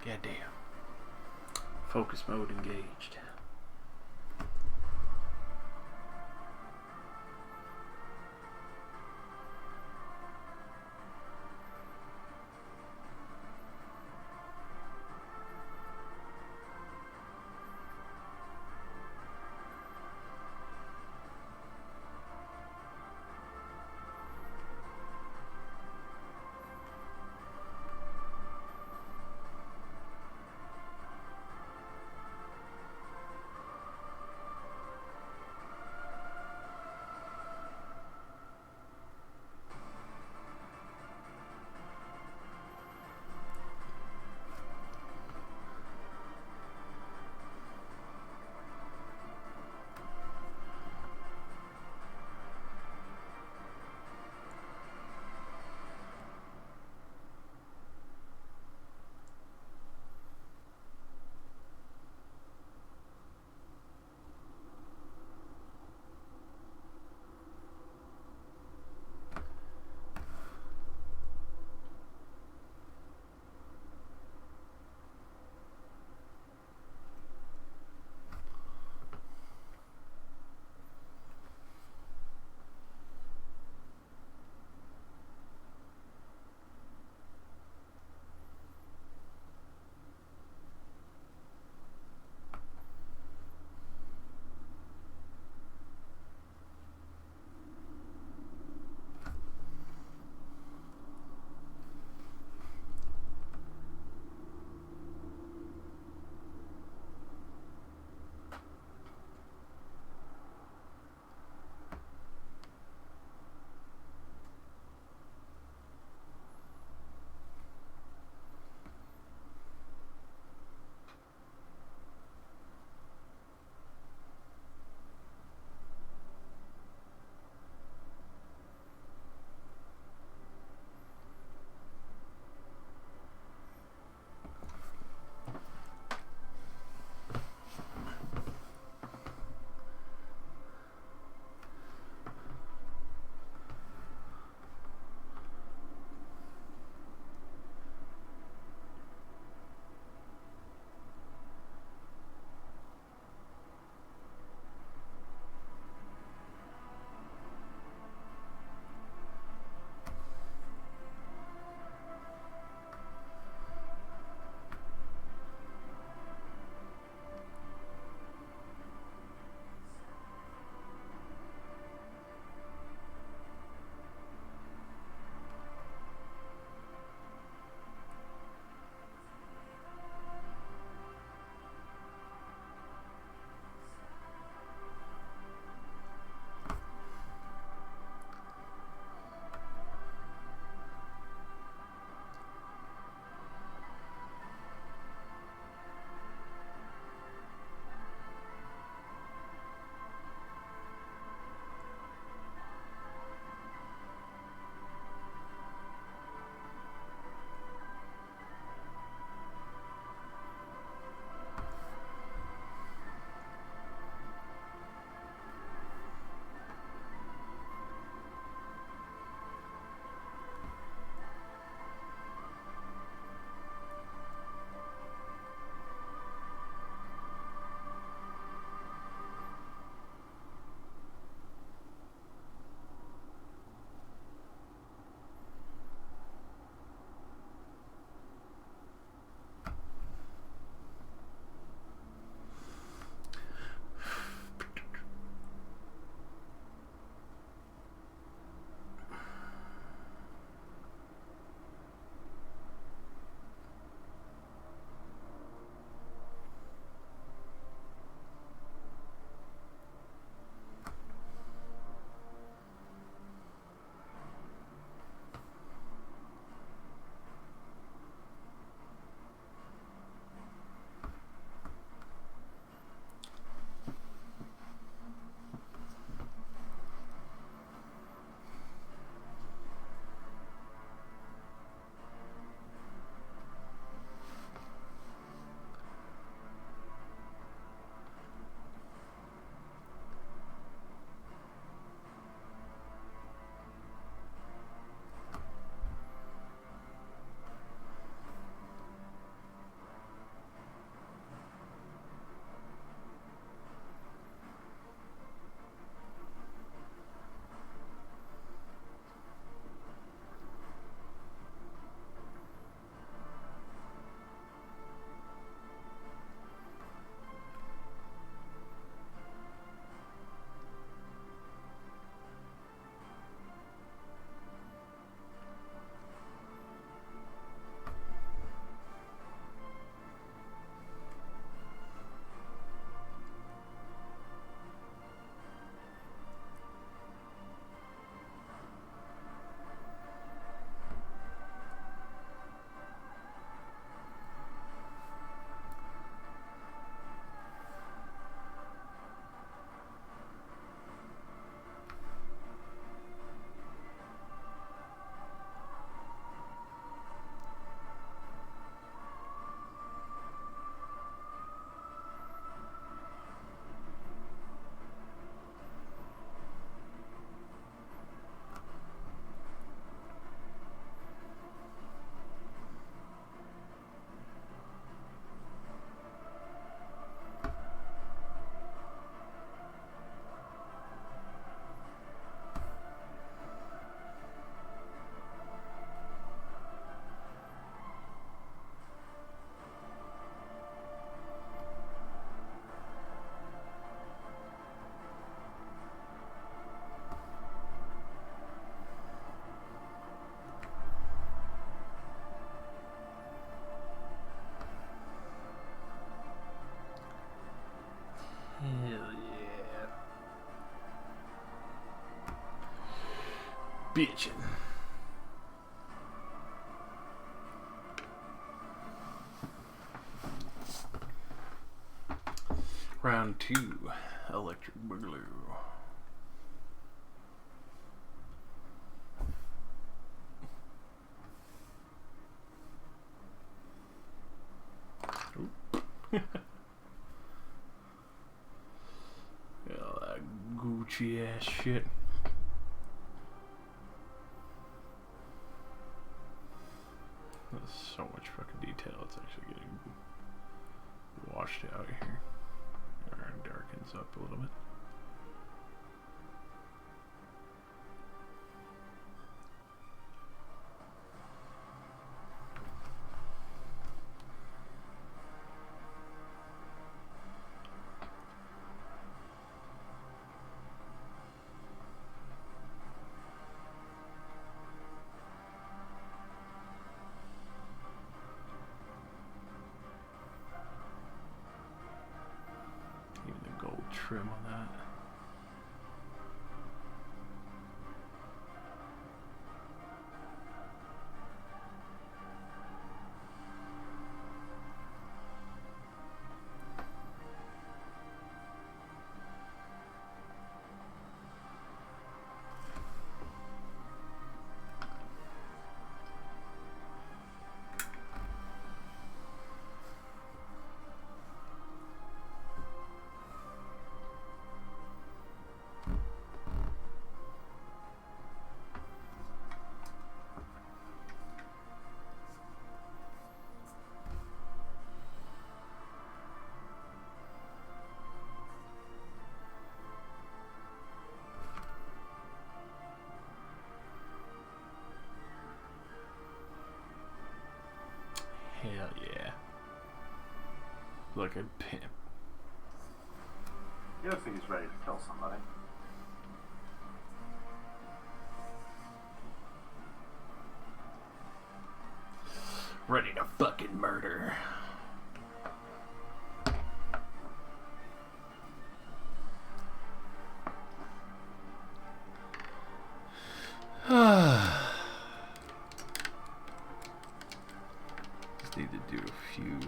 Goddamn. Focus mode engaged. bitchin'. Round 2, electric boogaloo. Yeah, that Gucci ass shit. There's so much fucking detail, it's actually getting washed out here. Or darkens up a little bit. Even the gold trim on that. Hell yeah. Like a pimp. He looks like he's ready to kill somebody. Ready to fucking murder. Just need to do a few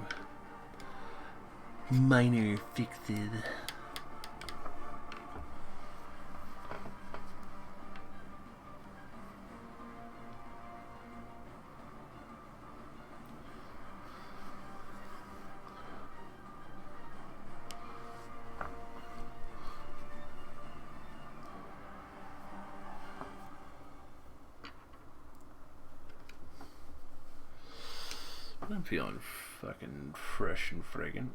minor fixes. I'm feeling fucking fresh and fragrant.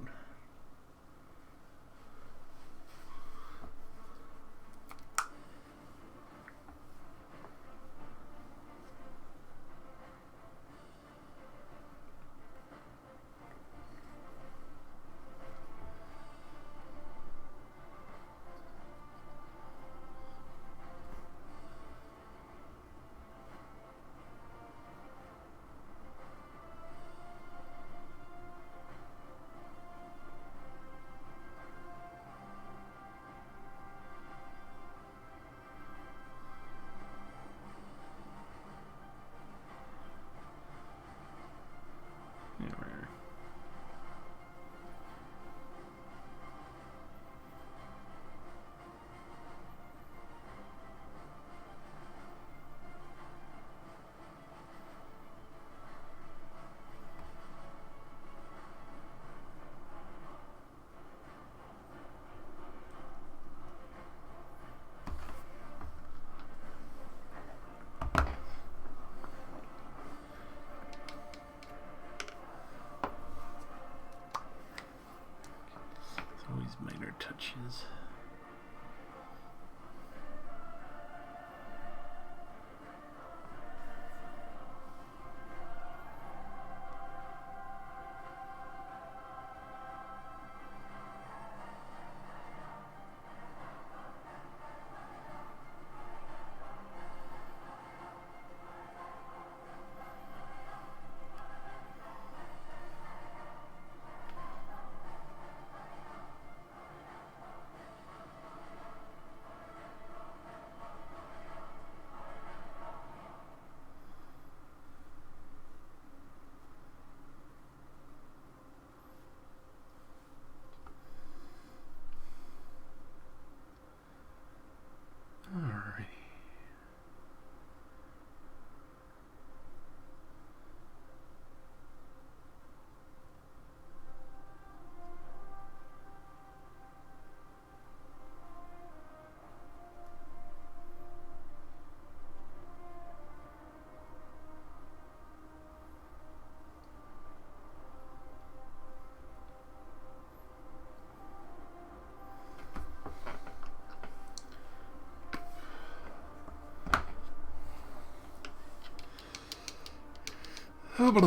Time to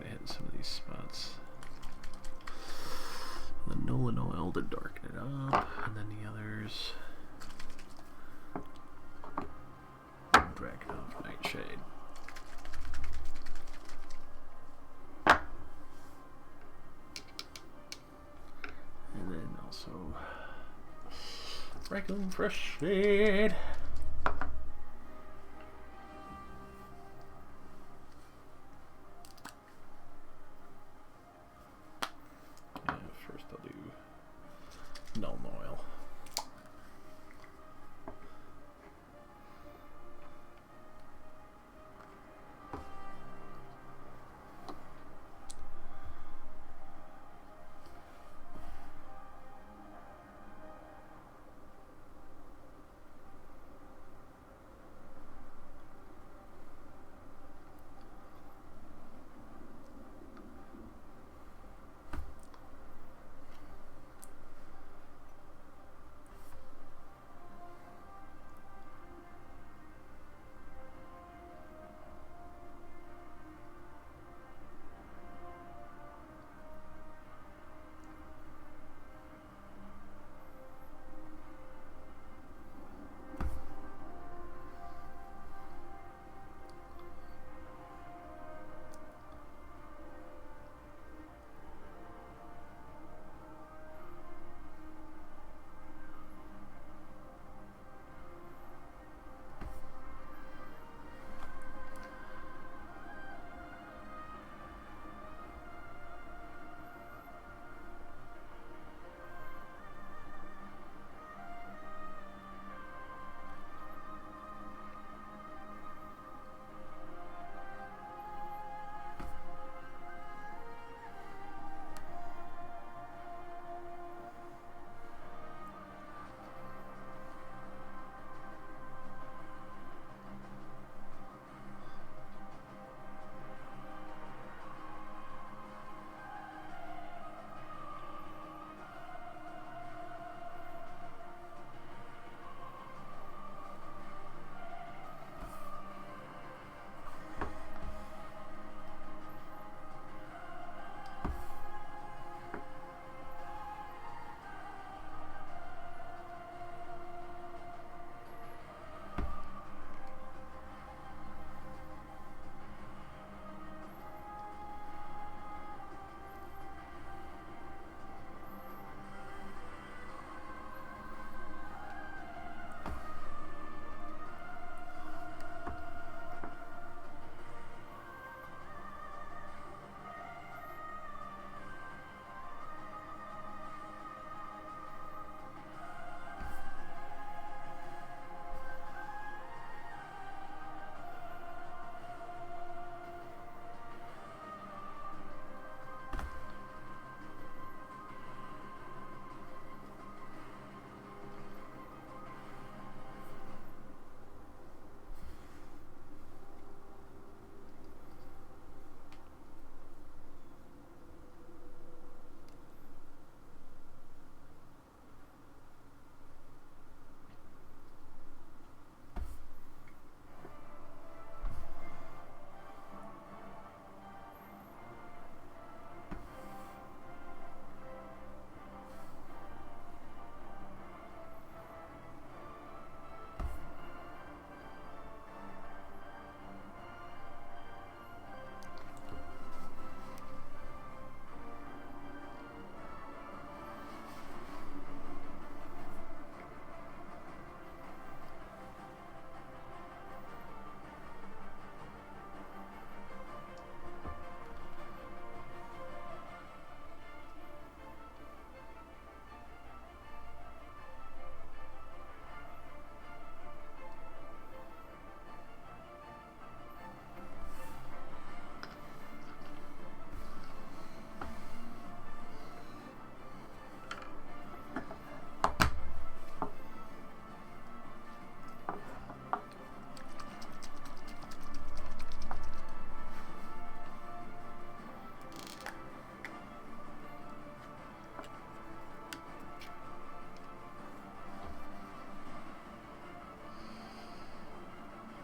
hit some of these spots. Linoleum oil to darken it up, and then the others. Drag it off Nightshade. And then also regular fresh shade. Yeah, first I'll do Null Oil.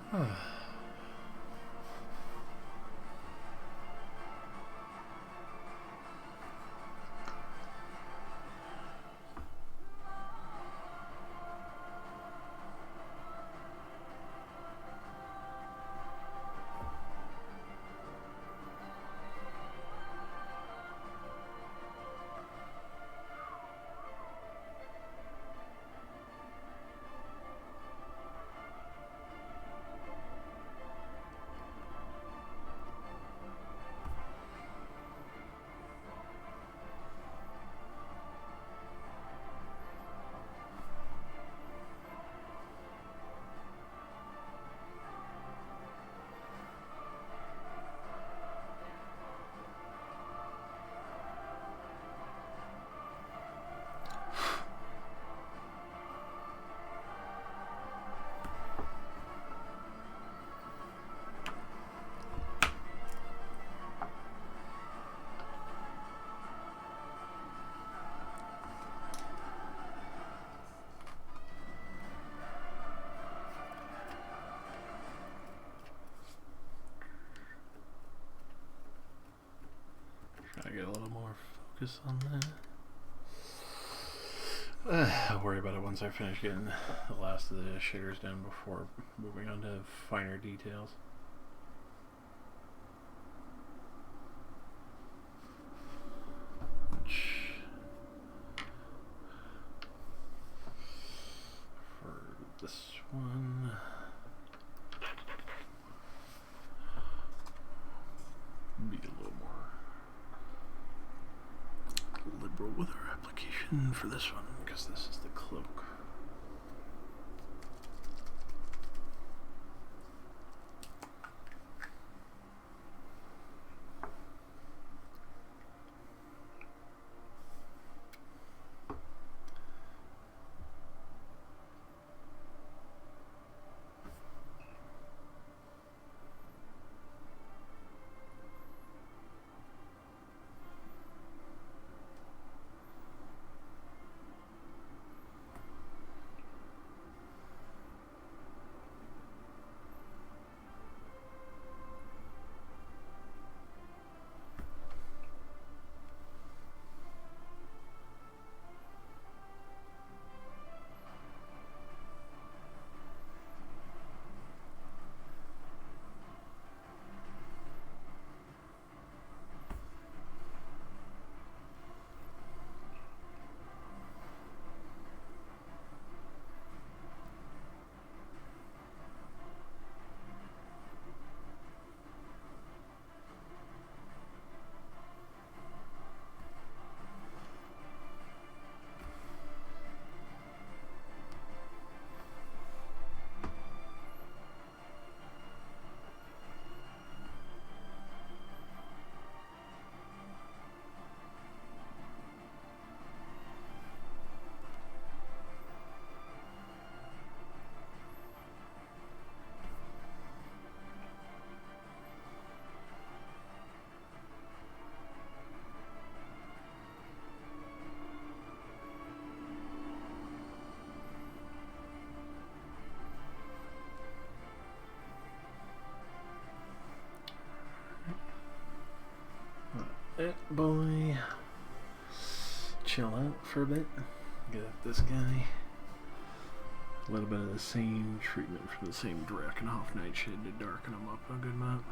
Try to get a little more focus on that. I'll worry about it once I finish getting the last of the shaders done before moving on to finer details. For this one, be a little more liberal with our application for this one, because this is the cloak. Boy, chill out for a bit. Get this guy. A little bit of the same treatment for the same Drakenhof Nightshade to darken him up a good amount.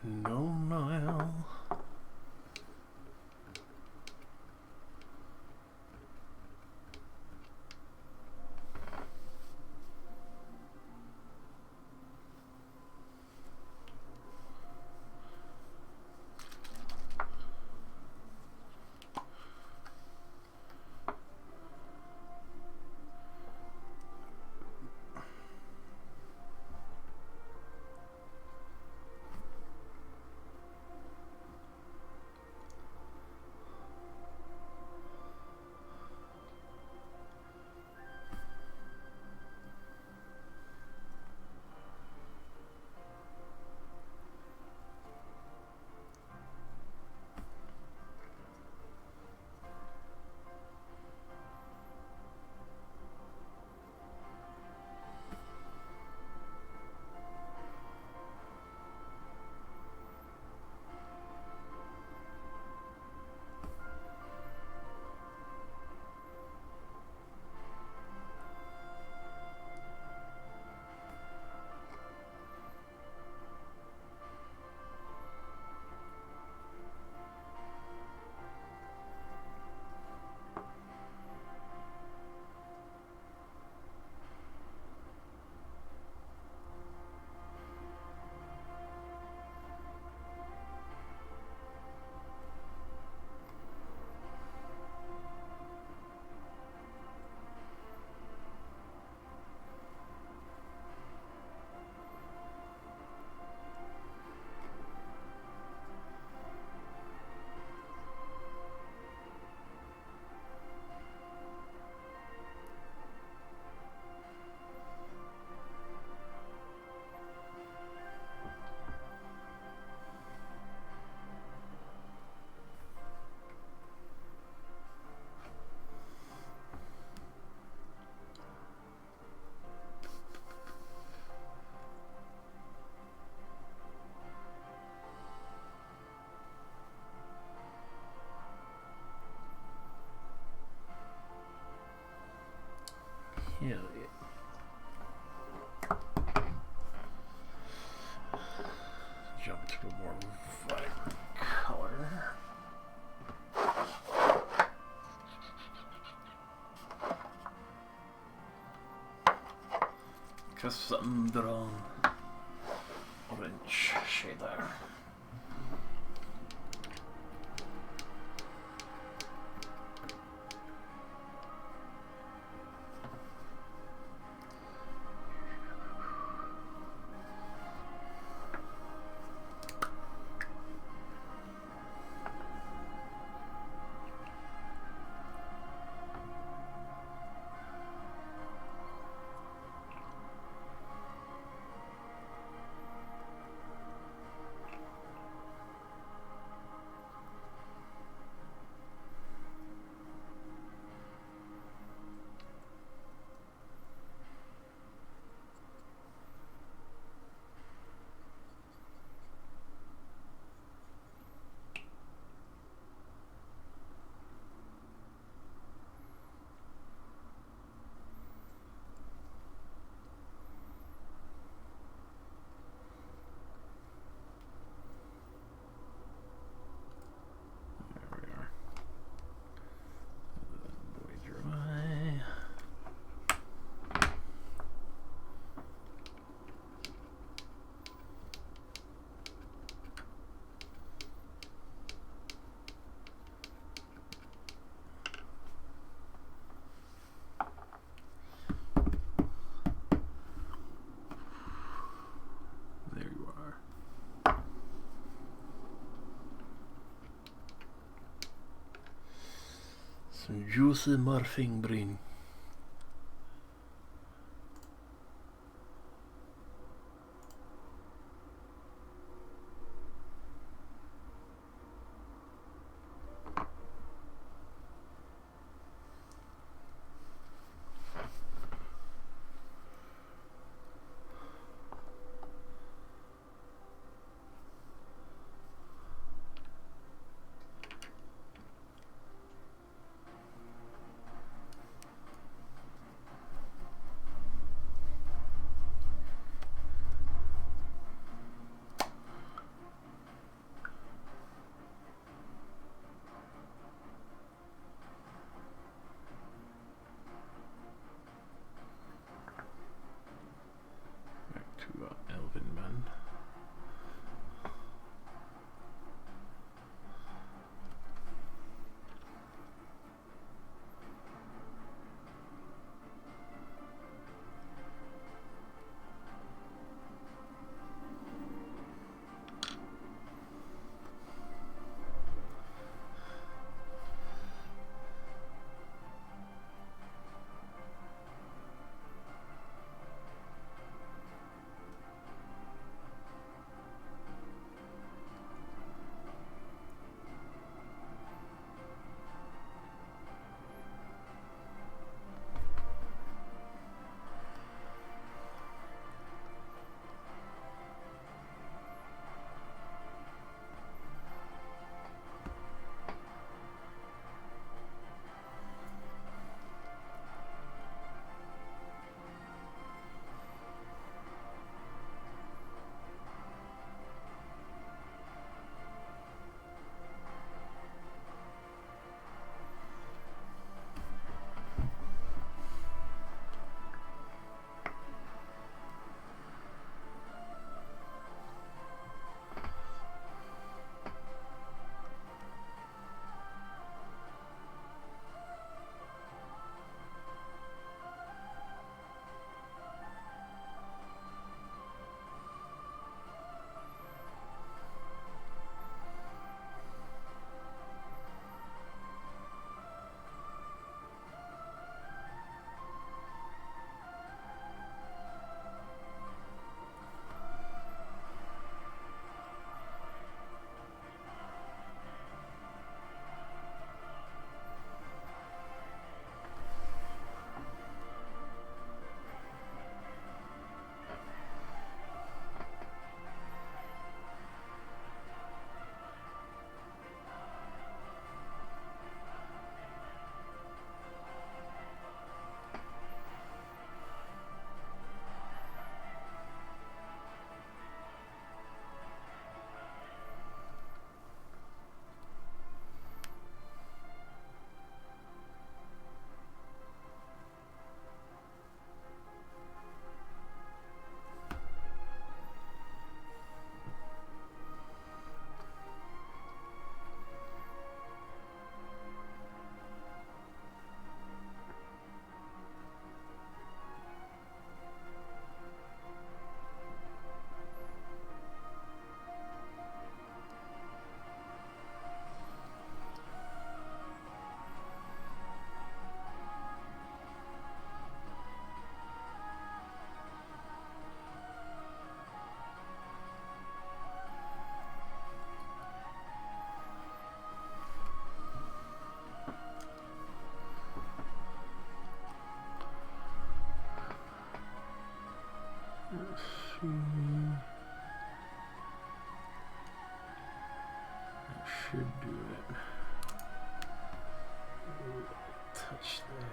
No, Nile. Hell yeah. Jump to a more vibrant color. Cassandra orange shader. Some juicy morphing brain. Let's see. That should do it. Touch there.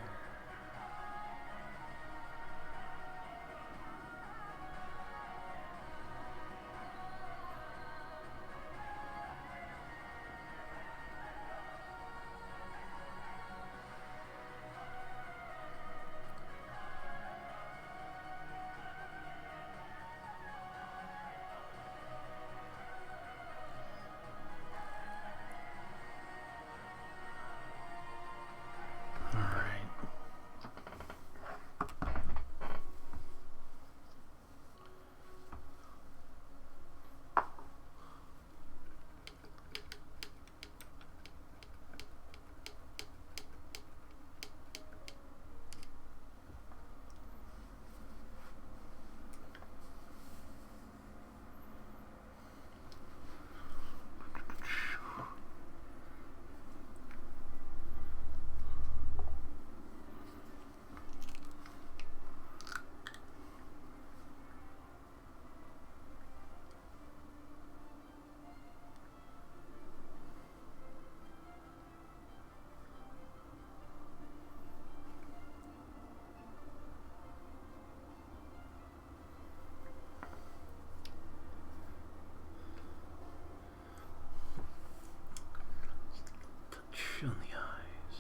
On the eyes.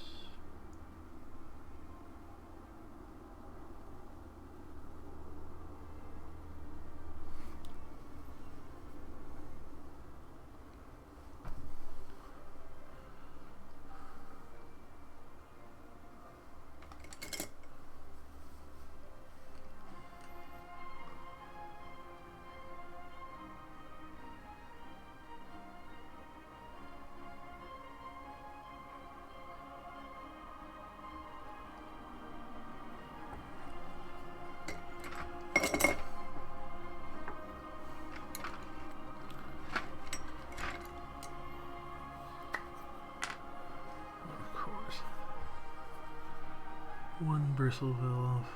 One bristle fell off.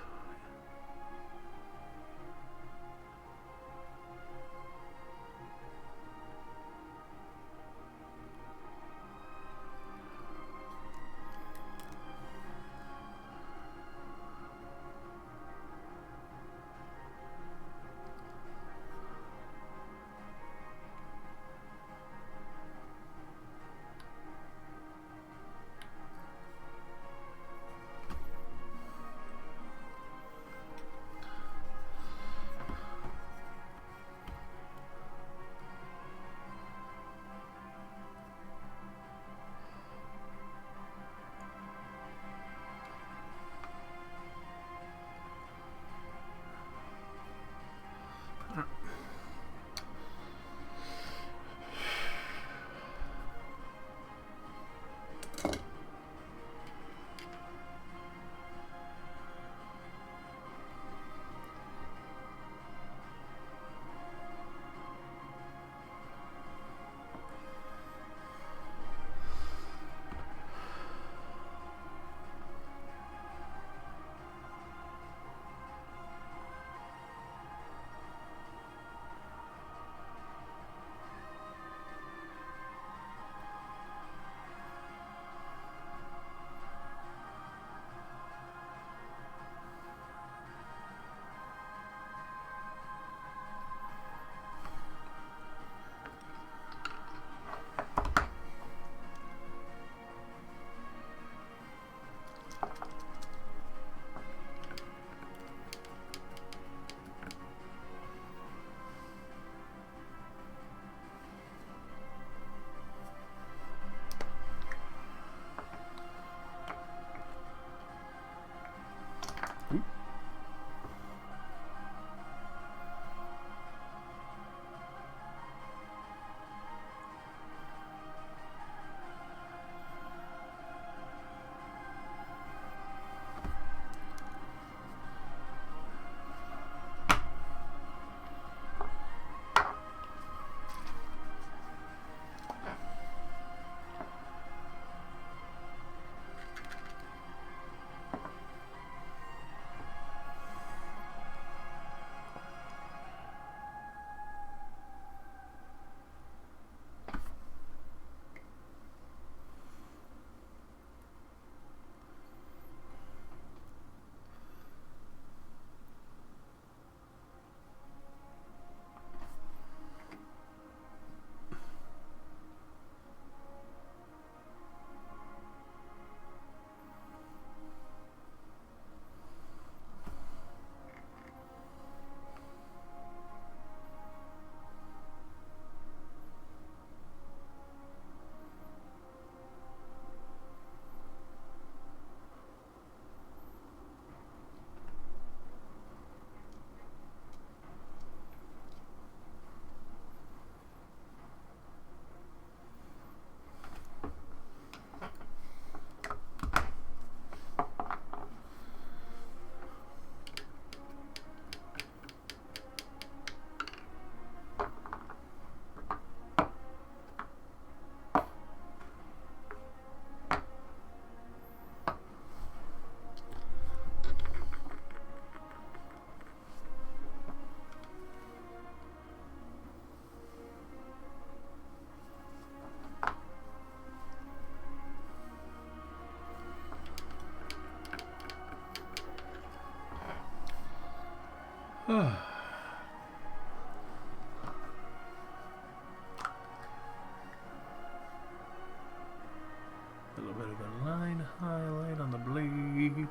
little bit of a line highlight on the blade.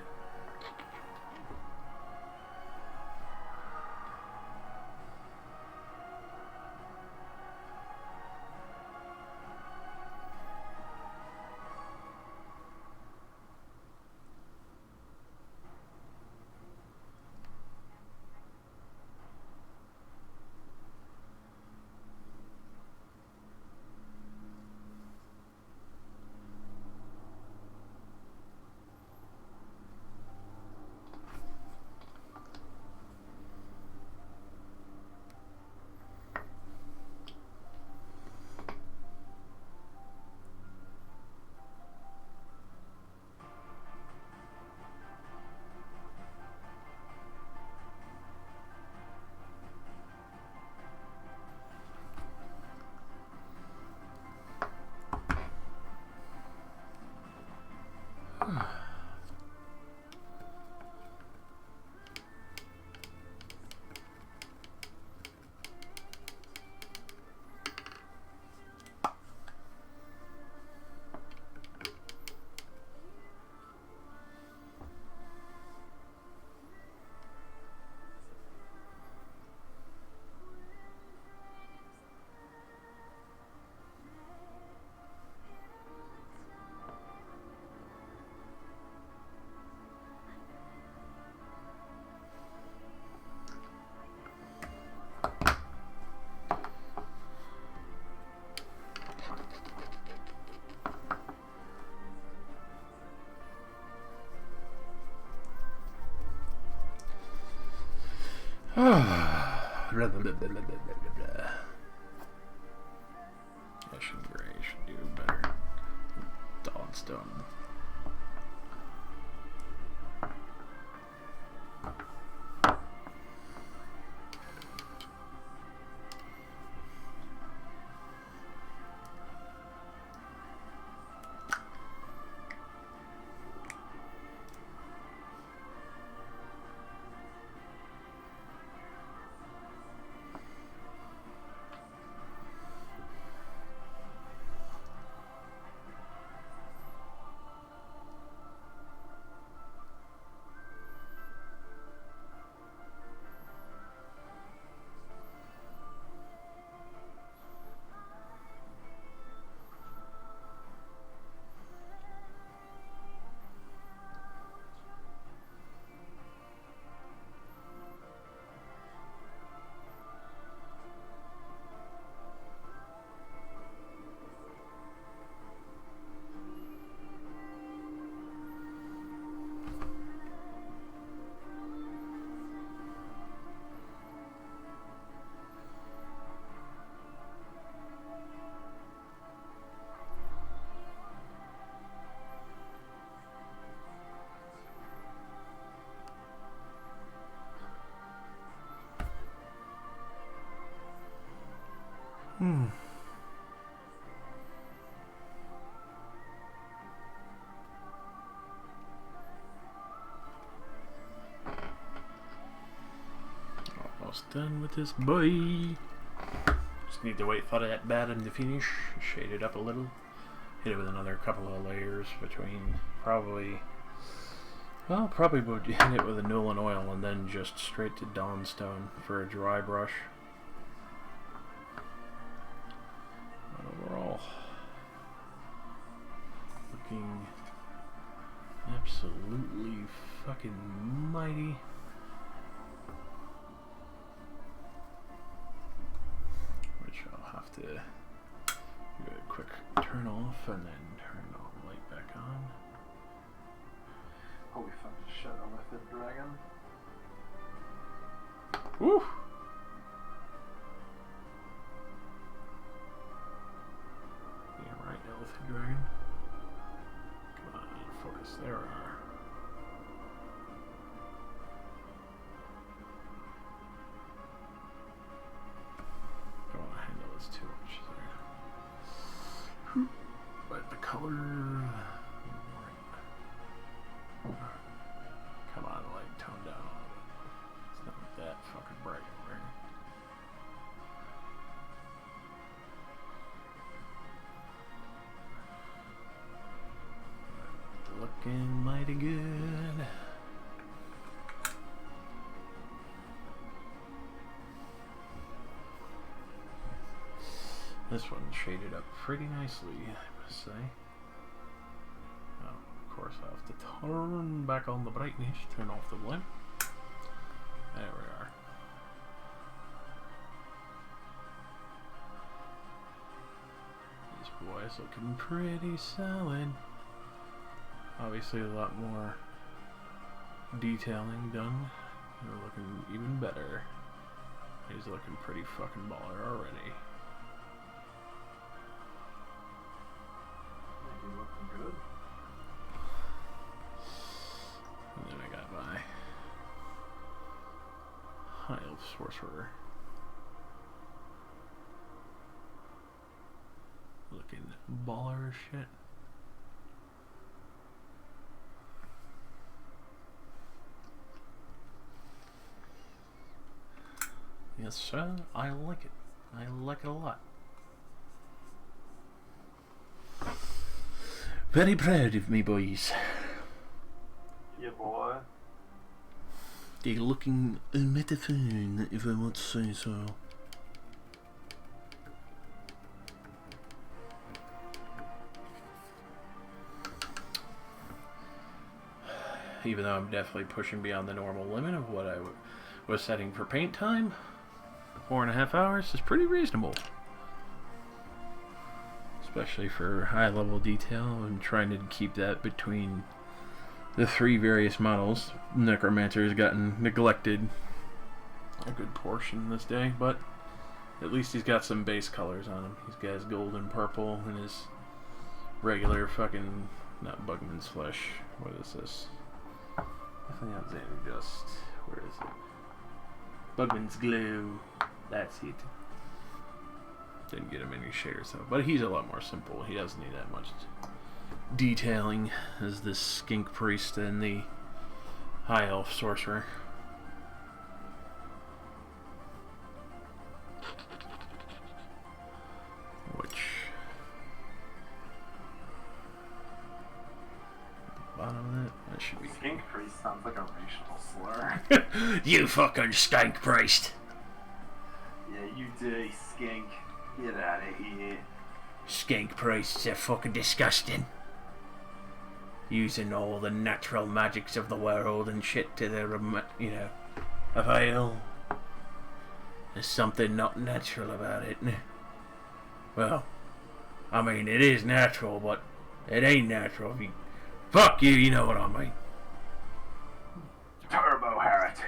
Ashen gray should do better. Dawnstone. Almost done with this boy. Just need to wait for that bottom to finish. Shade it up a little. Hit it with another couple of layers between probably would hit it with a Newland oil and then just straight to Dawnstone for a dry brush. Overall, looking absolutely fucking mighty. Which I'll have to do a quick turn off and then turn the light back on. Holy fuck, shit on with the dragon. Woo! Yeah, right, Elephant Dragon. Come on, focus. There we are. Don't want to handle this too much there. But the color. Come on, light, tone down a little bit. It's not that fucking This one shaded up pretty nicely, I must say. Oh, of course I have to turn back on the brightness, turn off the blend. There we are. This boy's looking pretty solid. Obviously a lot more detailing done. They're looking even better. He's looking pretty fucking baller already. Maybe looking good. And then I got my High Elf Sorcerer. Looking baller as shit. Yes, sir. I like it. I like it a lot. Very proud of me, boys. Yeah, boy. They're looking a metaphone, if I might say so. Even though I'm definitely pushing beyond the normal limit of what I was setting for paint time, 4.5 hours is pretty reasonable. Especially for high level detail. I'm trying to keep that between the 3 various models. Necromancer has gotten neglected a good portion this day, but at least he's got some base colors on him. He's got his gold and purple and his regular fucking, not Bugman's Flesh. What is this? Definitely not Xander Just. Where is it? Bugman's Glow. That's it. Didn't get him any shaders though, but he's a lot more simple. He doesn't need that much detailing as this Skink Priest and the High Elf Sorcerer. Which bottom of that should be. Skink Priest sounds like a racial slur. You fucking Skink Priest! Yeah, you dirty skink. Get out of here. Skink priests are fucking disgusting. Using all the natural magics of the world and shit to their, you know, avail. There's something not natural about it. Well, I mean, it is natural, but it ain't natural. Fuck you, you know what I mean. Turbo heretic.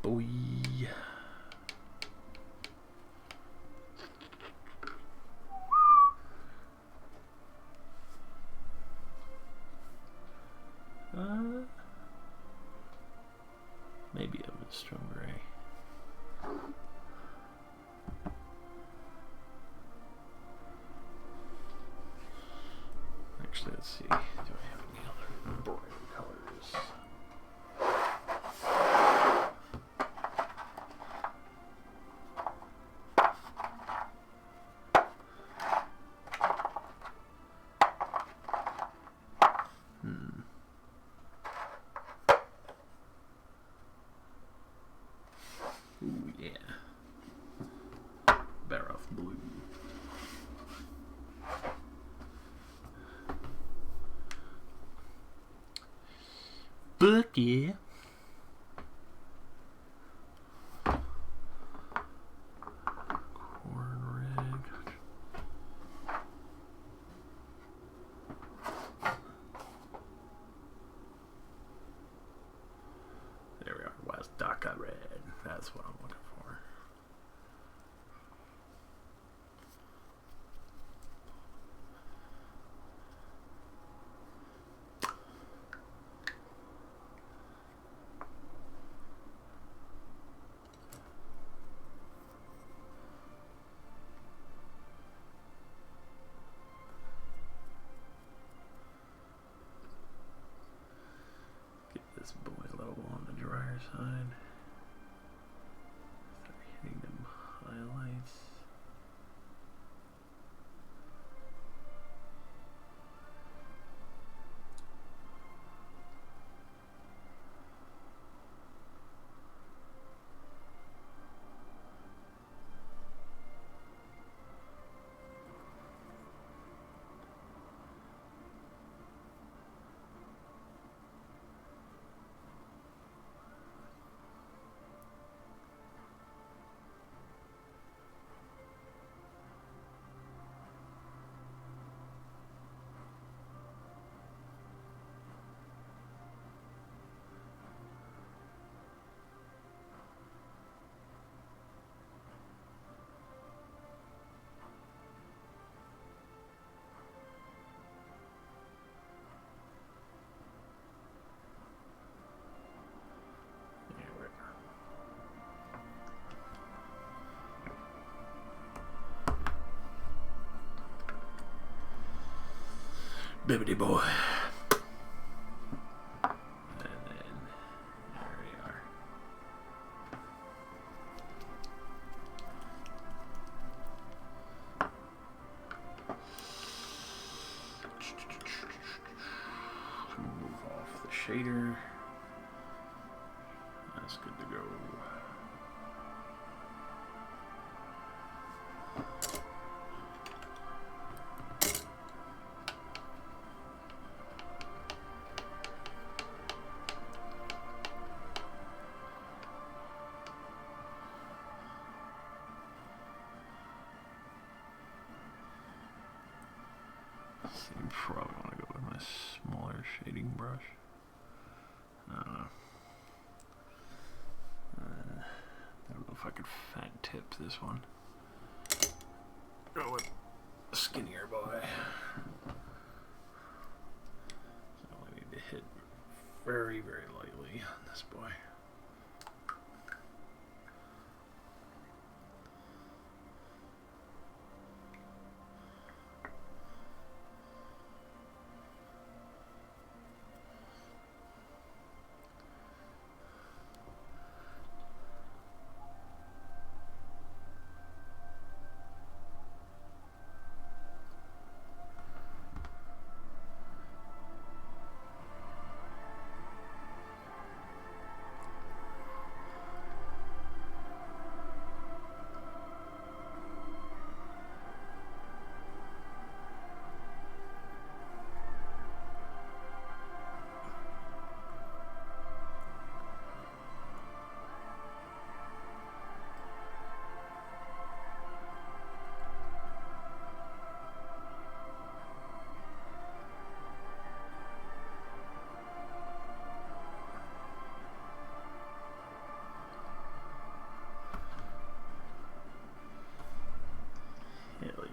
Boy. Maybe a bit stronger, eh? Actually, let's see. Do I have any other bright colors? Ooh, yeah. Baroth Blue. Fuck yeah. Corn red. There we are. West Dhaka red. That's what I'm looking for. Get this boy level on the drier side. Start hitting them highlights. Bibbidi boy. And then there we are. Move off the shader. That's good to go. You probably want to go with my smaller shading brush. I don't know. I don't know if I could fat tip this one. Go with a skinnier boy. So I only need to hit very, very lightly on this boy. Hell yeah.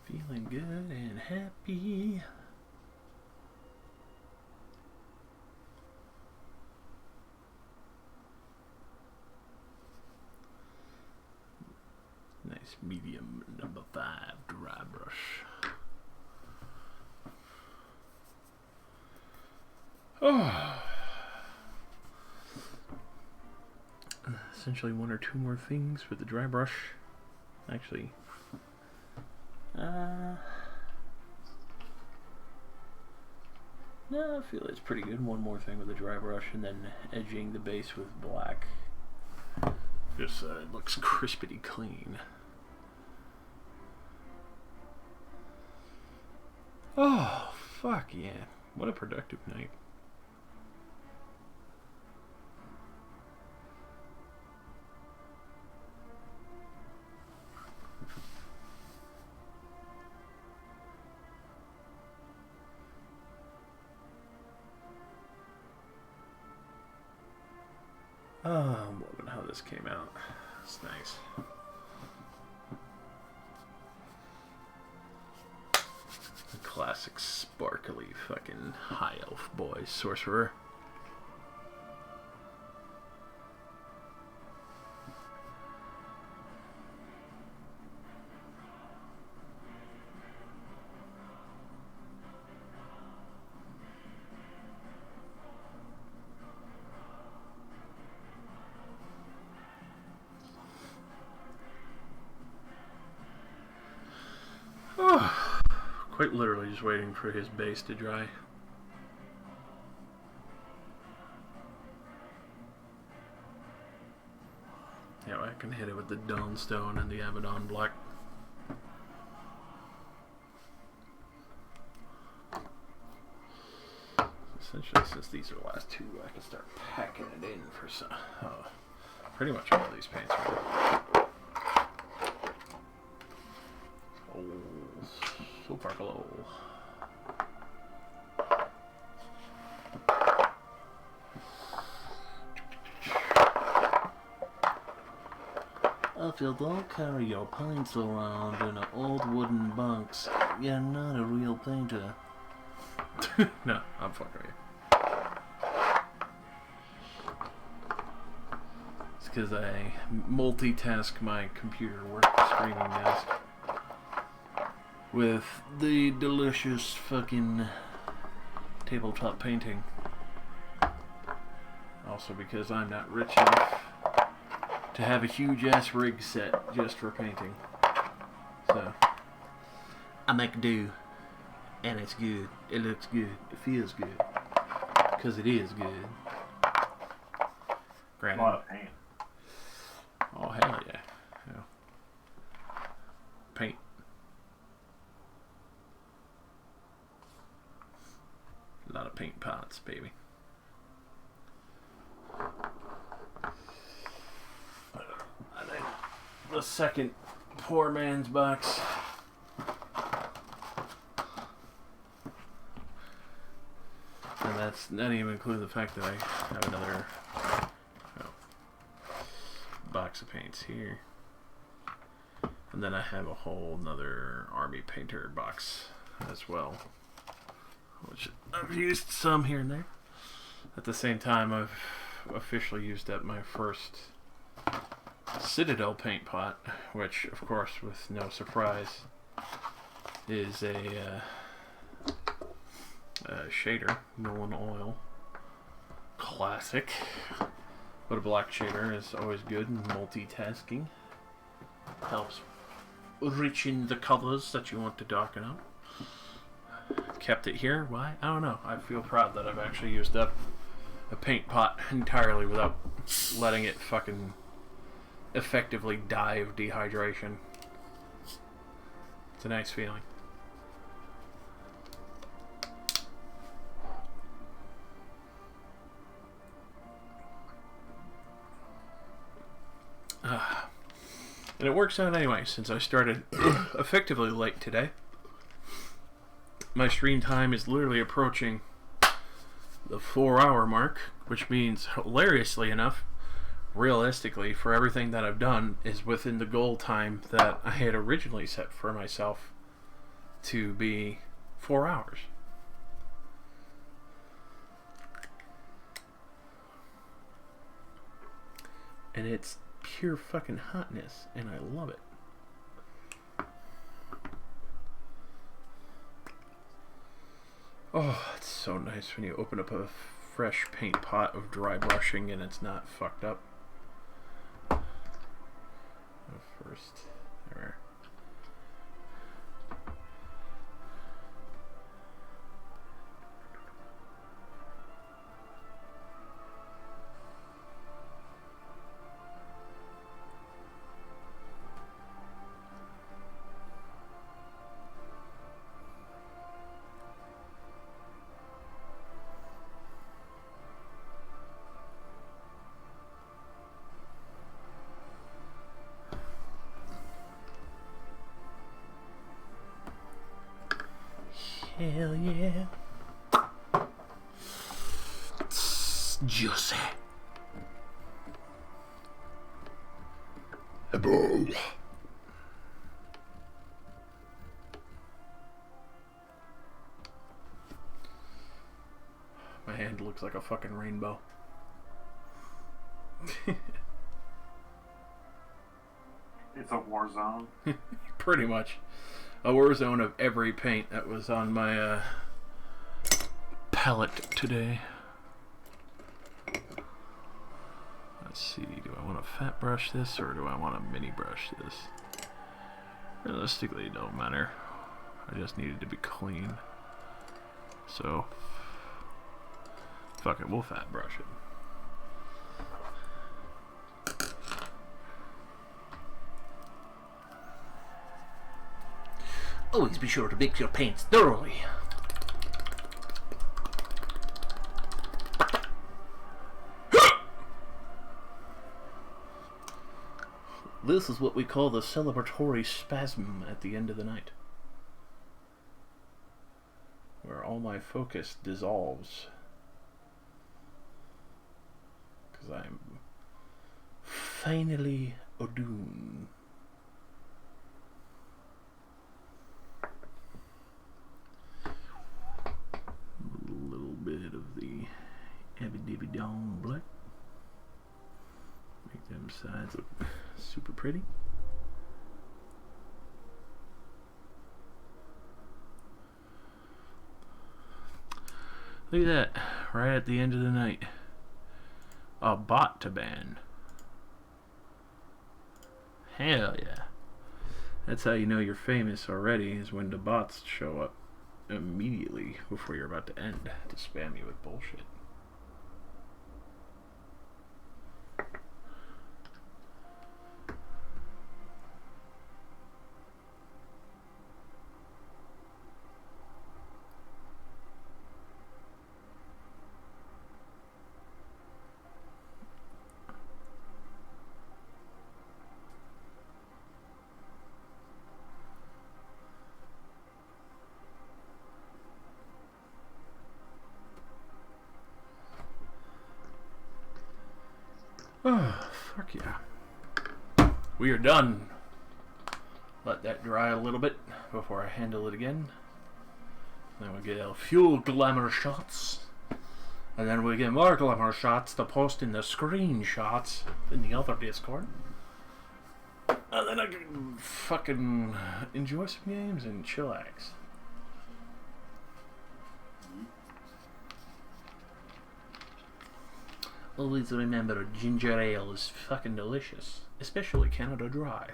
Feeling good and happy. Nice medium number 5 dry brush. Oh. Essentially one or two more things with the dry brush. Actually, no, I feel it's pretty good. One more thing with the dry brush, and then edging the base with black. Just so it looks crispity clean. Oh, fuck yeah. What a productive night. Oh, I'm loving how this came out. It's nice. A classic sparkly fucking high elf boy sorcerer. Oh, quite literally just waiting for his base to dry. Yeah, I can hit it with the Dawnstone and the Abaddon Black. Essentially, since these are the last two, I can start packing it in for some. Pretty much all of these paints right. Oh, so Farkle. If you don't carry your pints around in an old wooden box, you're not a real painter. No, I'm fucking with you. It's because I multitask my computer work streaming desk with the delicious fucking tabletop painting. Also because I'm not rich enough to have a huge ass rig set just for painting. So I make do, and it's good. It looks good. It feels good, because it is good. Granted. A lot of paint. Oh hell yeah. Yeah. Paint. A lot of paint pots, baby. I think the second poor man's box. And that's not even include the fact that I have another box of paints here. And then I have a whole nother army painter box as well, which I've used some here and there. At the same time, I've officially used up my first Citadel paint pot, which, of course, with no surprise, is a shader, Nolan Oil. Classic. But a black shader is always good, and multitasking helps richen the colors that you want to darken up. Kept it here. Why? I don't know. I feel proud that I've actually used up a paint pot entirely without letting it fucking effectively die of dehydration. It's a nice feeling. And it works out anyway, since I started effectively late today. My stream time is literally approaching the 4-hour mark, which means, hilariously enough, realistically, for everything that I've done, is within the goal time that I had originally set for myself to be 4 hours. And it's pure fucking hotness, and I love it. Oh, it's so nice when you open up a fresh paint pot of dry brushing and it's not fucked up. First, there. Hell yeah. It's juicy. My hand looks like a fucking rainbow. It's a war zone. Pretty much. A war zone of every paint that was on my palette today. Let's see, do I want to fat brush this or do I want to mini brush this? Realistically, it don't matter. I just need it to be clean. So, fuck it, we'll fat brush it. Always be sure to mix your paints thoroughly. This is what we call the celebratory spasm at the end of the night. where all my focus dissolves. Because I'm finally Odun. A little bit of the Abby-Dibby-Dong black. Make them sides look super pretty. Look at that, right at the end of the night. A bot to ban. Hell yeah. That's how you know you're famous already, is when the bots show up immediately before you're about to end to spam you with bullshit. Oh, fuck yeah. We are done. Let that dry a little bit before I handle it again. Then we get a few glamour shots. And then we get more glamour shots to post in the screenshots in the other Discord. And then I can fucking enjoy some games and chillax. Always remember, ginger ale is fucking delicious. Especially Canada Dry.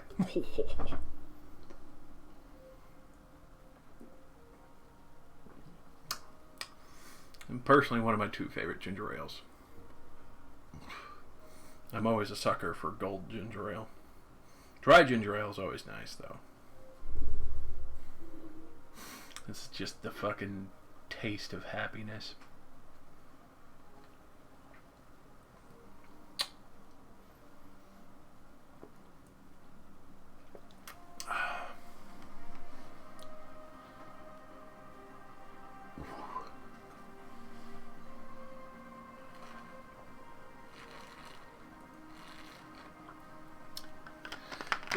And personally, one of my two favorite ginger ales. I'm always a sucker for gold ginger ale. Dry ginger ale is always nice, though. It's just the fucking taste of happiness.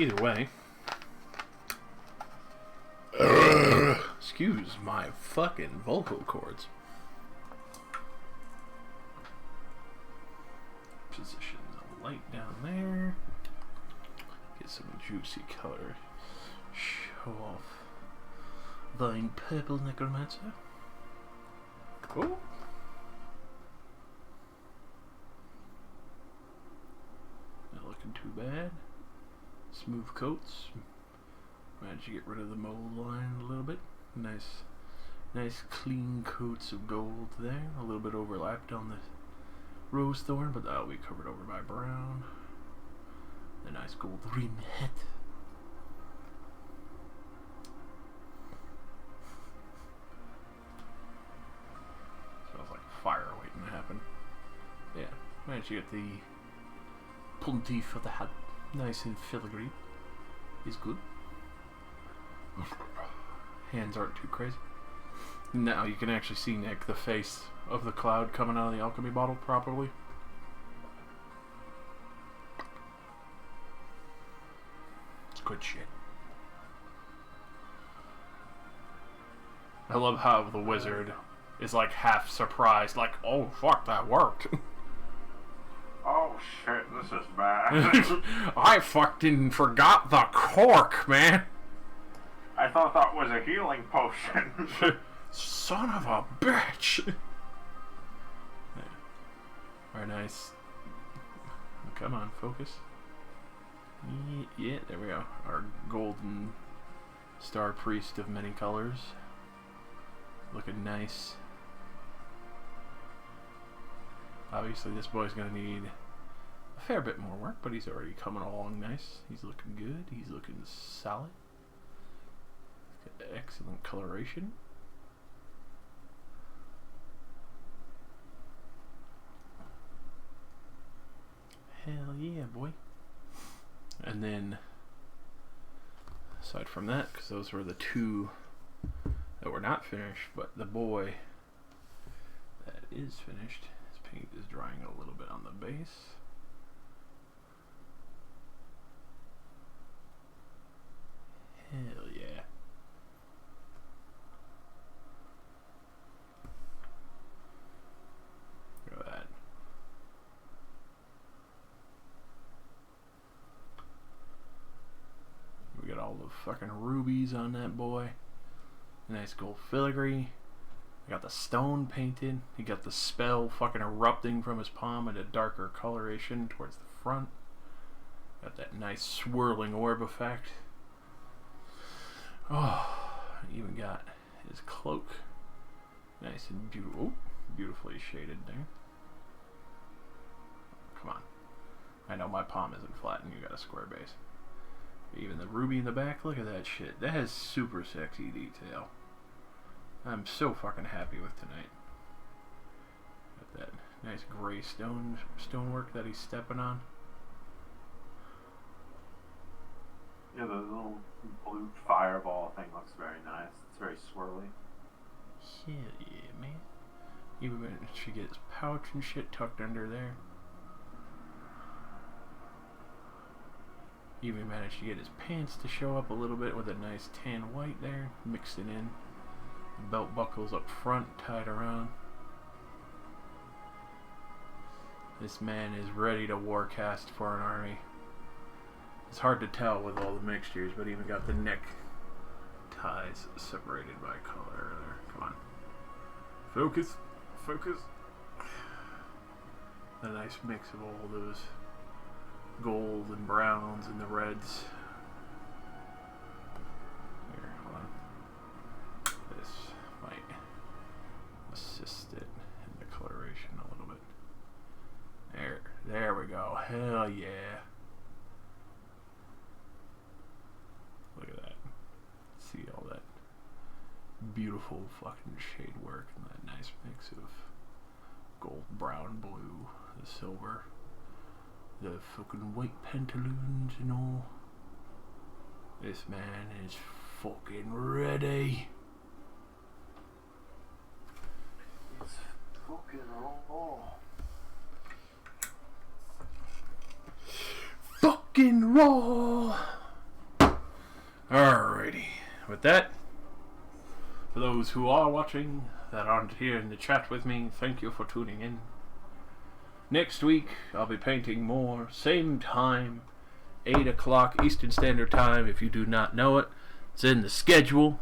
Either way, excuse my fucking vocal cords. Position the light down there. Get some juicy color. Show off thine purple necromancer. Cool. Not looking too bad. Smooth coats. Managed to get rid of the mold line a little bit. Nice clean coats of gold there. A little bit overlapped on the rose thorn, but that'll be covered over by brown. The nice gold rim hat. Smells like fire waiting to happen. Yeah, managed to get the puntif of the hat nice and filigree. Is good. Hands aren't too crazy. Now you can actually see, Nick, the face of the cloud coming out of the alchemy bottle properly. It's good shit. I love how the wizard is like half surprised, like, oh fuck, that worked. Oh shit, this is bad. I fucking forgot the cork, man. I thought that was a healing potion. Son of a bitch. Very nice. Come on, focus. Yeah, there we go. Our golden star priest of many colors. Looking nice. Obviously this boy's gonna need a fair bit more work, but he's already coming along nice. He's looking good. He's looking solid. Got excellent coloration. Hell yeah, boy. And then, aside from that, because those were the two that we're not finished, but the boy that is finished, his paint is drying a little bit on the base. Hell yeah. Look at that. We got all the fucking rubies on that boy. Nice gold filigree. I got the stone painted. He got the spell fucking erupting from his palm in a darker coloration towards the front. Got that nice swirling orb effect. Oh, even got his cloak. Nice and beautiful. Beautifully shaded there. Come on. I know my palm isn't flat and you got a square base. Even the ruby in the back, look at that shit. That has super sexy detail. I'm so fucking happy with tonight. Got that nice gray stonework that he's stepping on. Yeah, the little blue fireball thing looks very nice. It's very swirly. Hell yeah, man. Even she gets pouch and shit tucked under there. Even managed to get his pants to show up a little bit with a nice tan white there, mixed it in. Belt buckles up front, tied around. This man is ready to warcast for an army. It's hard to tell with all the mixtures, but even got the neck ties separated by color there. Come on. Focus. Focus. A nice mix of all those gold and browns and the reds. Here, hold on. This might assist it in the coloration a little bit. There we go. Hell yeah. Look at that. See all that beautiful fucking shade work and that nice mix of gold, brown, blue, the silver, the fucking white pantaloons and all. This man is fucking ready. It's fucking raw. Fucking raw. Alrighty. With that, for those who are watching that aren't here in the chat with me, thank you for tuning in. Next week, I'll be painting more. Same time, 8 o'clock Eastern Standard Time. If you do not know it, it's in the schedule.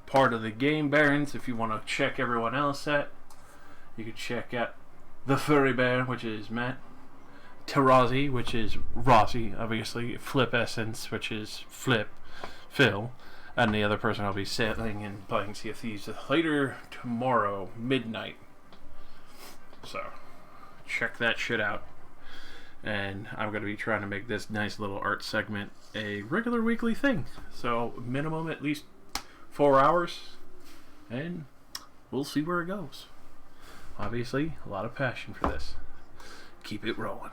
Part of the Game Barons. If you want to check everyone else out, you can check out the Furry Bear, which is Matt. Tarazi, which is Rossi, obviously. Flip Essence, which is Phil. And the other person I'll be sailing and playing Sea of Thieves later tomorrow, midnight. So, check that shit out. And I'm going to be trying to make this nice little art segment a regular weekly thing. So, minimum at least 4 hours. And we'll see where it goes. Obviously, a lot of passion for this. Keep it rolling.